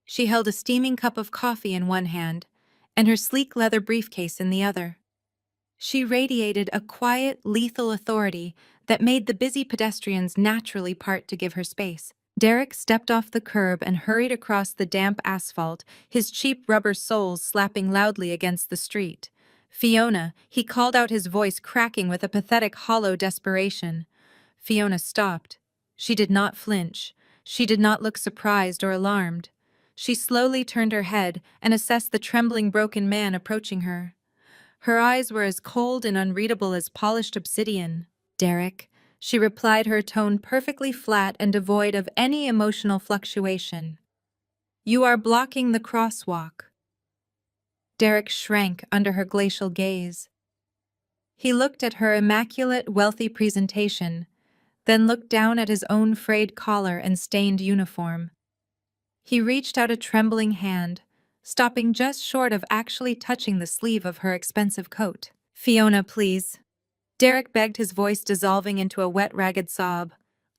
She held a steaming cup of coffee in one hand, and her sleek leather briefcase in the other. She radiated a quiet, lethal authority that made the busy pedestrians naturally part to give her space. Derek stepped off the curb and hurried across the damp asphalt, his cheap rubber soles slapping loudly against the street. "Fiona," he called out, his voice cracking with a pathetic, hollow desperation. Fiona stopped. She did not flinch. She did not look surprised or alarmed. She slowly turned her head and assessed the trembling, broken man approaching her. Her eyes were as cold and unreadable as polished obsidian. "Derek," she replied, her tone perfectly flat and devoid of any emotional fluctuation. "You are blocking the crosswalk." Derek shrank under her glacial gaze. He looked at her immaculate, wealthy presentation, then looked down at his own frayed collar and stained uniform. He reached out a trembling hand, stopping just short of actually touching the sleeve of her expensive coat. "Fiona, please." Derek begged, his voice dissolving into a wet, ragged sob.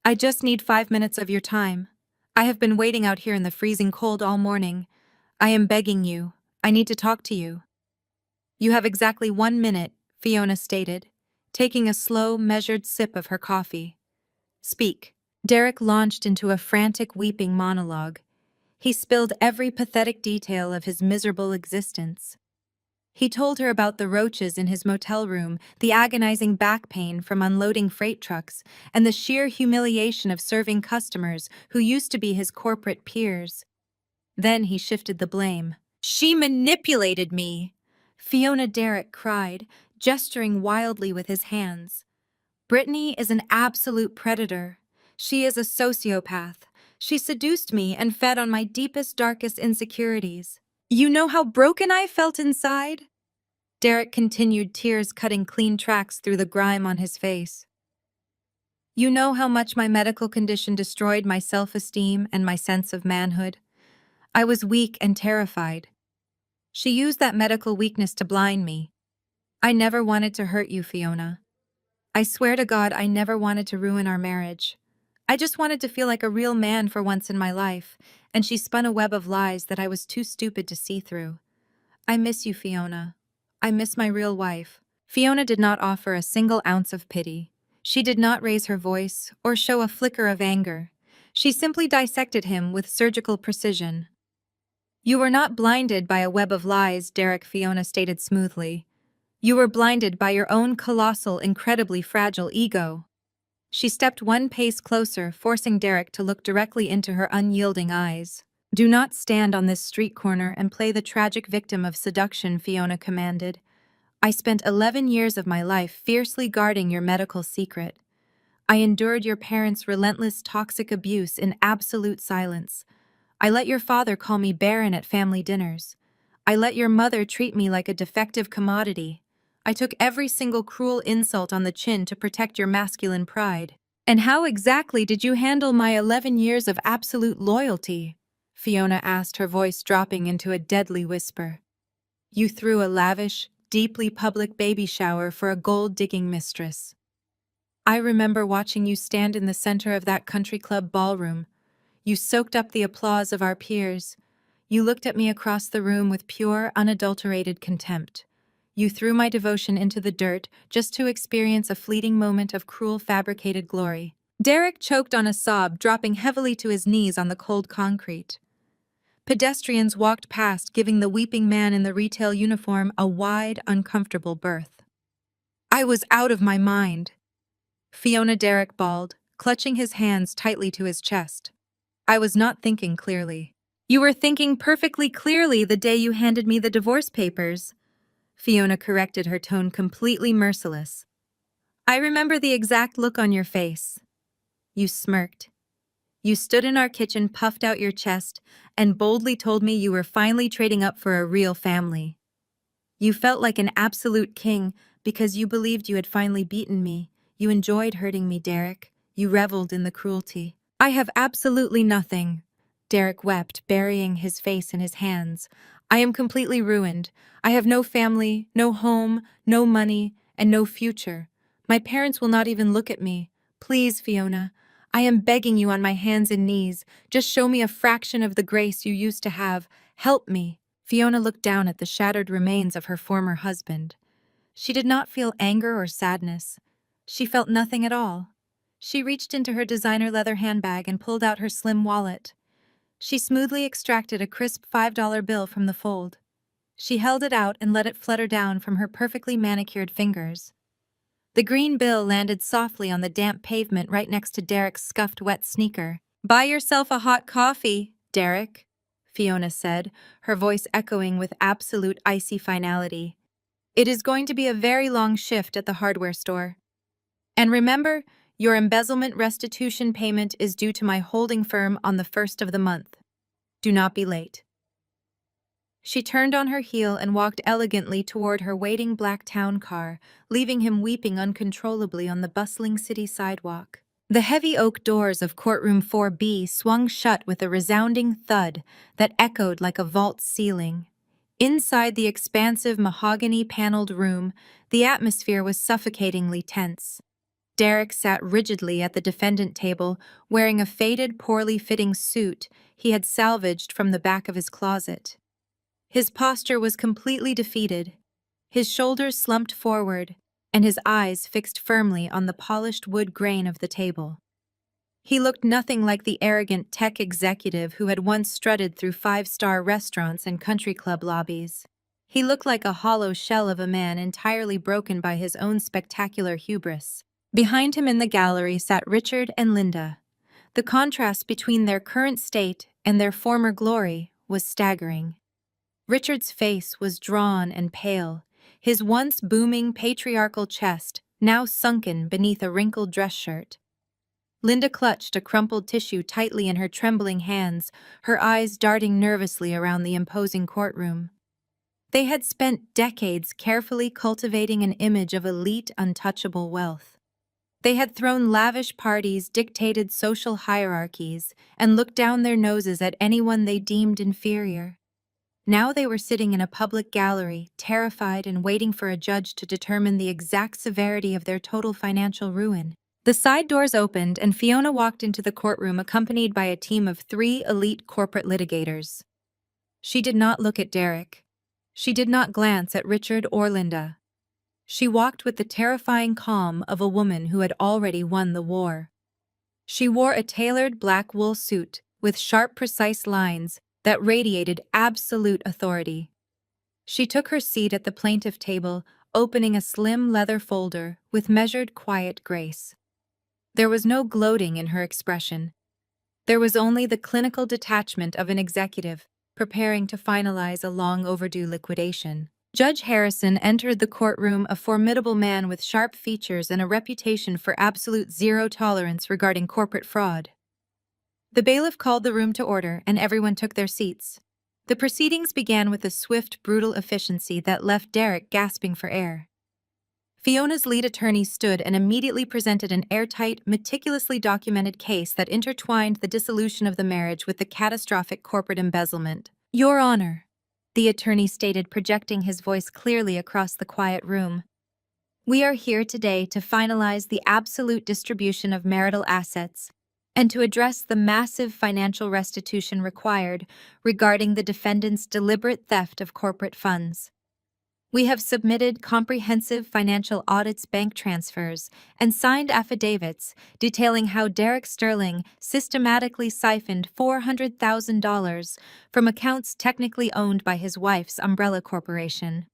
"I just need 5 minutes of your time. I have been waiting out here in the freezing cold all morning. I am begging you. I need to talk to you." "You have exactly 1 minute," Fiona stated, taking a slow, measured sip of her coffee. "Speak." Derek launched into a frantic, weeping monologue. He spilled every pathetic detail of his miserable existence. He told her about the roaches in his motel room, the agonizing back pain from unloading freight trucks, and the sheer humiliation of serving customers who used to be his corporate peers. Then he shifted the blame. "She manipulated me!" Fiona Derek cried, gesturing wildly with his hands. "Brittany is an absolute predator. She is a sociopath. She seduced me and fed on my deepest, darkest insecurities. You know how broken I felt inside?" Derek continued, tears cutting clean tracks through the grime on his face. "You know how much my medical condition destroyed my self-esteem and my sense of manhood. I was weak and terrified. She used that medical weakness to blind me. I never wanted to hurt you, Fiona. I swear to God, I never wanted to ruin our marriage. I just wanted to feel like a real man for once in my life, and she spun a web of lies that I was too stupid to see through. I miss you, Fiona. I miss my real wife." Fiona did not offer a single ounce of pity. She did not raise her voice or show a flicker of anger. She simply dissected him with surgical precision. "You were not blinded by a web of lies," Fiona stated smoothly. "You were blinded by your own colossal, incredibly fragile ego." She stepped one pace closer, forcing Derek to look directly into her unyielding eyes. "Do not stand on this street corner and play the tragic victim of seduction," Fiona commanded. "I spent 11 years of my life fiercely guarding your medical secret. I endured your parents' relentless toxic abuse in absolute silence. I let your father call me barren at family dinners. I let your mother treat me like a defective commodity. I took every single cruel insult on the chin to protect your masculine pride. And how exactly did you handle my 11 years of absolute loyalty?" Fiona asked, her voice dropping into a deadly whisper. "You threw a lavish, deeply public baby shower for a gold-digging mistress. I remember watching you stand in the center of that country club ballroom. You soaked up the applause of our peers. You looked at me across the room with pure, unadulterated contempt. You threw my devotion into the dirt just to experience a fleeting moment of cruel, fabricated glory." Derek choked on a sob, dropping heavily to his knees on the cold concrete. Pedestrians walked past, giving the weeping man in the retail uniform a wide, uncomfortable berth. "I was out of my mind," Fiona Derek bawled, clutching his hands tightly to his chest. "I was not thinking clearly." "You were thinking perfectly clearly the day you handed me the divorce papers," Fiona corrected, her tone completely merciless. "I remember the exact look on your face. You smirked. You stood in our kitchen, puffed out your chest, and boldly told me you were finally trading up for a real family. You felt like an absolute king because you believed you had finally beaten me. You enjoyed hurting me, Derek. You reveled in the cruelty." "I have absolutely nothing," Derek wept, burying his face in his hands. "I am completely ruined. I have no family, no home, no money, and no future. My parents will not even look at me. Please, Fiona, I am begging you on my hands and knees. Just show me a fraction of the grace you used to have. Help me." Fiona looked down at the shattered remains of her former husband. She did not feel anger or sadness. She felt nothing at all. She reached into her designer leather handbag and pulled out her slim wallet. She smoothly extracted a crisp $5 bill from the fold. She held it out and let it flutter down from her perfectly manicured fingers. The green bill landed softly on the damp pavement right next to Derek's scuffed wet sneaker. "Buy yourself a hot coffee, Derek," Fiona said, her voice echoing with absolute icy finality. "It is going to be a very long shift at the hardware store. And remember, your embezzlement restitution payment is due to my holding firm on the 1st of the month. Do not be late." She turned on her heel and walked elegantly toward her waiting black town car, leaving him weeping uncontrollably on the bustling city sidewalk. The heavy oak doors of courtroom 4B swung shut with a resounding thud that echoed like a vault ceiling. Inside the expansive mahogany-paneled room, the atmosphere was suffocatingly tense. Derek sat rigidly at the defendant table, wearing a faded, poorly fitting suit he had salvaged from the back of his closet. His posture was completely defeated, his shoulders slumped forward, and his eyes fixed firmly on the polished wood grain of the table. He looked nothing like the arrogant tech executive who had once strutted through five-star restaurants and country club lobbies. He looked like a hollow shell of a man entirely broken by his own spectacular hubris. Behind him in the gallery sat Richard and Linda. The contrast between their current state and their former glory was staggering. Richard's face was drawn and pale, his once booming patriarchal chest now sunken beneath a wrinkled dress shirt. Linda clutched a crumpled tissue tightly in her trembling hands, her eyes darting nervously around the imposing courtroom. They had spent decades carefully cultivating an image of elite, untouchable wealth. They had thrown lavish parties, dictated social hierarchies, and looked down their noses at anyone they deemed inferior. Now they were sitting in a public gallery, terrified and waiting for a judge to determine the exact severity of their total financial ruin. The side doors opened and Fiona walked into the courtroom accompanied by a team of 3 elite corporate litigators. She did not look at Derek. She did not glance at Richard or Linda. She walked with the terrifying calm of a woman who had already won the war. She wore a tailored black wool suit with sharp, precise lines that radiated absolute authority. She took her seat at the plaintiff table, opening a slim leather folder with measured, quiet grace. There was no gloating in her expression. There was only the clinical detachment of an executive preparing to finalize a long overdue liquidation. Judge Harrison entered the courtroom, a formidable man with sharp features and a reputation for absolute zero tolerance regarding corporate fraud. The bailiff called the room to order, and everyone took their seats. The proceedings began with a swift, brutal efficiency that left Derek gasping for air. Fiona's lead attorney stood and immediately presented an airtight, meticulously documented case that intertwined the dissolution of the marriage with the catastrophic corporate embezzlement. "Your Honor," the attorney stated, projecting his voice clearly across the quiet room, "we are here today to finalize the absolute distribution of marital assets and to address the massive financial restitution required regarding the defendant's deliberate theft of corporate funds. We have submitted comprehensive financial audits, bank transfers, and signed affidavits detailing how Derek Sterling systematically siphoned $400,000 from accounts technically owned by his wife's umbrella corporation.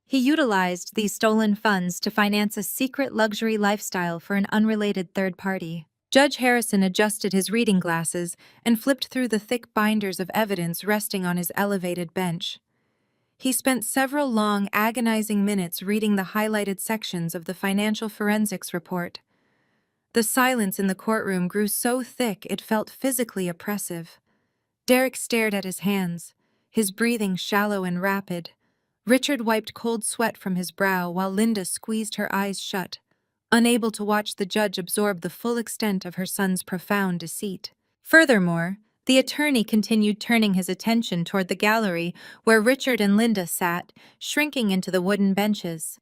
He utilized these stolen funds to finance a secret luxury lifestyle for an unrelated third party." Judge Harrison adjusted his reading glasses and flipped through the thick binders of evidence resting on his elevated bench. He spent several long, agonizing minutes reading the highlighted sections of the financial forensics report. The silence in the courtroom grew so thick it felt physically oppressive. Derek stared at his hands, his breathing shallow and rapid. Richard wiped cold sweat from his brow while Linda squeezed her eyes shut, unable to watch the judge absorb the full extent of her son's profound deceit. Furthermore, the attorney continued, turning his attention toward the gallery where Richard and Linda sat, shrinking into the wooden benches.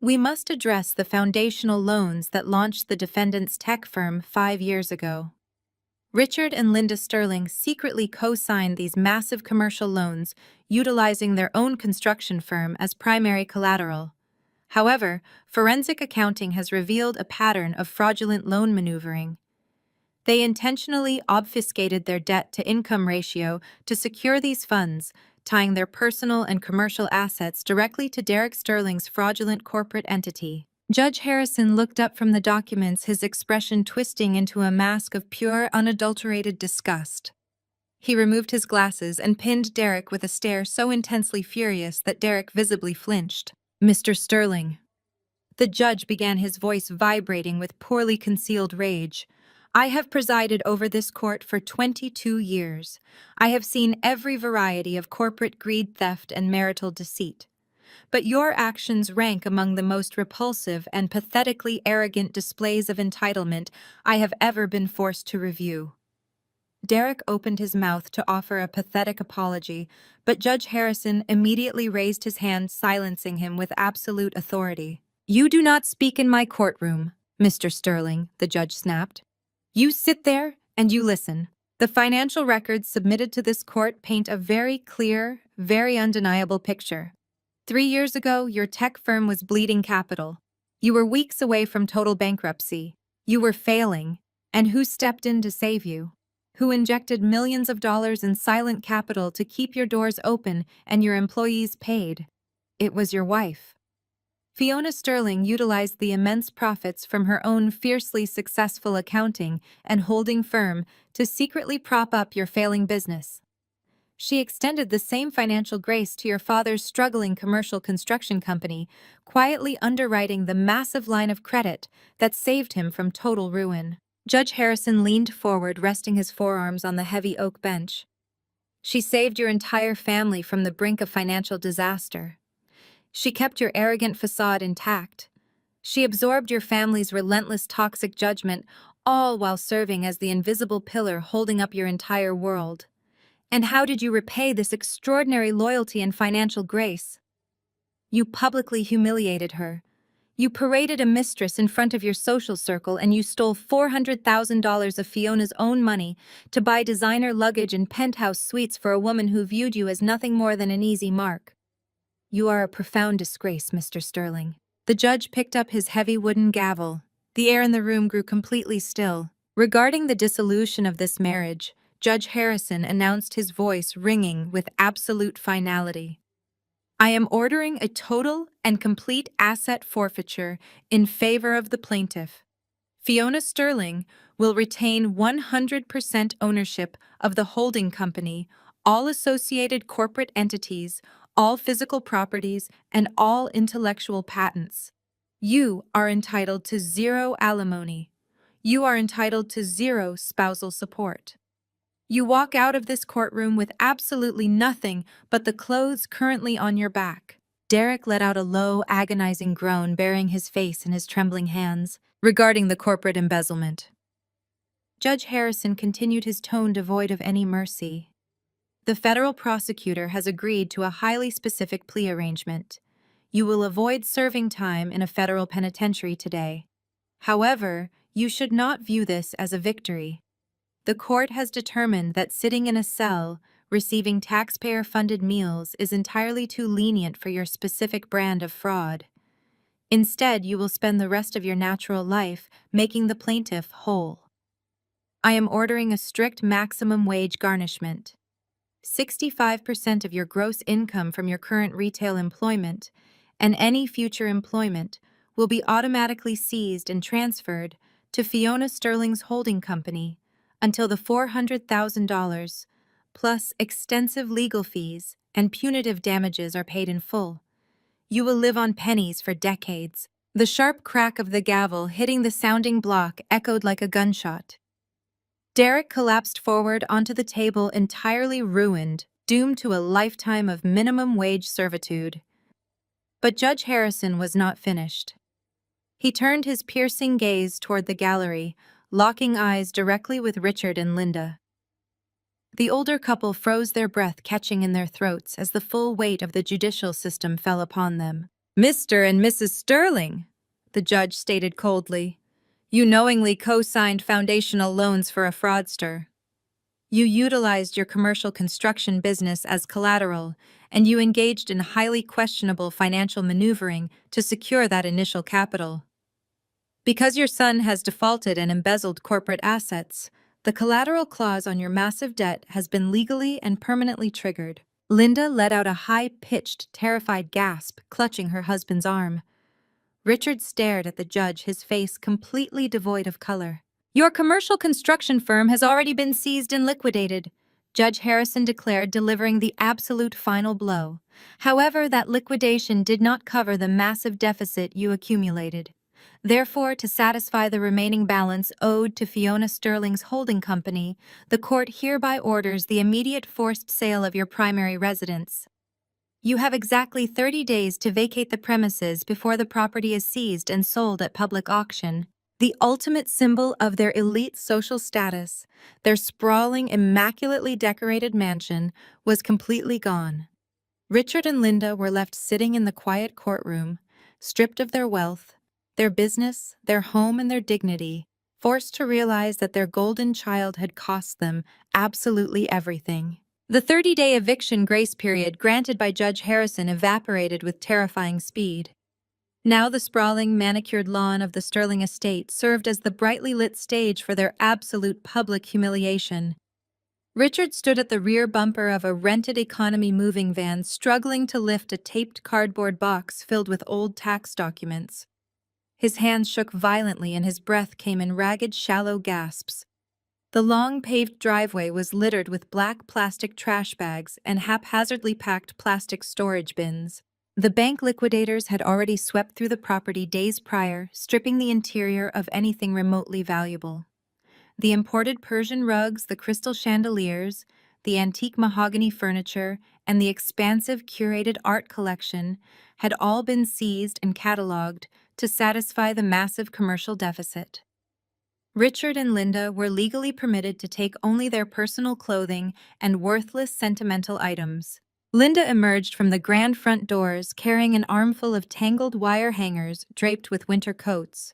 "We must address the foundational loans that launched the defendant's tech firm 5 years ago. Richard and Linda Sterling secretly co-signed these massive commercial loans, utilizing their own construction firm as primary collateral. However, forensic accounting has revealed a pattern of fraudulent loan maneuvering. They intentionally obfuscated their debt-to-income ratio to secure these funds, tying their personal and commercial assets directly to Derek Sterling's fraudulent corporate entity." Judge Harrison looked up from the documents, his expression twisting into a mask of pure, unadulterated disgust. He removed his glasses and pinned Derek with a stare so intensely furious that Derek visibly flinched. "Mr. Sterling." The judge began, his voice vibrating with poorly concealed rage. "I have presided over this court for 22 years. I have seen every variety of corporate greed, theft, and marital deceit. But your actions rank among the most repulsive and pathetically arrogant displays of entitlement I have ever been forced to review." Derek opened his mouth to offer a pathetic apology, but Judge Harrison immediately raised his hand, silencing him with absolute authority. "You do not speak in my courtroom, Mr. Sterling," the judge snapped. "You sit there and you listen. The financial records submitted to this court paint a very clear, very undeniable picture. 3 years ago, your tech firm was bleeding capital. You were weeks away from total bankruptcy. You were failing. And who stepped in to save you? Who injected millions of dollars in silent capital to keep your doors open and your employees paid? It was your wife. Fiona Sterling utilized the immense profits from her own fiercely successful accounting and holding firm to secretly prop up your failing business. She extended the same financial grace to your father's struggling commercial construction company, quietly underwriting the massive line of credit that saved him from total ruin." Judge Harrison leaned forward, resting his forearms on the heavy oak bench. "She saved your entire family from the brink of financial disaster. She kept your arrogant facade intact. She absorbed your family's relentless toxic judgment, all while serving as the invisible pillar holding up your entire world. And how did you repay this extraordinary loyalty and financial grace? You publicly humiliated her. You paraded a mistress in front of your social circle, and you stole $400,000 of Fiona's own money to buy designer luggage and penthouse suites for a woman who viewed you as nothing more than an easy mark. You are a profound disgrace, Mr. Sterling. The judge picked up his heavy wooden gavel. The air in the room grew completely still. Regarding the dissolution of this marriage, Judge Harrison announced, his voice ringing with absolute finality. I am ordering a total and complete asset forfeiture in favor of the plaintiff. Fiona Sterling will retain 100% ownership of the holding company, all associated corporate entities, all physical properties, and all intellectual patents. You are entitled to zero alimony. You are entitled to zero spousal support. You walk out of this courtroom with absolutely nothing but the clothes currently on your back. Derek let out a low, agonizing groan, burying his face in his trembling hands. Regarding the corporate embezzlement, Judge Harrison continued, his tone devoid of any mercy. The federal prosecutor has agreed to a highly specific plea arrangement. You will avoid serving time in a federal penitentiary today. However, you should not view this as a victory. The court has determined that sitting in a cell, receiving taxpayer-funded meals is entirely too lenient for your specific brand of fraud. Instead, you will spend the rest of your natural life making the plaintiff whole. I am ordering a strict maximum wage garnishment. 65% of your gross income from your current retail employment and any future employment will be automatically seized and transferred to Fiona Sterling's holding company until the $400,000 plus extensive legal fees and punitive damages are paid in full. You will live on pennies for decades. The sharp crack of the gavel hitting the sounding block echoed like a gunshot. Derek collapsed forward onto the table, entirely ruined, doomed to a lifetime of minimum wage servitude. But Judge Harrison was not finished. He turned his piercing gaze toward the gallery, locking eyes directly with Richard and Linda. The older couple froze, their breath catching in their throats as the full weight of the judicial system fell upon them. Mr. and Mrs. Sterling, the judge stated coldly, you knowingly co-signed foundational loans for a fraudster. You utilized your commercial construction business as collateral, and you engaged in highly questionable financial maneuvering to secure that initial capital. Because your son has defaulted and embezzled corporate assets, the collateral clause on your massive debt has been legally and permanently triggered. Linda let out a high-pitched, terrified gasp, clutching her husband's arm. Richard stared at the judge, his face completely devoid of color. Your commercial construction firm has already been seized and liquidated, Judge Harrison declared, delivering the absolute final blow. However, that liquidation did not cover the massive deficit you accumulated. Therefore, to satisfy the remaining balance owed to Fiona Sterling's holding company, the court hereby orders the immediate forced sale of your primary residence. You have exactly 30 days to vacate the premises before the property is seized and sold at public auction. The ultimate symbol of their elite social status, their sprawling, immaculately decorated mansion, was completely gone. Richard and Linda were left sitting in the quiet courtroom, stripped of their wealth, their business, their home, and their dignity, forced to realize that their golden child had cost them absolutely everything. The 30-day eviction grace period granted by Judge Harrison evaporated with terrifying speed. Now the sprawling, manicured lawn of the Sterling estate served as the brightly lit stage for their absolute public humiliation. Richard stood at the rear bumper of a rented economy moving van, struggling to lift a taped cardboard box filled with old tax documents. His hands shook violently and his breath came in ragged, shallow gasps. The long paved driveway was littered with black plastic trash bags and haphazardly packed plastic storage bins. The bank liquidators had already swept through the property days prior, stripping the interior of anything remotely valuable. The imported Persian rugs, the crystal chandeliers, the antique mahogany furniture, and the expansive curated art collection had all been seized and catalogued to satisfy the massive commercial deficit. Richard and Linda were legally permitted to take only their personal clothing and worthless sentimental items. Linda emerged from the grand front doors carrying an armful of tangled wire hangers draped with winter coats.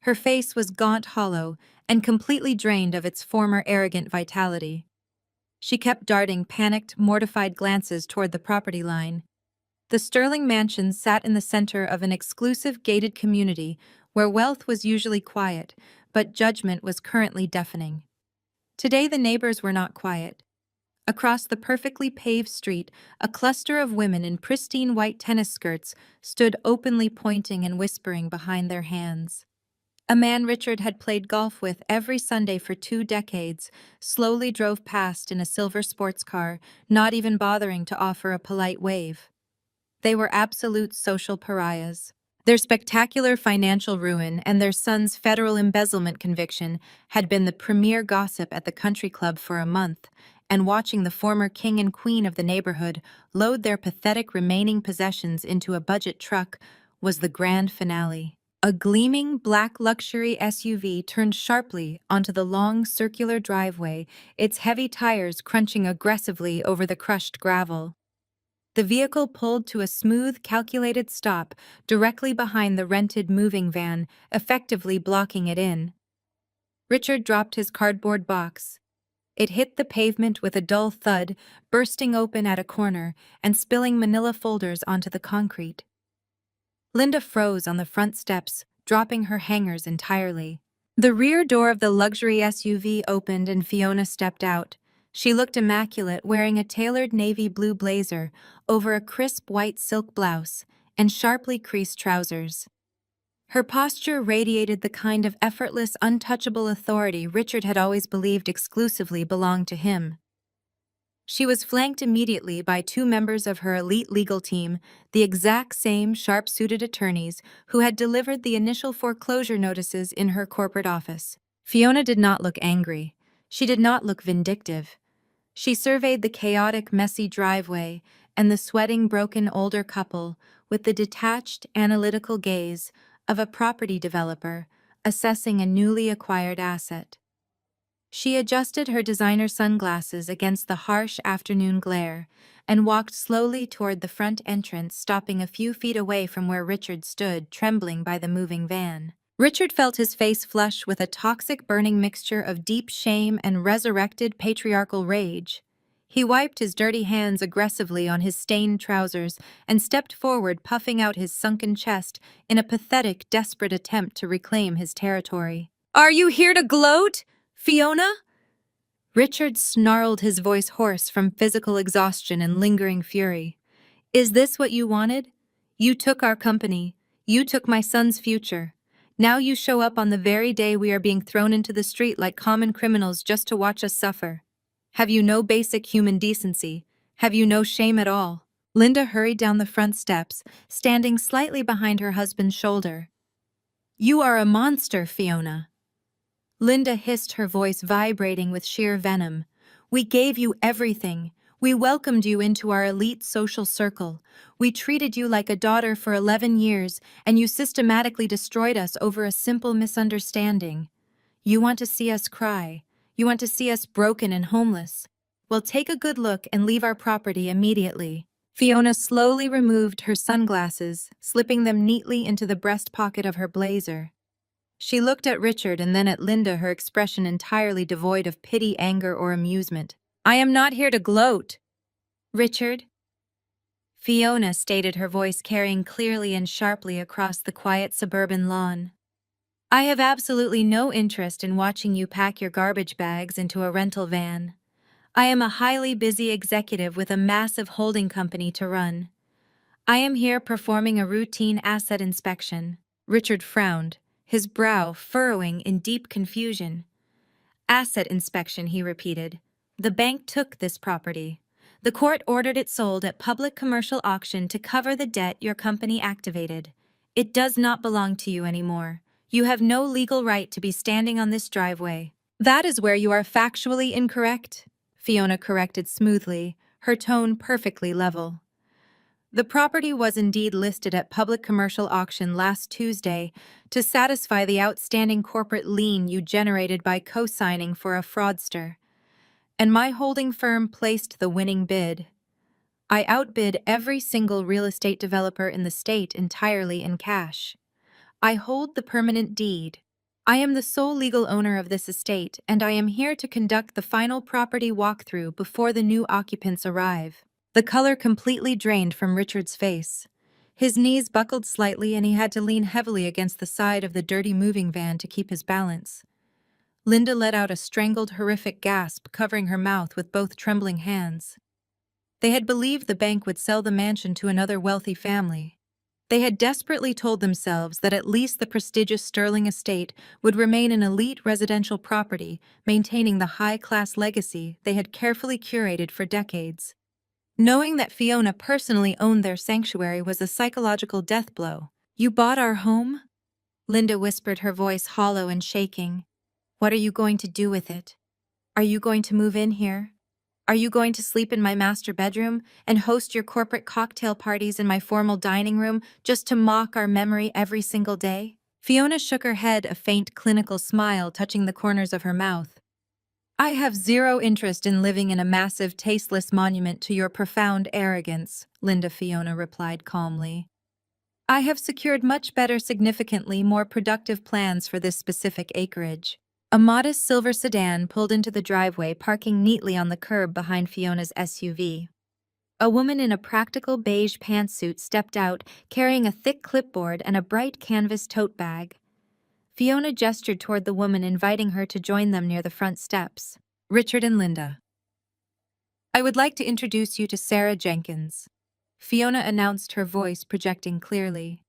Her face was gaunt, hollow, and completely drained of its former arrogant vitality. She kept darting panicked, mortified glances toward the property line. The Sterling mansion sat in the center of an exclusive gated community where wealth was usually quiet, but judgment was currently deafening. Today the neighbors were not quiet. Across the perfectly paved street, a cluster of women in pristine white tennis skirts stood openly pointing and whispering behind their hands. A man Richard had played golf with every Sunday for 2 decades slowly drove past in a silver sports car, not even bothering to offer a polite wave. They were absolute social pariahs. Their spectacular financial ruin and their son's federal embezzlement conviction had been the premier gossip at the country club for a month, and watching the former king and queen of the neighborhood load their pathetic remaining possessions into a budget truck was the grand finale. A gleaming black luxury SUV turned sharply onto the long circular driveway, its heavy tires crunching aggressively over the crushed gravel. The vehicle pulled to a smooth, calculated stop directly behind the rented moving van, effectively blocking it in. Richard dropped his cardboard box. It hit the pavement with a dull thud, bursting open at a corner and spilling manila folders onto the concrete. Linda froze on the front steps, dropping her hangers entirely. The rear door of the luxury SUV opened and Fiona stepped out. She looked immaculate, wearing a tailored navy blue blazer over a crisp white silk blouse and sharply creased trousers. Her posture radiated the kind of effortless, untouchable authority Richard had always believed exclusively belonged to him. She was flanked immediately by 2 members of her elite legal team, the exact same sharp-suited attorneys who had delivered the initial foreclosure notices in her corporate office. Fiona did not look angry. She did not look vindictive. She surveyed the chaotic, messy driveway and the sweating, broken older couple with the detached, analytical gaze of a property developer assessing a newly acquired asset. She adjusted her designer sunglasses against the harsh afternoon glare and walked slowly toward the front entrance, stopping a few feet away from where Richard stood, trembling by the moving van. Richard felt his face flush with a toxic, burning mixture of deep shame and resurrected patriarchal rage. He wiped his dirty hands aggressively on his stained trousers and stepped forward, puffing out his sunken chest in a pathetic, desperate attempt to reclaim his territory. "Are you here to gloat, Fiona?" Richard snarled, his voice hoarse from physical exhaustion and lingering fury. "Is this what you wanted? You took our company. You took my son's future. Now you show up on the very day we are being thrown into the street like common criminals just to watch us suffer. Have you no basic human decency? Have you no shame at all?" Linda hurried down the front steps, standing slightly behind her husband's shoulder. "You are a monster, Fiona." Linda hissed, her voice vibrating with sheer venom. "We gave you everything. We welcomed you into our elite social circle. We treated you like a daughter for 11 years, and you systematically destroyed us over a simple misunderstanding. You want to see us cry. You want to see us broken and homeless. Well, take a good look and leave our property immediately." Fiona slowly removed her sunglasses, slipping them neatly into the breast pocket of her blazer. She looked at Richard and then at Linda, her expression entirely devoid of pity, anger, or amusement. "I am not here to gloat, Richard," Fiona stated, her voice carrying clearly and sharply across the quiet suburban lawn. "I have absolutely no interest in watching you pack your garbage bags into a rental van. I am a highly busy executive with a massive holding company to run. I am here performing a routine asset inspection." Richard frowned, his brow furrowing in deep confusion. "Asset inspection," he repeated. "The bank took this property. The court ordered it sold at public commercial auction to cover the debt your company activated. It does not belong to you anymore. You have no legal right to be standing on this driveway." "That is where you are factually incorrect," Fiona corrected smoothly, her tone perfectly level. "The property was indeed listed at public commercial auction last Tuesday to satisfy the outstanding corporate lien you generated by co-signing for a fraudster. And my holding firm placed the winning bid. I outbid every single real estate developer in the state entirely in cash. I hold the permanent deed. I am the sole legal owner of this estate, and I am here to conduct the final property walkthrough before the new occupants arrive." The color completely drained from Richard's face. His knees buckled slightly and he had to lean heavily against the side of the dirty moving van to keep his balance. Linda let out a strangled, horrific gasp, covering her mouth with both trembling hands. They had believed the bank would sell the mansion to another wealthy family. They had desperately told themselves that at least the prestigious Sterling estate would remain an elite residential property, maintaining the high-class legacy they had carefully curated for decades. Knowing that Fiona personally owned their sanctuary was a psychological death blow. "You bought our home?" Linda whispered, her voice hollow and shaking. "What are you going to do with it? Are you going to move in here? Are you going to sleep in my master bedroom and host your corporate cocktail parties in my formal dining room just to mock our memory every single day?" Fiona shook her head, a faint clinical smile touching the corners of her mouth. "I have zero interest in living in a massive, tasteless monument to your profound arrogance," Fiona replied calmly. "I have secured much better, significantly more productive plans for this specific acreage." A modest silver sedan pulled into the driveway, parking neatly on the curb behind Fiona's SUV. A woman in a practical beige pantsuit stepped out, carrying a thick clipboard and a bright canvas tote bag. Fiona gestured toward the woman, inviting her to join them near the front steps. "Richard and Linda, I would like to introduce you to Sarah Jenkins," Fiona announced, her voice projecting clearly.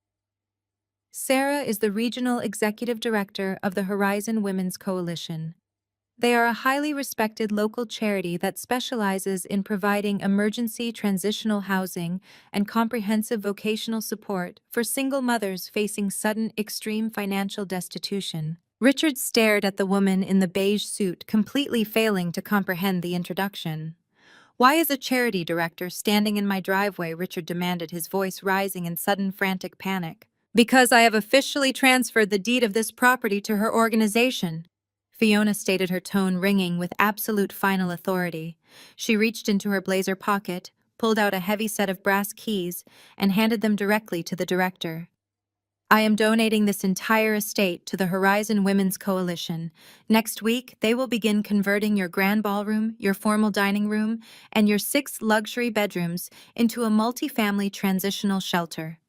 Sarah is the Regional Executive Director of the Horizon Women's Coalition. They are a highly respected local charity that specializes in providing emergency transitional housing and comprehensive vocational support for single mothers facing sudden extreme financial destitution. Richard stared at the woman in the beige suit, completely failing to comprehend the introduction. "Why is a charity director standing in my driveway?" Richard demanded, his voice rising in sudden frantic panic. "Because I have officially transferred the deed of this property to her organization," Fiona stated, her tone ringing with absolute final authority. She reached into her blazer pocket, pulled out a heavy set of brass keys, and handed them directly to the director. "I am donating this entire estate to the Horizon Women's Coalition. Next week, they will begin converting your grand ballroom, your formal dining room, and your 6 luxury bedrooms into a multi-family transitional shelter.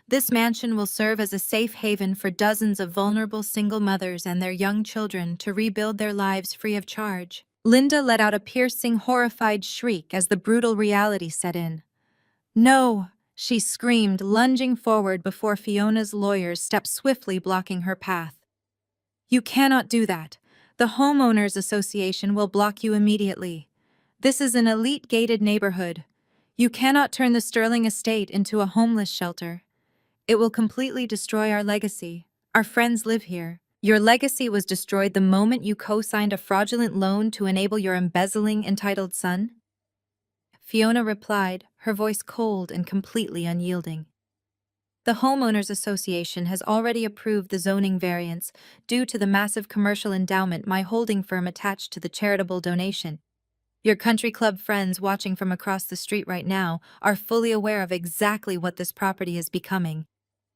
This mansion will serve as a safe haven for dozens of vulnerable single mothers and their young children to rebuild their lives free of charge." Linda let out a piercing, horrified shriek as the brutal reality set in. "No!" she screamed, lunging forward before Fiona's lawyers stepped swiftly, blocking her path. "You cannot do that. The Homeowners Association will block you immediately. This is an elite gated neighborhood. You cannot turn the Sterling estate into a homeless shelter. It will completely destroy our legacy. Our friends live here. Your legacy was destroyed the moment you co-signed a fraudulent loan to enable your embezzling, entitled son?" Fiona replied, her voice cold and completely unyielding. "The Homeowners Association has already approved the zoning variance due to the massive commercial endowment my holding firm attached to the charitable donation. Your country club friends watching from across the street right now are fully aware of exactly what this property is becoming.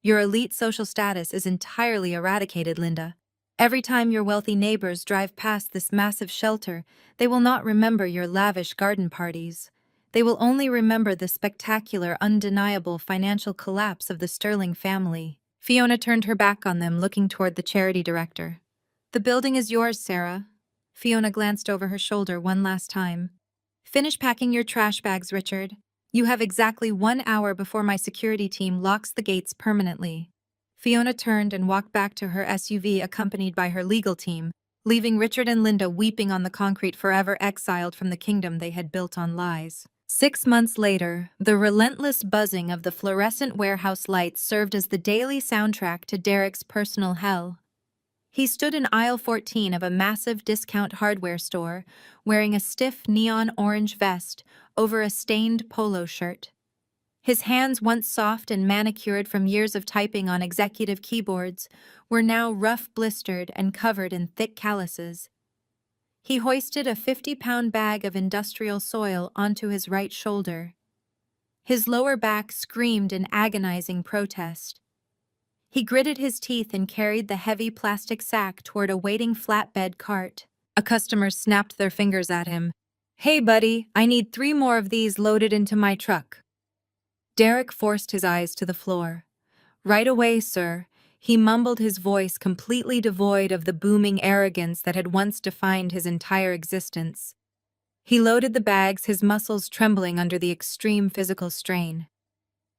Your elite social status is entirely eradicated, Linda. Every time your wealthy neighbors drive past this massive shelter, they will not remember your lavish garden parties. They will only remember the spectacular, undeniable financial collapse of the Sterling family." Fiona turned her back on them, looking toward the charity director. "The building is yours, Sarah." Fiona glanced over her shoulder one last time. "Finish packing your trash bags, Richard. You have exactly 1 hour before my security team locks the gates permanently." Fiona turned and walked back to her SUV, accompanied by her legal team, leaving Richard and Linda weeping on the concrete, forever exiled from the kingdom they had built on lies. 6 months later, the relentless buzzing of the fluorescent warehouse lights served as the daily soundtrack to Derek's personal hell. He stood in aisle 14 of a massive discount hardware store, wearing a stiff neon orange vest over a stained polo shirt. His hands, once soft and manicured from years of typing on executive keyboards, were now rough, blistered, and covered in thick calluses. He hoisted a 50-pound bag of industrial soil onto his right shoulder. His lower back screamed in agonizing protest. He gritted his teeth and carried the heavy plastic sack toward a waiting flatbed cart. A customer snapped their fingers at him, Hey, buddy, I need 3 more of these loaded into my truck. Derek forced his eyes to the floor. Right away, sir, he mumbled, his voice completely devoid of the booming arrogance that had once defined his entire existence. He loaded the bags, his muscles trembling under the extreme physical strain.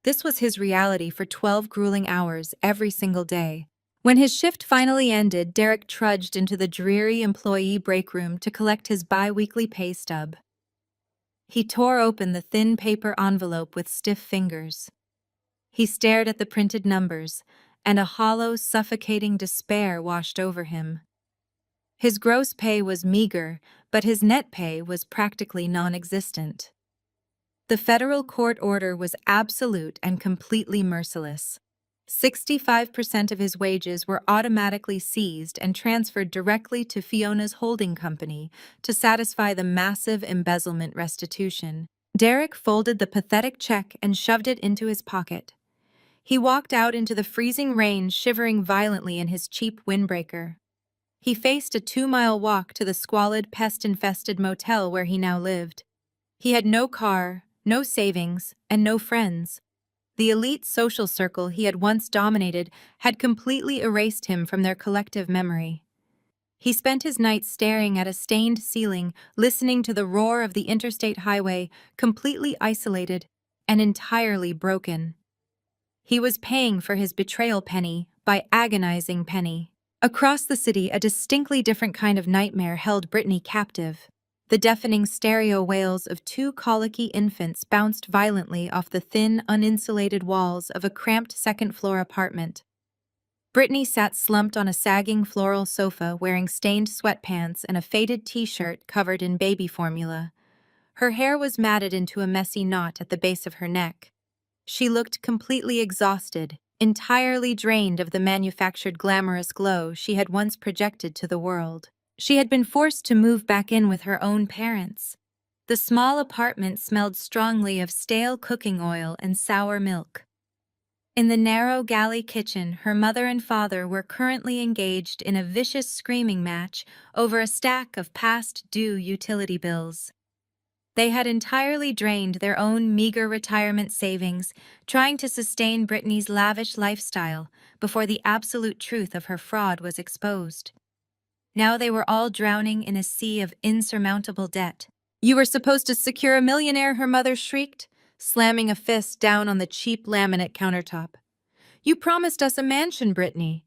This was his reality for 12 grueling hours every single day. When his shift finally ended, Derek trudged into the dreary employee break room to collect his bi-weekly pay stub. He tore open the thin paper envelope with stiff fingers. He stared at the printed numbers, and a hollow, suffocating despair washed over him. His gross pay was meager, but his net pay was practically non-existent. The federal court order was absolute and completely merciless. 65% of his wages were automatically seized and transferred directly to Fiona's holding company to satisfy the massive embezzlement restitution. Derek folded the pathetic check and shoved it into his pocket. He walked out into the freezing rain, shivering violently in his cheap windbreaker. He faced a 2-mile walk to the squalid, pest-infested motel where he now lived. He had no car, no savings, and no friends. The elite social circle he had once dominated had completely erased him from their collective memory. He spent his nights staring at a stained ceiling, listening to the roar of the interstate highway, completely isolated and entirely broken. He was paying for his betrayal penny by agonizing penny. Across the city, a distinctly different kind of nightmare held Brittany captive. The deafening stereo wails of 2 colicky infants bounced violently off the thin, uninsulated walls of a cramped second-floor apartment. Brittany sat slumped on a sagging floral sofa, wearing stained sweatpants and a faded t-shirt covered in baby formula. Her hair was matted into a messy knot at the base of her neck. She looked completely exhausted, entirely drained of the manufactured glamorous glow she had once projected to the world. She had been forced to move back in with her own parents. The small apartment smelled strongly of stale cooking oil and sour milk. In the narrow galley kitchen, her mother and father were currently engaged in a vicious screaming match over a stack of past-due utility bills. They had entirely drained their own meager retirement savings, trying to sustain Brittany's lavish lifestyle before the absolute truth of her fraud was exposed. Now they were all drowning in a sea of insurmountable debt. "You were supposed to secure a millionaire," her mother shrieked, slamming a fist down on the cheap laminate countertop. "You promised us a mansion, Brittany.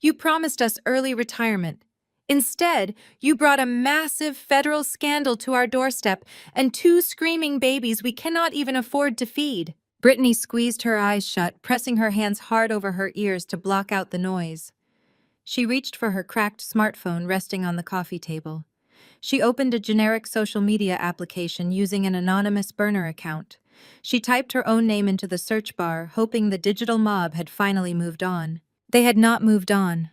You promised us early retirement. Instead, you brought a massive federal scandal to our doorstep and 2 screaming babies we cannot even afford to feed." Brittany squeezed her eyes shut, pressing her hands hard over her ears to block out the noise. She reached for her cracked smartphone resting on the coffee table. She opened a generic social media application using an anonymous burner account. She typed her own name into the search bar, hoping the digital mob had finally moved on. They had not moved on.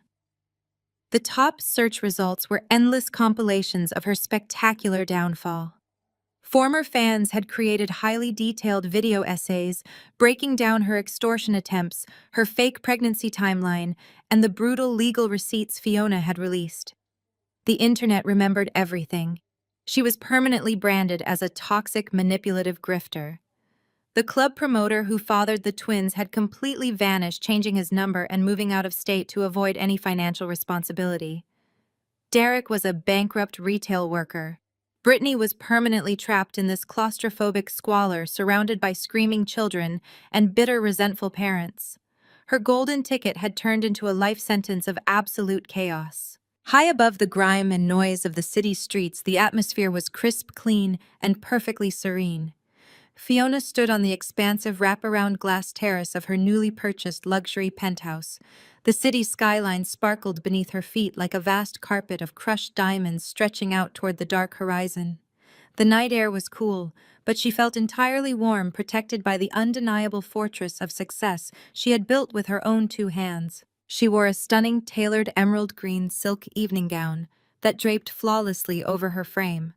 The top search results were endless compilations of her spectacular downfall. Former fans had created highly detailed video essays breaking down her extortion attempts, her fake pregnancy timeline, and the brutal legal receipts Fiona had released. The internet remembered everything. She was permanently branded as a toxic, manipulative grifter. The club promoter who fathered the twins had completely vanished, changing his number and moving out of state to avoid any financial responsibility. Derek was a bankrupt retail worker. Brittany was permanently trapped in this claustrophobic squalor, surrounded by screaming children and bitter, resentful parents. Her golden ticket had turned into a life sentence of absolute chaos. High above the grime and noise of the city streets, the atmosphere was crisp, clean, and perfectly serene. Fiona stood on the expansive wraparound glass terrace of her newly purchased luxury penthouse. The city skyline sparkled beneath her feet like a vast carpet of crushed diamonds stretching out toward the dark horizon. The night air was cool, but she felt entirely warm, protected by the undeniable fortress of success she had built with her own 2 hands. She wore a stunning, tailored emerald green silk evening gown that draped flawlessly over her frame.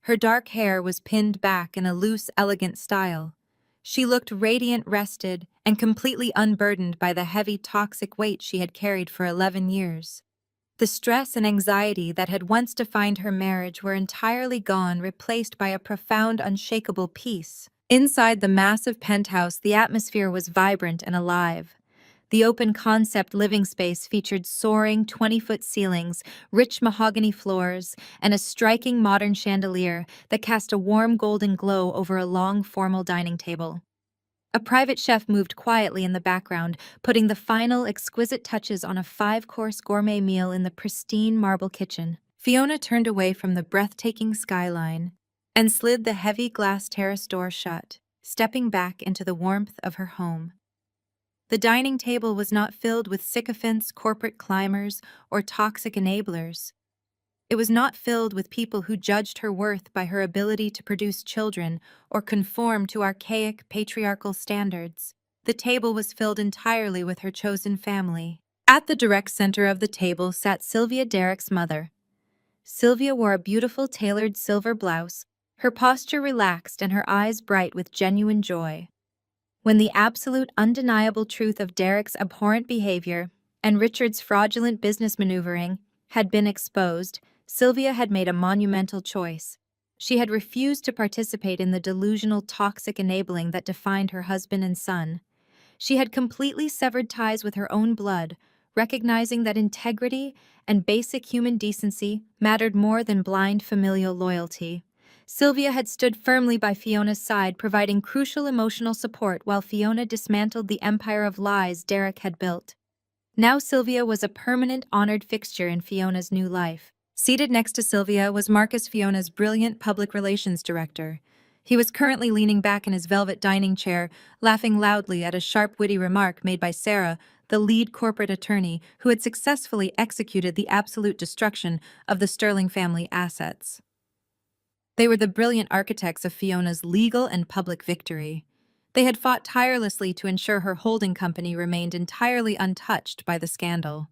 Her dark hair was pinned back in a loose, elegant style. She looked radiant, rested, and completely unburdened by the heavy, toxic weight she had carried for 11 years. The stress and anxiety that had once defined her marriage were entirely gone, replaced by a profound, unshakable peace. Inside the massive penthouse, the atmosphere was vibrant and alive. The open concept living space featured soaring 20-foot ceilings, rich mahogany floors, and a striking modern chandelier that cast a warm golden glow over a long formal dining table. A private chef moved quietly in the background, putting the final exquisite touches on a five-course gourmet meal in the pristine marble kitchen. Fiona turned away from the breathtaking skyline and slid the heavy glass terrace door shut, stepping back into the warmth of her home. The dining table was not filled with sycophants, corporate climbers, or toxic enablers. It was not filled with people who judged her worth by her ability to produce children or conform to archaic patriarchal standards. The table was filled entirely with her chosen family. At the direct center of the table sat Sylvia Derek's mother. Sylvia wore a beautiful tailored silver blouse, her posture relaxed and her eyes bright with genuine joy. When the absolute undeniable truth of Derek's abhorrent behavior and Richard's fraudulent business maneuvering had been exposed, Sylvia had made a monumental choice. She had refused to participate in the delusional, toxic enabling that defined her husband and son. She had completely severed ties with her own blood, recognizing that integrity and basic human decency mattered more than blind familial loyalty. Sylvia had stood firmly by Fiona's side, providing crucial emotional support while Fiona dismantled the empire of lies Derek had built. Now Sylvia was a permanent, honored fixture in Fiona's new life. Seated next to Sylvia was Marcus, Fiona's brilliant public relations director. He was currently leaning back in his velvet dining chair, laughing loudly at a sharp, witty remark made by Sarah, the lead corporate attorney who had successfully executed the absolute destruction of the Sterling family assets. They were the brilliant architects of Fiona's legal and public victory. They had fought tirelessly to ensure her holding company remained entirely untouched by the scandal.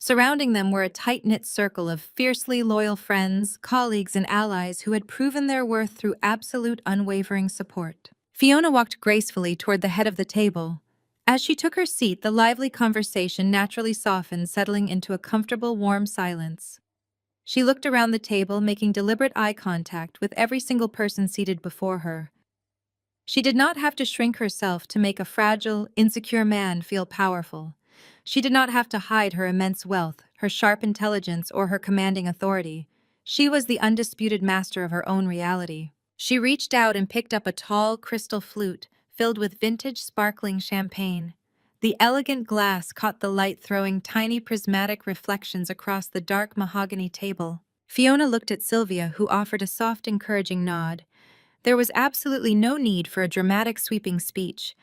Surrounding them were a tight-knit circle of fiercely loyal friends, colleagues, and allies who had proven their worth through absolute unwavering support. Fiona walked gracefully toward the head of the table. As she took her seat, the lively conversation naturally softened, settling into a comfortable, warm silence. She looked around the table, making deliberate eye contact with every single person seated before her. She did not have to shrink herself to make a fragile, insecure man feel powerful. She did not have to hide her immense wealth, her sharp intelligence, or her commanding authority. She was the undisputed master of her own reality. She reached out and picked up a tall crystal flute filled with vintage sparkling champagne. The elegant glass caught the light, throwing tiny prismatic reflections across the dark mahogany table. Fiona looked at Sylvia, who offered a soft, encouraging nod. There was absolutely no need for a dramatic, sweeping speech.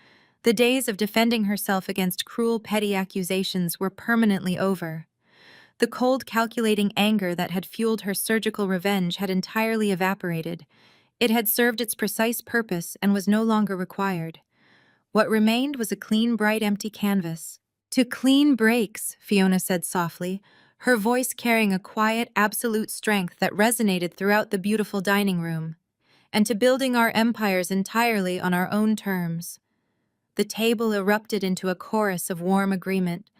The days of defending herself against cruel, petty accusations were permanently over. The cold, calculating anger that had fueled her surgical revenge had entirely evaporated. It had served its precise purpose and was no longer required. What remained was a clean, bright, empty canvas. "To clean breaks," Fiona said softly, her voice carrying a quiet, absolute strength that resonated throughout the beautiful dining room. "And to building our empires entirely on our own terms." The table erupted into a chorus of warm agreement.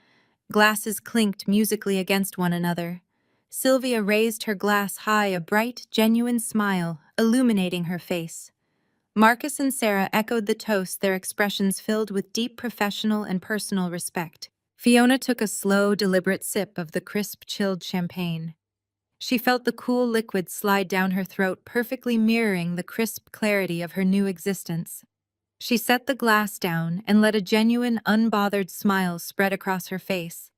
Glasses clinked musically against one another. Sylvia raised her glass high, a bright, genuine smile illuminating her face. Marcus and Sarah echoed the toast, their expressions filled with deep professional and personal respect. Fiona took a slow, deliberate sip of the crisp, chilled champagne. She felt the cool liquid slide down her throat, perfectly mirroring the crisp clarity of her new existence. She set the glass down and let a genuine, unbothered smile spread across her face.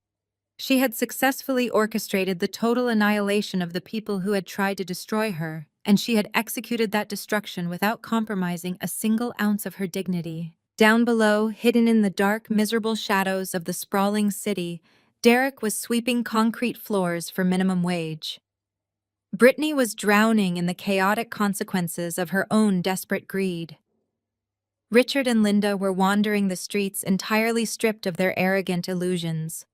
She had successfully orchestrated the total annihilation of the people who had tried to destroy her, and she had executed that destruction without compromising a single ounce of her dignity. Down below, hidden in the dark, miserable shadows of the sprawling city, Derek was sweeping concrete floors for minimum wage. Brittany was drowning in the chaotic consequences of her own desperate greed. Richard and Linda were wandering the streets entirely stripped of their arrogant illusions.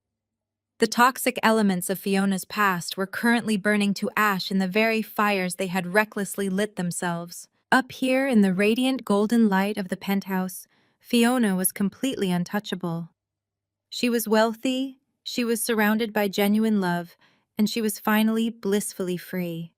The toxic elements of Fiona's past were currently burning to ash in the very fires they had recklessly lit themselves. Up here in the radiant golden light of the penthouse, Fiona was completely untouchable. She was wealthy, she was surrounded by genuine love, and she was finally blissfully free.